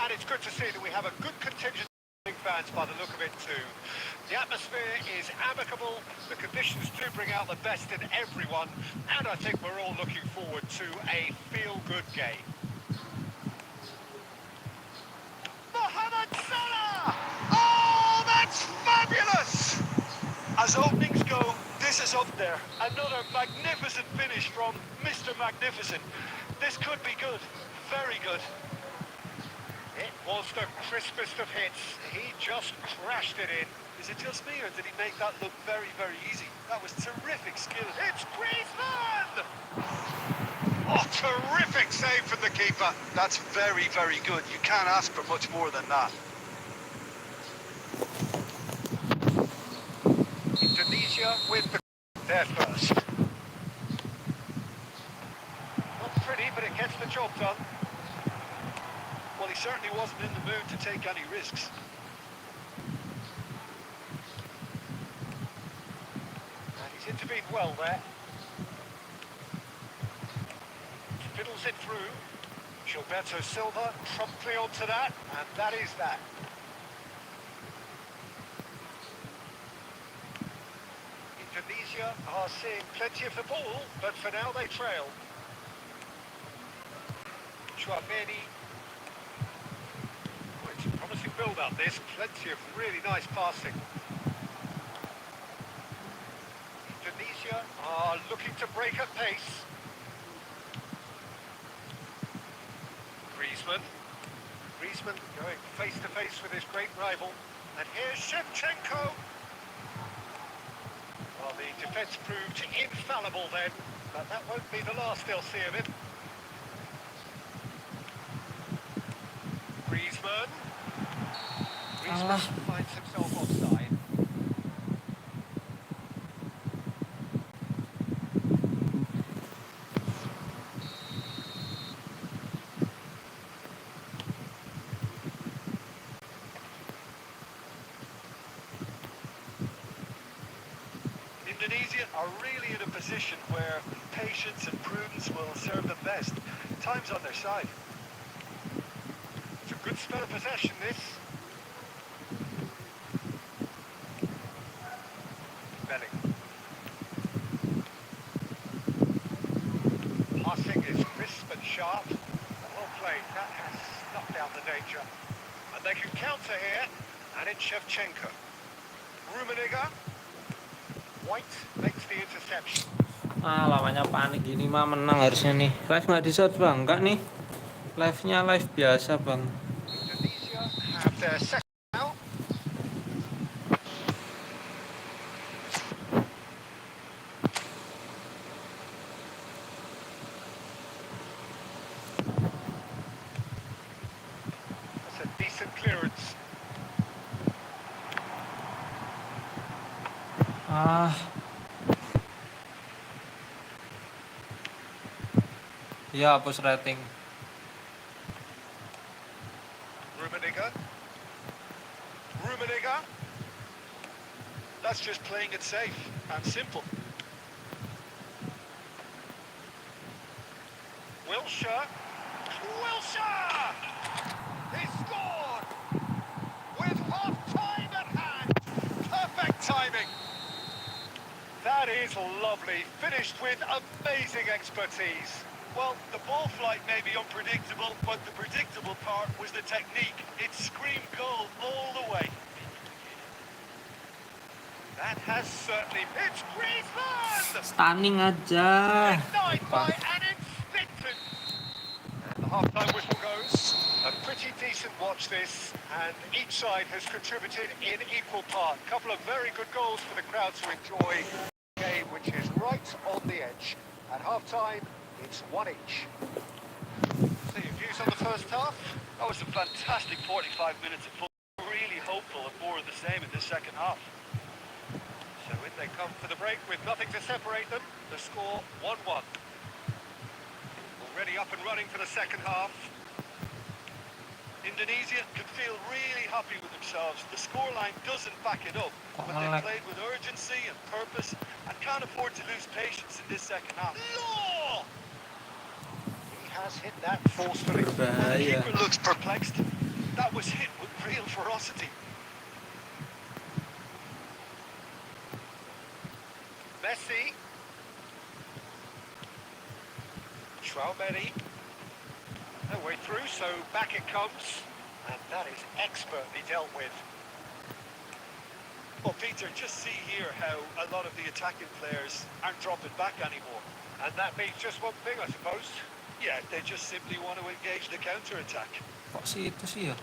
And it's good to see that we have a good contingent of fans by the look of it too. The atmosphere is amicable, the conditions do bring out the best in everyone, and I think we're all looking forward to a feel-good game. Mohamed Salah! Oh, that's fabulous! As openings go, this is up there. Another magnificent finish from Mr. Magnificent. This could be good, very good. It was the crispest of hits. He just crashed it in. Is it just me, or did he make that look very, very easy? That was terrific skill. It's Griezmann! Oh, terrific save from the keeper. That's very, very good. You can't ask for much more than that. Indonesia with their first. Not pretty, but it gets the job done. Well, he certainly wasn't in the mood to take any risks. And he's He's intervened well there. Fiddles it through. Gilberto Silva promptly onto that, and that is that. Indonesia are seeing plenty of the ball, but for now they trail. Chouameni. Oh, it's a promising build-up this, plenty of really nice passing. Indonesia are looking to break at pace. Griezmann going face-to-face with his great rival. And here's Shevchenko. Well, the defence proved infallible then, but that won't be the last they'll see of him. Griezmann finds himself offside. Indonesia are really in a position where patience and prudence will serve them best. Time's on their side. It's a good spell of possession, this. Belling. Passing is crisp and sharp. Well played. That has snuffed out the danger. And they can counter here. And it's Shevchenko. Rummenigge. White makes the interception. Lawannya panik gini mah menang harusnya nih. Live nggak di-shot bang? Enggak nih. Live-nya live biasa bang. Indonesia have their second now. That's a decent clearance. Iya, hapus rating. Rummenigge. That's just playing it safe and simple. Wilshere. He scored with half-time at hand. Perfect timing. That is lovely. Finished with amazing expertise. Well, the ball flight may be unpredictable, but the predictable part was the technique. It screamed goal all the way. That has certainly... It's Griezmann! Stunning aja. Denied by an instant. And the half-time whistle goes. A pretty decent watch this, and each side has contributed in equal part. A couple of very good goals for the crowd to enjoy. A game which is right on the edge. At half-time, it's 1 each. So your views on the first half? That was a fantastic 45 minutes of football. Really hopeful of more of the same in this second half. So in they come for the break with nothing to separate them. The score 1-1. Already up and running for the second half. Indonesia can feel really happy with themselves. The scoreline doesn't back it up, but they played with urgency and purpose and can't afford to lose patience in this second half. Law! He has hit that forcefully. The keeper looks perplexed. That was hit with real ferocity. Messi. Chouameni. No way through, so back it comes. And that is expertly dealt with. Well, Peter, just see here how a lot of the attacking players aren't dropping back anymore. And that means just one thing, I suppose. Yeah, they just simply want to engage the counter-attack. Kok sih itu sih ya?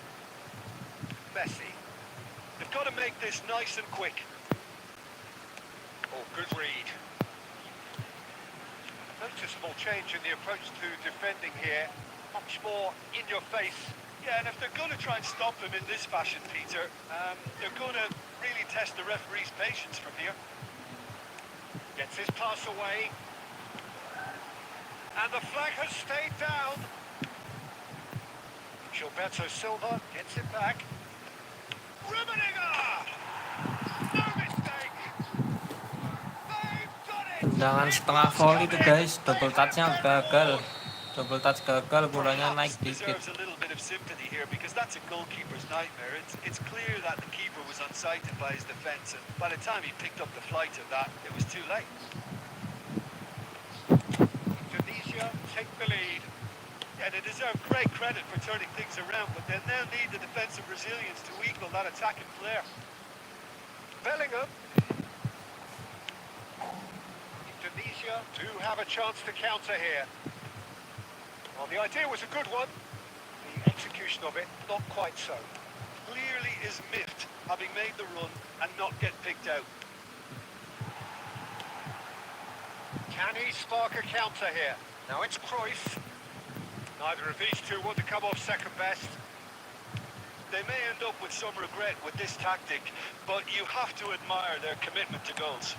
Messi. They've got to make this nice and quick. Oh, good read. Noticeable change in the approach to defending here. Much more in your face. Yeah, and if they're going to try and stop him in this fashion, Peter, they're going to really test the referee's patience from here. Gets his pass away. And the flag has stayed down. Gilberto Silva gets it back. Rummenigge! No mistake! They've Tendangan setengah volley itu guys, double touch-nya gagal. Double touch gagal, Well, bolanya naik Caps dikit. deserves a little bit of sympathy here because that's a goalkeeper's nightmare. It's clear that the keeper was unsighted by his defence, and by the time he picked up the flight of that, it was too late. Tunisia take the lead. Yeah, they deserve great credit for turning things around, but they'll now need the defensive resilience to equal that attacking flair. Bellingham. Tunisia do have a chance to counter here. Well, the idea was a good one. The execution of it, not quite so. Clearly is miffed, having made the run and not get picked out. Can he spark a counter here? Now it's Cruyff. Neither of these two want to come off second best. They may end up with some regret with this tactic, but you have to admire their commitment to goals.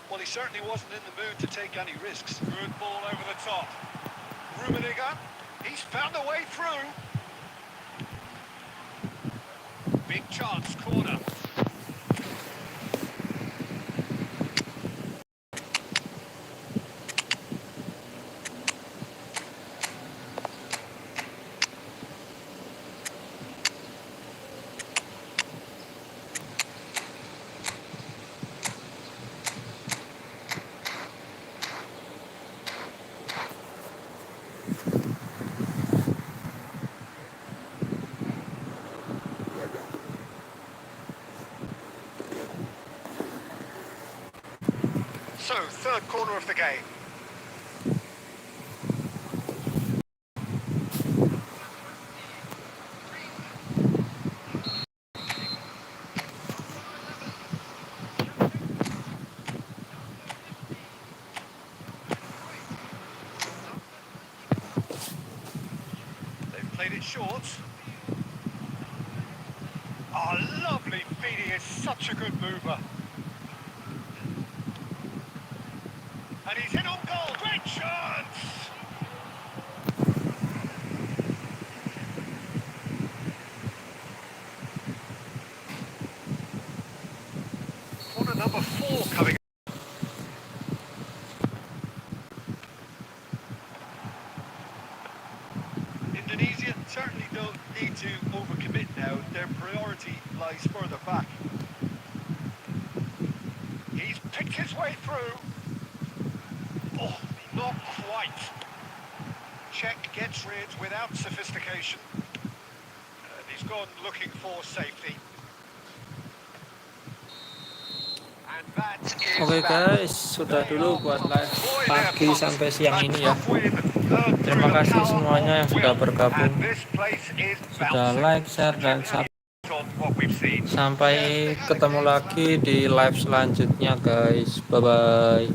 Well, he certainly wasn't in the mood to take any risks. Good ball over the top. Rummenigge, he's found a way through. Big chance, corner. So, third corner of the game. They've played it short. Oh, lovely feed. He is such a good mover. And he's in on goal. Great chance! Corner number 4 coming. Indonesia certainly don't need to overcommit now. Their priority lies further back. He's picked his way through. Oh, not quite. Czech gets rid without sophistication. And he's gone looking for safety. And that is Oke guys, sudah dulu buat live pagi sampai siang ini ya. Terima kasih semuanya yang sudah bergabung, sudah like, share, dan subscribe. Sampai ketemu lagi di live selanjutnya guys. Bye bye.